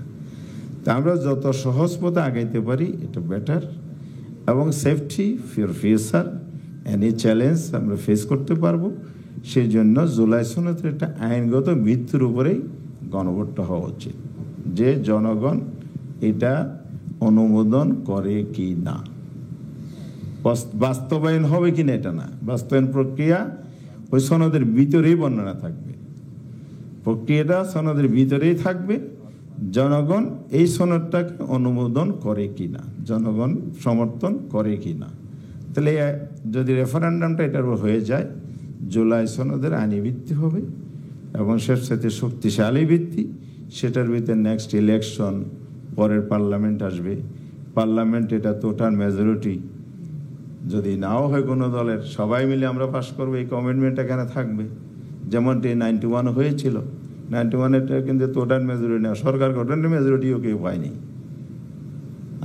Speaker 13: তা আমরা যত সহজ পথে আগাইতে পারি এটা বেটার, এবং safety for future any challenge আমরা ফেস করতে পারবো। সেই জন্য জুলাই সনদের একটা আইনগত ভিত্তির উপরেই গণভোটটা হওয়া উচিত, যে জনগণ এটা অনুমোদন করে কি না, বাস্তবায়ন হবে কিনা এটা না, বাস্তবায়ন প্রক্রিয়া ওই সনদের ভিতরেই বর্ণনা থাকবে, প্রক্রিয়াটা সনদের ভিতরেই থাকবে। জনগণ এই সনদটাকে অনুমোদন করে কিনা, জনগণ সমর্থন করে কিনা। তাহলে যদি রেফারেন্ডামটা এটার হয়ে যায়, জুলাই সনদের আইনি ভিত্তি হবে এবং সাথে শক্তিশালী ভিত্তি। সেটার ভিতরে নেক্সট ইলেকশন, পরের পার্লামেন্ট আসবে, পার্লামেন্ট এটা টোটাল মেজরিটি যদি নাও হয় কোনো দলের, সবাই মিলে আমরা পাস করবো, এই কমিটমেন্ট এখানে থাকবে। যেমনটি 91 হয়েছিল, 91-এর কিন্তু টোটাল মেজরিটি না, সরকার গঠনের মেজরিটিও কেউ পায়নি।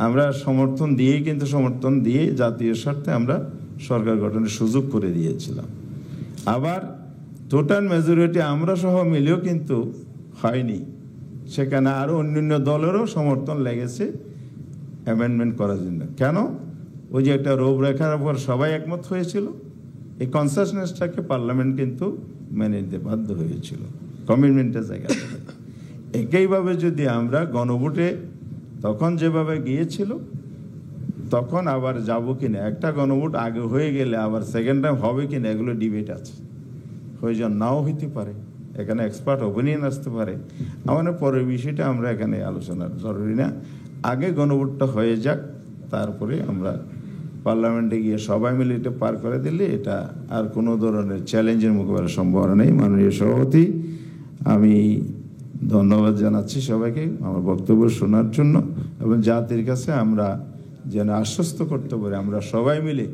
Speaker 13: আমরা সমর্থন দিয়েই কিন্তু সমর্থন দিয়ে জাতীয় স্বার্থে আমরা সরকার গঠনের সুযোগ করে দিয়েছিলাম। আবার টোটাল মেজরিটি আমরা সহ মিলেও কিন্তু হয়নি, সেখানে আরও অন্যান্য দলেরও সমর্থন লেগেছে অ্যামেন্ডমেন্ট করার জন্য। কেন? ওই যে একটা রূপরেখার উপর সবাই একমত হয়েছিল, এই কনসাসনেসটাকে পার্লামেন্ট কিন্তু মেনে নিতে বাধ্য হয়েছিল কমিটমেন্টের জায়গা থেকে। একইভাবে যদি আমরা গণভোটে তখন যেভাবে গিয়েছিল তখন আবার যাব কিনা, একটা গণভোট আগে হয়ে গেলে আবার সেকেন্ড টাইম হবে কিনা, এগুলো ডিবেট আছে, প্রয়োজন নাও হইতে পারে, এখানে এক্সপার্ট ওপিনিয়ন আসতে পারে। আমাদের পরের বিষয়টা আমরা এখানে আলোচনার জরুরি না, আগে গণভোটটা হয়ে যাক, তারপরে আমরা পার্লামেন্টে গিয়ে সবাই মিলে এটা পার করে দিলে এটা আর কোনো ধরনের চ্যালেঞ্জের মোকাবেলার সম্ভাবনা নেই। মাননীয় সভাপতি, আমি ধন্যবাদ জানাচ্ছি সবাইকে আমার বক্তব্য শোনার জন্য, এবং জাতির কাছে আমরা যেন আশ্বস্ত করতে পারি আমরা সবাই মিলে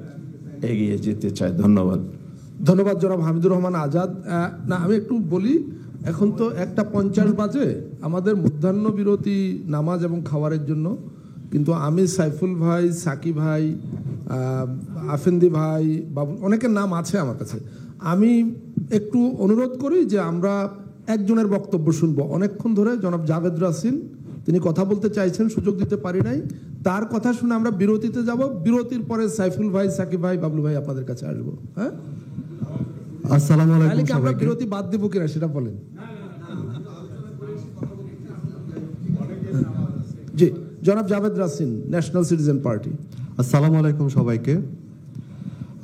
Speaker 13: এগিয়ে যেতে চাই। ধন্যবাদ।
Speaker 3: ধন্যবাদ জনাব হামিদুর রহমান আজাদ। না, আমি একটু বলি, এখন তো 1:50 বাজে, আমাদের মধ্যাহ্ন বিরতি নামাজ এবং খাবারের জন্য, কিন্তু আমি সাইফুল ভাই, সাকি ভাই, আফেন্দি ভাই, বাবু, অনেকের নাম আছে আমার কাছে, আমি একটু অনুরোধ করি যে আমরা একজনের বক্তব্য শুনবো। অনেকক্ষণ ধরে জনাব জাভেদ রাসিন তিনি কথা বলতে চাইছেন, সুযোগ দিতে পারি নাই, তার কথা শুনে আমরা বিরতিতে যাব, বিরতির পরে সাইফুল ভাই, সাকিব ভাই, বাবলু ভাই আপনাদের কাছে আসবো। হ্যাঁ,
Speaker 14: আসসালামু আলাইকুম
Speaker 3: আমরা
Speaker 14: সবাইকে।
Speaker 3: বিরতি বাদ দেবো কিনা সেটা বলেন। জি, জনাব Javed Rachin, national citizen party.
Speaker 14: আসসালামু আলাইকুম সবাইকে।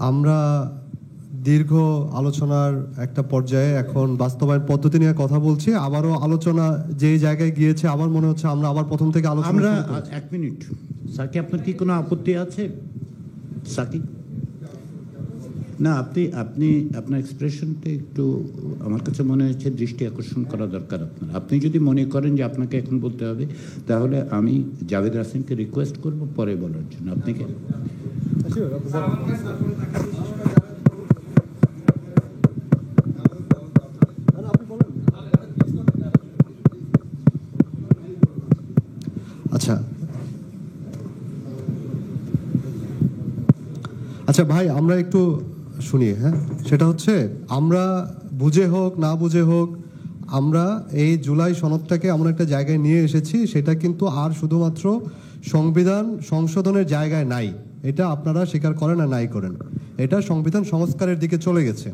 Speaker 14: আমরা দীর্ঘ আলোচনার একটা পর্যায়ে এখন বাস্তবায়ন পদ্ধতি নিয়ে কথা বলছি। আবারও আলোচনা যেই জায়গায় গিয়েছে আমার মনে হচ্ছে আমরা আবার প্রথম থেকে আলোচনা
Speaker 2: আমরা
Speaker 14: শুরু করছি।
Speaker 2: 1 মিনিট, সাকি আপনার কি কোনো আপত্তি আছে? সাকি, না, আপনি আপনার এক্সপ্রেশনটা একটু আমার কাছে মনে হচ্ছে দৃষ্টি আকর্ষণ করা দরকার আপনার। আপনি যদি মনে করেন যে আপনাকে এখন বলতে হবে, তাহলে আমি জাভেদ রাসিনকে রিকোয়েস্ট করব পরে বলার জন্য। আপনাকে
Speaker 14: আচ্ছা ভাই, আমরা একটু শুনি। হ্যাঁ, সেটা হচ্ছে আমরা বুঝে হোক না বুঝে হোক আমরা এই জুলাই সনদটাকে এমন একটা জায়গায় নিয়ে এসেছি, সেটা কিন্তু আর শুধুমাত্র সংবিধান সংশোধনের জায়গায় নাই। এটা আপনারা স্বীকার করেন আর নাই করেন, এটা সংবিধান সংস্কারের দিকে চলে গেছে।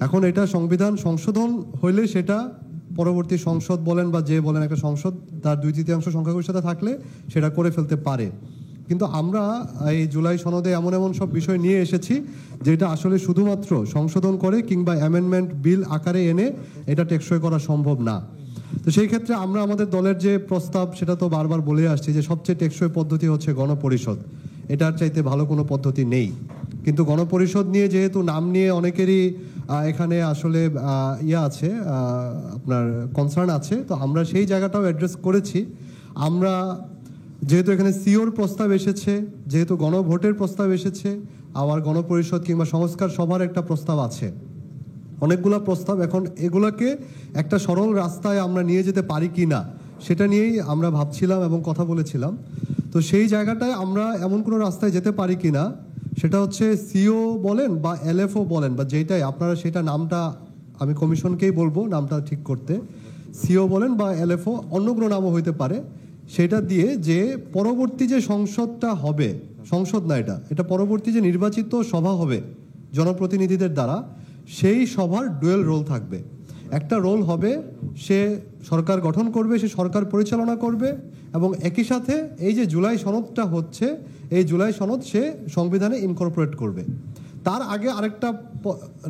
Speaker 14: এখন এটা সংবিধান সংশোধন হইলে সেটা পরবর্তী সংসদ বলেন বা যে বলেন, একটা সংসদ তার 2/3 সংখ্যাগরিষ্ঠতা থাকলে সেটা করে ফেলতে পারে। কিন্তু আমরা এই জুলাই সনদে এমন এমন সব বিষয় নিয়ে এসেছি যেটা আসলে শুধুমাত্র সংশোধন করে কিংবা অ্যামেন্ডমেন্ট বিল আকারে এনে এটা টেকসই করা সম্ভব না। তো সেই ক্ষেত্রে আমরা আমাদের দলের যে প্রস্তাব, সেটা তো বারবার বলে আসছি যে সবচেয়ে টেকসই পদ্ধতি হচ্ছে গণপরিষদ, এটার চাইতে ভালো কোনো পদ্ধতি নেই। কিন্তু গণপরিষদ নিয়ে যেহেতু নাম নিয়ে অনেকেরই এখানে আসলে আছে, আপনার কনসার্ন আছে, তো আমরা সেই জায়গাটাও অ্যাড্রেস করেছি। আমরা যেহেতু এখানে সিওর প্রস্তাব এসেছে, যেহেতু গণভোটের প্রস্তাব এসেছে, আবার গণপরিষদ কিংবা সংস্কার সভার একটা প্রস্তাব আছে, অনেকগুলো প্রস্তাব, এখন এগুলোকে একটা সরল রাস্তায় আমরা নিয়ে যেতে পারি কি না সেটা নিয়েই আমরা ভাবছিলাম এবং কথা বলেছিলাম। তো সেই জায়গাটায় আমরা এমন কোনো রাস্তায় যেতে পারি কি না, সেটা হচ্ছে সিও বলেন বা এলএফও বলেন বা যেটাই আপনারা, সেটা নামটা আমি কমিশনকেই বলবো নামটা ঠিক করতে, সিও বলেন বা এলএফও, অন্য কোনো নামও হইতে পারে, সেটা দিয়ে যে পরবর্তী যে সংসদটা হবে, সংসদ না এটা পরবর্তী যে নির্বাচিত সভা হবে জনপ্রতিনিধিদের দ্বারা, সেই সভার ডুয়েল রোল থাকবে। একটা রোল হবে সে সরকার গঠন করবে, সে সরকার পরিচালনা করবে, এবং একই সাথে এই যে জুলাই সনদটা হচ্ছে, এই জুলাই সনদ সে সংবিধানে ইনকর্পোরেট করবে। তার আগে আরেকটা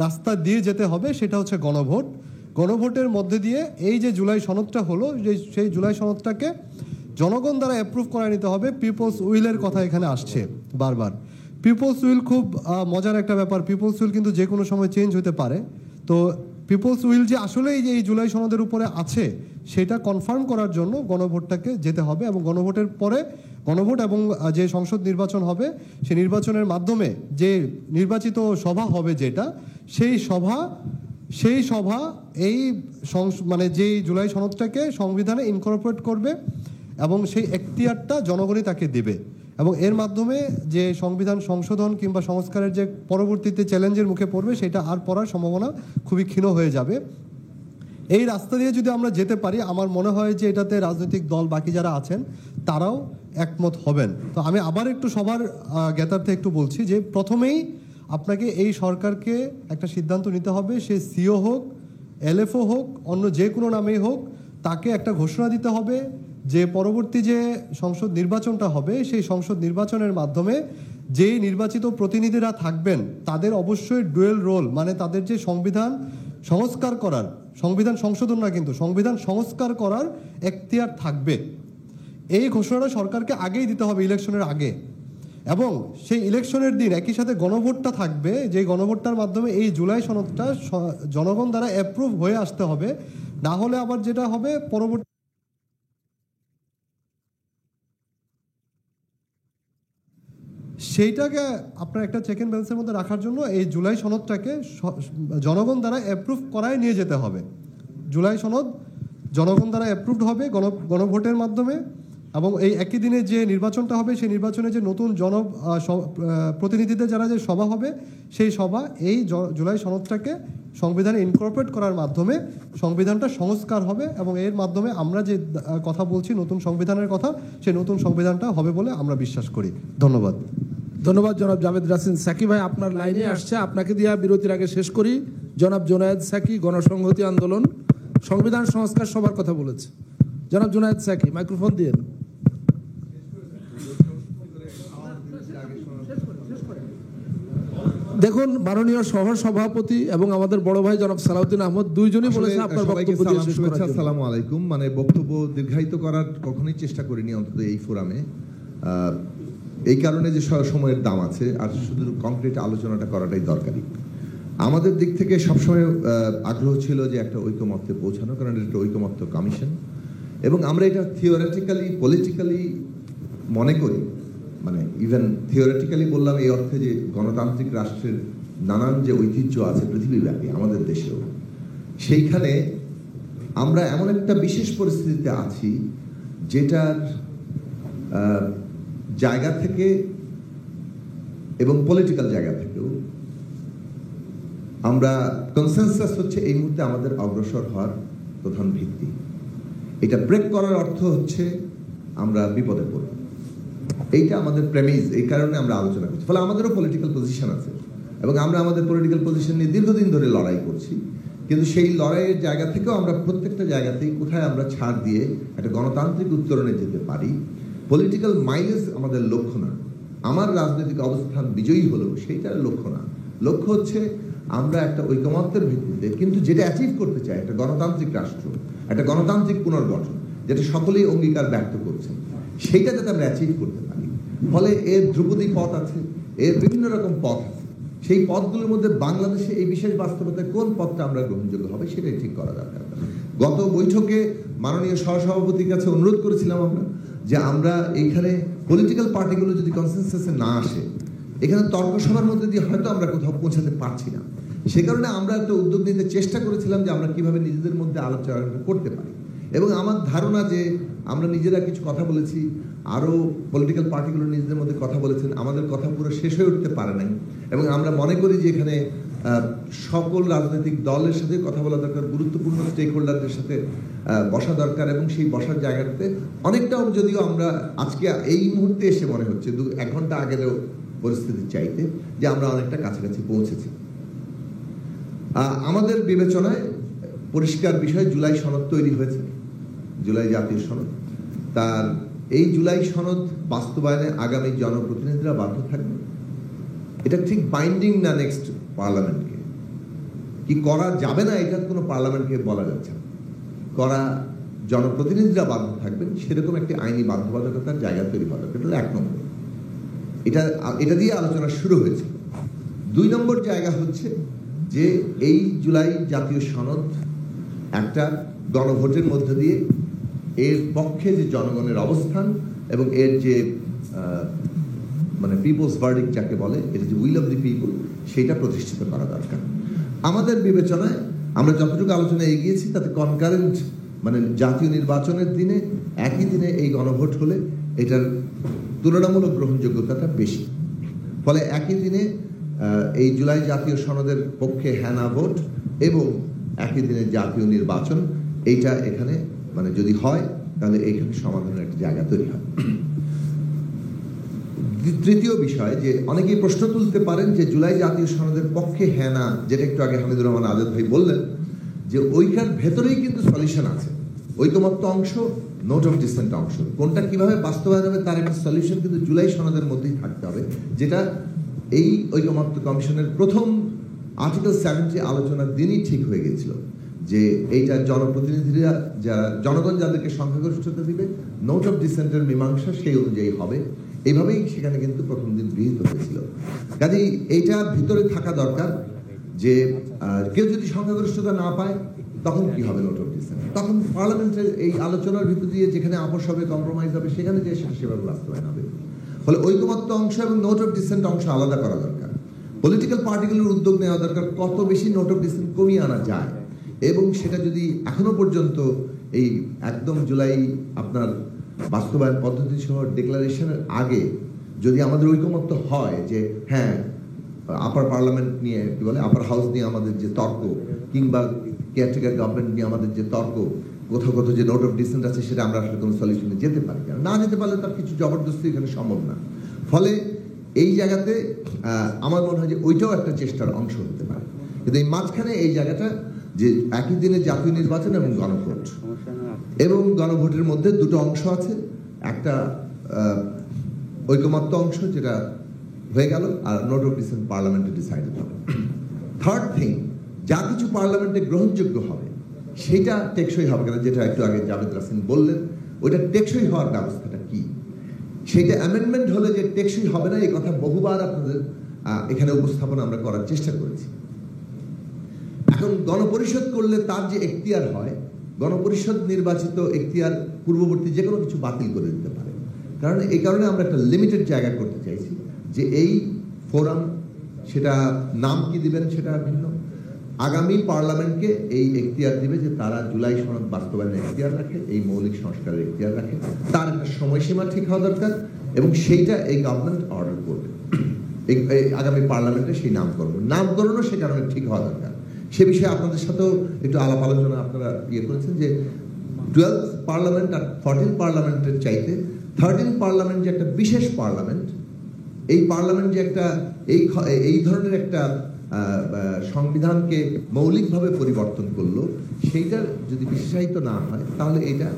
Speaker 14: রাস্তা দিয়ে যেতে হবে, সেটা হচ্ছে গণভোট। গণভোটের মধ্যে দিয়ে এই যে জুলাই সনদটা হলো, সেই জুলাই সনদটাকে জনগণ দ্বারা অ্যাপ্রুভ করায় নিতে হবে। পিপলস উইলের কথা এখানে আসছে বারবার। পিপলস উইল খুব মজার একটা ব্যাপার। পিপলস উইল কিন্তু যে কোনো সময় চেঞ্জ হতে পারে। তো পিপলস উইল যে আসলেই যে এই জুলাই সনদের উপরে আছে সেটা কনফার্ম করার জন্য গণভোটটাকে যেতে হবে, এবং গণভোটের পরে গণভোট এবং যে সংসদ নির্বাচন হবে সেই নির্বাচনের মাধ্যমে যে নির্বাচিত সভা হবে যেটা, সেই সভা এই মানে যেই জুলাই সনদটাকে সংবিধানে ইনকর্পোরেট করবে এবং সেই এখতিয়ারটা জনগণই তাকে দেবে, এবং এর মাধ্যমে যে সংবিধান সংশোধন কিংবা সংস্কারের যে পরবর্তীতে চ্যালেঞ্জের মুখে পড়বে সেটা আর পড়ার সম্ভাবনা খুবই ক্ষীণ হয়ে যাবে। এই রাস্তা দিয়ে যদি আমরা যেতে পারি, আমার মনে হয় যে এটাতে রাজনৈতিক দল বাকি যারা আছেন তারাও একমত হবেন। তো আমি আবার একটু সবার জ্ঞাতার্থে একটু বলছি যে প্রথমেই আপনাকে এই সরকারকে একটা সিদ্ধান্ত নিতে হবে, সে সিও হোক, এলএফও হোক, অন্য যে কোনো নামেই হোক, তাকে একটা ঘোষণা দিতে হবে যে পরবর্তী যে সংসদ নির্বাচনটা হবে সেই সংসদ নির্বাচনের মাধ্যমে যে নির্বাচিত প্রতিনিধিরা থাকবেন তাদের অবশ্যই ডুয়েল রোল, মানে তাদের যে সংবিধান সংস্কার করার, সংবিধান সংশোধন না কিন্তু সংবিধান সংস্কার করার এখতিয়ার থাকবে। এই ঘোষণাটা সরকারকে আগেই দিতে হবে, ইলেকশনের আগে। এবং সেই ইলেকশনের দিন একই সাথে গণভোটটা থাকবে, যে গণভোটটার মাধ্যমে এই জুলাই সনদটা জনগণ দ্বারা অ্যাপ্রুভ হয়ে আসতে হবে। না হলে আবার যেটা হবে পরবর্তী সেইটাকে আপনার একটা চেক অ্যান্ড ব্যালেন্সের মধ্যে রাখার জন্য এই জুলাই সনদটাকে জনগণ দ্বারা অ্যাপ্রুভ করায় নিয়ে যেতে হবে। জুলাই সনদ জনগণ দ্বারা অ্যাপ্রুভড হবে গণভোটের মাধ্যমে, এবং এই একই দিনে যে নির্বাচনটা হবে সেই নির্বাচনে যে নতুন প্রতিনিধিদের যারা যে সভা হবে সেই সভা এই জুলাই সনদটাকে সংবিধানে ইনকর্পোরেট করার মাধ্যমে সংবিধানটা সংস্কার হবে, এবং এর মাধ্যমে আমরা যে কথা বলছি নতুন সংবিধানের কথা, সেই নতুন সংবিধানটা হবে বলে আমরা বিশ্বাস করি। ধন্যবাদ।
Speaker 3: ধন্যবাদ জনাব জাভেদ রাসিন। সাকি ভাই আপনার লাইনে আসছে, আপনাকে দিয়ে বিরতির আগে শেষ করি। জনাব জুনায়েদ সাকি, গণসংহতি আন্দোলন, সংবিধান সংস্কার সবার কথা বলেছে। জনাব জুনায়েদ সাকি, মাইক্রোফোন দিয়ে। দেখুন, মাননীয় সহ সভাপতি এবং আমাদের বড় ভাই জনাব সালাউদ্দিন আহমদ দুইজনই বলেছে আপনার বক্তব্য দিয়ে শেষ করার জন্য।
Speaker 15: আসসালামু আলাইকুম। মানে বক্তব্য দীর্ঘায়িত করার কখনোই চেষ্টা করিনি, অন্তত এই ফোরামে। এই কারণে যে সময়ের দাম আছে, আর শুধু কংক্রিট আলোচনাটা করাটাই দরকারি। আমাদের দিক থেকে সবসময় আগ্রহ ছিল যে একটা ঐকমত্যে পৌঁছানো, কারণ এটা একটা ঐকমত্য কমিশন, এবং আমরা এটা থিওরিটিক্যালি পলিটিক্যালি মনে করি, মানে ইভেন থিওরিটিক্যালি বললাম এই অর্থে যে গণতান্ত্রিক রাষ্ট্রের নানান যে ঐতিহ্য আছে পৃথিবীব্যাপী, আমাদের দেশেও, সেইখানে আমরা এমন একটা বিশেষ পরিস্থিতিতে আছি যেটার জায়গা থেকে এবং পলিটিক্যাল জায়গা থেকেও আমরা কনসেনসাস হচ্ছে এই মুহূর্তে আমাদের অগ্রসর হওয়ার প্রধান ভিত্তি। এটা ব্রেক করার অর্থ হচ্ছে আমরা বিপদে পড়ব, এইটা আমাদের প্রেমিস। এই কারণে আমরা আলোচনা করছি। ফলে আমাদেরও পলিটিক্যাল পজিশন আছে, এবং আমরা আমাদের পলিটিক্যাল পজিশন নিয়ে দীর্ঘদিন ধরে লড়াই করছি। কিন্তু সেই লড়াইয়ের জায়গা থেকেও আমরা প্রত্যেকটা জায়গাতেই কোথায় আমরা ছাড় দিয়ে একটা গণতান্ত্রিক উত্তরণে যেতে পারি। পলিটিক্যাল মাইলেজ আমাদের লক্ষ্য না, আমার রাজনৈতিক অবস্থান বিজয়ী হলেও সেইটার লক্ষ্য না। লক্ষ্য হচ্ছে আমরা একটা ঐকমত্যের ভিত্তিতে, কিন্তু যেটা অ্যাচিভ করতে চাই, একটা গণতান্ত্রিক রাষ্ট্র, একটা গণতান্ত্রিক পুনর্গঠন, যেটা সকলেই অঙ্গীকার ব্যক্ত করছেন, সেইটা যাতে আমরা অ্যাচিভ করতে পারি। ফলে এর ধ্রুপদী পথ আছে, এর বিভিন্ন রকম পথ আছে। সেই পথগুলোর মধ্যে বাংলাদেশে এই বিশেষ বাস্তবতায় কোন পথটা আমরা গ্রহণযোগ্য হবে সেটাই ঠিক করা দরকার। গত বৈঠকে মাননীয় সহসভাপতির কাছে অনুরোধ করেছিলাম আমরা যে আমরা এইখানে পলিটিক্যাল পার্টিগুলো যদি কনসেনসাসে না আসে, এখানে তর্ক সভার মধ্যে দিয়ে হয়তো আমরা কোথাও পৌঁছাতে পারছি না। সে কারণে আমরা একটা উদ্যোগ নিতে চেষ্টা করেছিলাম যে আমরা কিভাবে নিজেদের মধ্যে আলোচনা করতে পারি। এবং আমার ধারণা যে আমরা নিজেরা কিছু কথা বলেছি, আরও পলিটিক্যাল পার্টিগুলো নিজেদের মধ্যে কথা বলেছেন, আমাদের কথা পুরো শেষ হয়ে উঠতে পারে নাই। এবং আমরা মনে করি যে এখানে সকল রাজনৈতিক দলের সাথে কথা বলা দরকার, গুরুত্বপূর্ণ স্টেক হোল্ডারদের সাথে বসা দরকার, এবং সেই বসার জায়গাটাতে অনেকটাও, যদিও আমরা আজকে এই মুহূর্তে এসে মনে হচ্ছে 1 ঘন্টা আগেরও পরিস্থিতির চাইতে যে আমরা অনেকটা কাছাকাছি পৌঁছেছি। আমাদের বিবেচনায় পরিষ্কার বিষয়, জুলাই সনদ তৈরি হয়েছে, জুলাই জাতীয় সনদ। তার এই জুলাই সনদ বাস্তবায়নে আগামী জনপ্রতিনিধিরা বাধ্য থাকবে। এটা ঠিক বাইন্ডিং না নেক্সট পার্লামেন্টকে, কি করা যাবে না এটা কোনো পার্লামেন্টকে বলা যাচ্ছে না। করা জনপ্রতিনিধিরা বাধ্য থাকবেন, সেরকম একটি আইনি বাধ্যবাধকতার জায়গা তৈরি হওয়া দরকার। এটা 1 নম্বর, এটা দিয়ে আলোচনা শুরু হয়েছে। 2 নম্বর জায়গা হচ্ছে যে এই জুলাই জাতীয় সনদ একটা গণভোটের মধ্য দিয়ে এর পক্ষে যে জনগণের অবস্থান এবং এর যে মানে পিপলস ভার্ডিক্ট যাকে বলে, এর যে উইল অফ দি পিপল, সেটা প্রতিষ্ঠিত করা দরকার। আমাদের বিবেচনায় আমরা যতটুকু আলোচনা এগিয়েছি তাতে কনকারেন্ট, মানে জাতীয় নির্বাচনের দিনে একই দিনে এই গণভোট হলে এটার তুলনামূলক গ্রহণযোগ্যতাটা বেশি। ফলে একই দিনে এই জুলাই জাতীয় সনদের পক্ষে হ্যাঁ না ভোট এবং একই দিনে জাতীয় নির্বাচন, এইটা এখানে মানে যদি হয় তাহলে এইখানে সমাধানের একটা জায়গা তৈরি হয়। তৃতীয় বিষয়, যে অনেকেই প্রশ্ন তুলতে পারেন যে জুলাই জাতীয় সনদের পক্ষে হ্যাঁ না, যেটা একটু আগে হামিদুর রহমান আজাদ ভাই বললেন, যে ওইটার ভেতরেই কিন্তু সলিউশন আছে। ঐকমত্য অংশ, নোট অফ ডিসেন্ট অংশ, কোনটা কিভাবে বাস্তবায়ন হবে তার একটা সলিউশন কিন্তু জুলাই সনদের মধ্যেই থাকতে হবে, যেটা এই ঐকমত্য কমিশনের প্রথম আর্টিকেল 70 আলোচনার দিনই ঠিক হয়ে গেছিল, যে এইটা জনপ্রতিনিধিরা যারা জনগণ যাদেরকে সংখ্যাগরিষ্ঠতা দিবে, নোট অফ ডিসেন্টের মীমাংসা সেই অনুযায়ী হবে। এইভাবেই সেখানে কিন্তু প্রথম দিন গৃহীত হয়েছিল। কাজেই এইটার ভিতরে থাকা দরকার যে কেউ যদি সংখ্যাগরিষ্ঠতা না পায় তখন কি হবে নোট অফ ডিসেন্ট, তখন পার্লামেন্টের এই আলোচনার ভিতর দিয়ে যেখানে আপোষ হবে, কম্প্রোমাইজ হবে, সেখানে যে সেটা সেভাবে বাস্তবায়ন হবে। ফলে ঐকমত্য অংশ এবং নোট অফ ডিসেন্ট অংশ আলাদা করা দরকার। পলিটিক্যাল পার্টিগুলোর উদ্যোগ নেওয়া দরকার কত বেশি নোট অফ ডিসেন্ট কমিয়ে আনা যায়, এবং সেটা যদি এখনো পর্যন্ত এই একদম জুলাই আপনার বাস্তবায়ন পদ্ধতি সহ ডিক্লারেশনের আগে যদি আমাদের ঐকমত্য হয় যে হ্যাঁ আপার পার্লামেন্ট নিয়ে কি বলে আপার হাউস নিয়ে আমাদের যে তর্ক, কিংবা কেয়ারটেকার গভর্নমেন্ট নিয়ে আমাদের যে তর্ক, কোথাও কোথাও যে নোট অফ ডিসেন্ট আছে সেটা আমরা আসলে কোনো সলিউশনে যেতে পারি না যেতে পারলে তার কিছু জবরদস্তি এখানে সম্ভব না। ফলে এই জায়গাতে আমার মনে হয় যে ওইটাও একটা চেষ্টার অংশ হতে পারে। কিন্তু এই মাঝখানে এই জায়গাটা যে একই দিনে জাতীয় নির্বাচন এবং গণভোট, এবং গণভোটের মধ্যে দুটো অংশ আছে, একটা ঐকমত্য অংশ যেটা হয়ে গেল, আর নোট অফ ডিসেন্ট পার্লামেন্টে ডিসাইডেড হবে। থার্ড থিং, যা কিছু পার্লামেন্টে গ্রহণযোগ্য হবে সেটা টেকসই হবে কিনা, যেটা একটু আগে জাভেদ রাসিন বললেন, ওইটা টেকসই হওয়ার ব্যবস্থাটা কি, সেটা অ্যামেন্ডমেন্ট হলে যে টেকসই হবে না এই কথা বহুবার আপনাদের এখানে উপস্থাপন আমরা করার চেষ্টা করেছি। এখন গণপরিষদ করলে তার যে এখতিয়ার হয়, গণপরিষদ নির্বাচিত এখতিয়ার পূর্ববর্তী যে কোনো কিছু বাতিল করে দিতে পারে। কারণ এই কারণে আমরা একটা লিমিটেড জায়গা করতে চাইছি, যে এই ফোরাম, সেটা নাম কি দিবেন সেটা ভিন্ন, আগামী পার্লামেন্টকে এই এখতিয়ার দিবে যে তারা জুলাই সনদ বাস্তবায়নের এখতিয়ার রাখে, এই মৌলিক সংস্কারের এখতিয়ার রাখে, তার একটা সময়সীমা ঠিক হওয়া দরকার, এবং সেইটা এই গভর্নমেন্ট অর্ডার করবে। আগামী পার্লামেন্টে সেই নামকরণও সে কারণে ঠিক হওয়া দরকার। সে বিষয়ে আপনাদের সাথেও একটু আলাপ আলোচনা আপনারা করেছেন, যে 12th পার্লামেন্ট আর 14th পার্লামেন্টের চাইতে 13th পার্লামেন্ট যে একটা বিশেষ পার্লামেন্ট, এই পার্লামেন্ট যে একটা এই ধরনের একটা সংবিধানকে মৌলিকভাবে পরিবর্তন করলো, সেইটার যদি বিশেষায়িত না হয় তাহলে এটা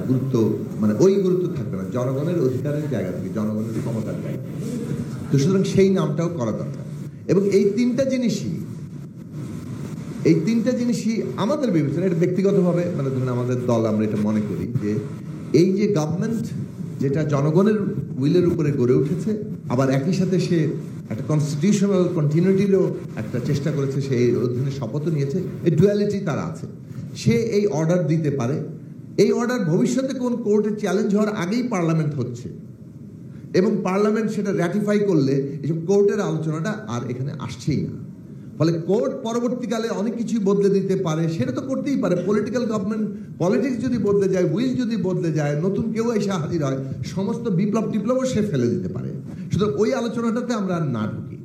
Speaker 15: গুরুত্ব মানে ওই গুরুত্ব থাকবে না জনগণের অধিকারের জায়গা থেকে, জনগণের ক্ষমতার জায়গা থেকে। তো সুতরাং সেই নামটাও করা দরকার। এবং এই তিনটা জিনিসই আমাদের বিবেচনা, এটা ব্যক্তিগতভাবে মানে ধরুন আমাদের দল আমরা এটা মনে করি যে এই যে গভর্নমেন্ট যেটা জনগণের উইলের উপরে গড়ে উঠেছে, আবার একই সাথে সে একটা কনস্টিটিউশনাল কন্টিনিউটিরও একটা চেষ্টা করেছে, সে এই অধীনে শপথও নিয়েছে, এই ডুয়ালিটি তার আছে, সে এই অর্ডার দিতে পারে। এই অর্ডার ভবিষ্যতে কোন কোর্টে চ্যালেঞ্জ হওয়ার আগেই পার্লামেন্ট হচ্ছে, এবং পার্লামেন্ট সেটা র্যাটিফাই করলে এসব কোর্টের আলোচনাটা আর এখানে আসছেই না। ফলে কোর্ট পরবর্তীকালে অনেক কিছুই বদলে দিতে পারে, সেটা তো করতেই পারে। পলিটিক্যাল গভর্নমেন্ট পলিটিক্স যদি বদলে যায়, উইল যদি বদলে যায়, নতুন কেউ এসে হাজির হয়, সমস্ত বিপ্লবও সে ফেলে দিতে পারে। সুতরাং ওই আলোচনাটাতে আমরা না ঢুকি।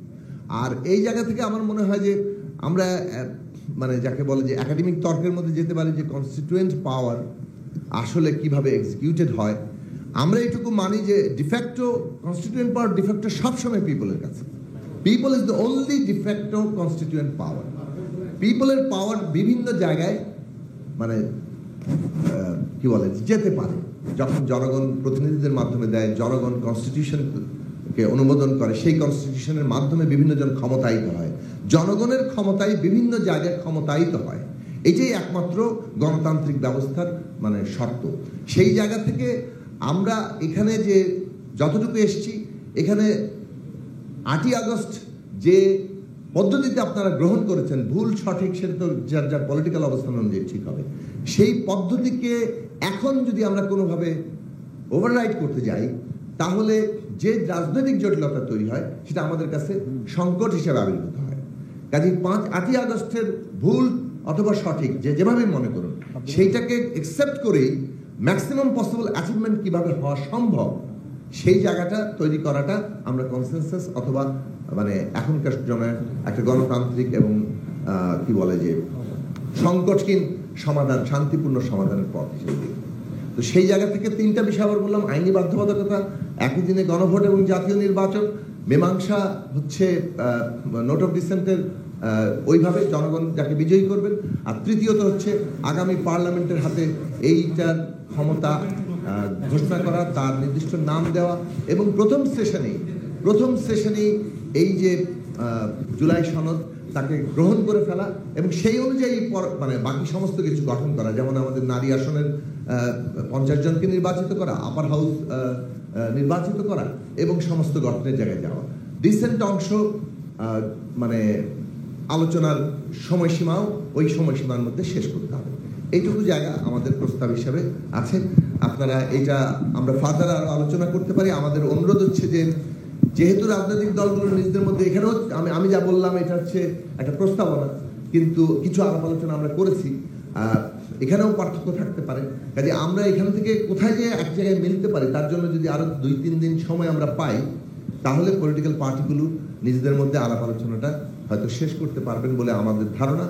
Speaker 15: আর এই জায়গা থেকে আমার মনে হয় যে আমরা মানে যাকে বলে যে একাডেমিক তর্কের মধ্যে যেতে পারি যে কনস্টিটিউয়েন্ট পাওয়ার আসলে কিভাবে এক্সিকিউটেড হয়। আমরা এটুকু মানি যে ডিফ্যাক্টো কনস্টিটিউয়েন্ট পাওয়ার ডিফ্যাক্টো সবসময় পিপলের কাছে। People is the only de facto constituent power. পিপলের পাওয়ার বিভিন্ন জায়গায় মানে কি বলে যেতে পারে, যখন জনগণ প্রতিনিধিদের মাধ্যমে দেয়, জনগণ কনস্টিটিউশনকে অনুমোদন করে, সেই কনস্টিটিউশনের মাধ্যমে বিভিন্ন জন ক্ষমতায়িত হয়, জনগণের ক্ষমতায় বিভিন্ন জায়গায় ক্ষমতায়িত হয়। এটাই একমাত্র গণতান্ত্রিক ব্যবস্থার মানে শর্ত। সেই জায়গা থেকে আমরা এখানে যে যতটুকু এসছি, এখানে 8ই আগস্ট যে পদ্ধতিতে আপনারা গ্রহণ করেছেন, ভুল সঠিক সেটা তো যার যার পলিটিক্যাল অবস্থান অনুযায়ী ঠিক হবে। সেই পদ্ধতিকে এখন যদি আমরা কোনোভাবে ওভাররাইড করতে যাই, তাহলে যে রাজনৈতিক জটিলতা তৈরি হয় সেটা আমাদের কাছে সংকট হিসেবে আবির্ভূত হয়। কাজেই 8ই আগস্টের ভুল অথবা সঠিক যেভাবে মনে করুন, সেইটাকে একসেপ্ট করেই ম্যাক্সিমাম পসিবল অ্যাচিভমেন্ট কিভাবে হওয়া সম্ভব, সেই জায়গাটা তৈরি করাটা আমরা কনসেনসাস অথবা মানে এখনকার জন্য একটা গণতান্ত্রিক এবং কি বলে যে সংকটহীন সমাধান, শান্তিপূর্ণ সমাধানের পথ হিসেবে দেখি। তো সেই জায়গা থেকে তিনটা বিষয় আবার বললাম, আইনি বাধ্যবাধকতা, একই দিনে গণভোট এবং জাতীয় নির্বাচন, মীমাংসা হচ্ছে নোট অফ ডিসেন্টের ওইভাবে জনগণ যাকে বিজয়ী করবেন, আর তৃতীয়ত হচ্ছে আগামী পার্লামেন্টের হাতে এইটার ক্ষমতা ঘোষণা করা, তার নির্দিষ্ট নাম দেওয়া এবং প্রথম সেশনেই এই যে জুলাই সনদ তাকে গ্রহণ করে ফেলা এবং সেই অনুযায়ী মানে বাকি সমস্ত কিছু গঠন করা, যেমন আমাদের নারী আসনের 50 জনকে নির্বাচিত করা, আপার হাউস নির্বাচিত করা এবং সমস্ত গঠনের জায়গায় যাওয়া। ডিসেন্ট অংশ মানে আলোচনার সময়সীমাও ওই সময়সীমার মধ্যে শেষ করতে হবে। এইটুকু জায়গা আমাদের প্রস্তাব হিসাবে আছে। আপনারা এটা আমরা ফার্দার আরো আলোচনা করতে পারি। আমাদের অনুরোধ হচ্ছে যে যেহেতু রাজনৈতিক দলগুলোর নিজেদের মধ্যে এখানেও আমি যা বললাম এটা হচ্ছে একটা প্রস্তাবনা, কিন্তু কিছু আলাপ আলোচনা আমরা করেছি, এখানেও পার্থক্য থাকতে পারে। কাজে আমরা এখান থেকে কোথায় যে এক জায়গায় মিলতে পারি তার জন্য যদি আরো 2-3 দিন সময় আমরা পাই, তাহলে পলিটিক্যাল পার্টিগুলো নিজেদের মধ্যে আলাপ আলোচনাটা হয়তো শেষ করতে পারবেন বলে আমাদের ধারণা।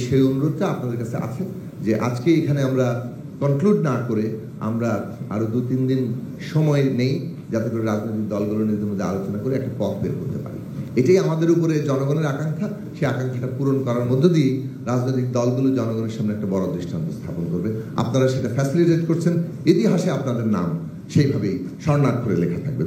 Speaker 15: সেই অনুরোধটা আপনাদের কাছে আছে যে আজকে এখানে আমরা কনক্লুড না করে আমরা আরো 2-3 দিন সময় নেই, যাতে করে রাজনৈতিক দলগুলো নিজেদের মধ্যে আলোচনা করে একটা পথ বের করতে পারি। এটাই আমাদের উপরে জনগণের আকাঙ্ক্ষা। সেই আকাঙ্ক্ষাটা পূরণ করার মধ্য দিয়ে রাজনৈতিক দলগুলো জনগণের সামনে একটা বড় দৃষ্টান্ত স্থাপন করবে। আপনারা সেটা ফ্যাসিলিটেট করছেন, ইতিহাসে আপনাদের নাম সেইভাবেই স্বর্ণাক্ষরে লেখা থাকবে।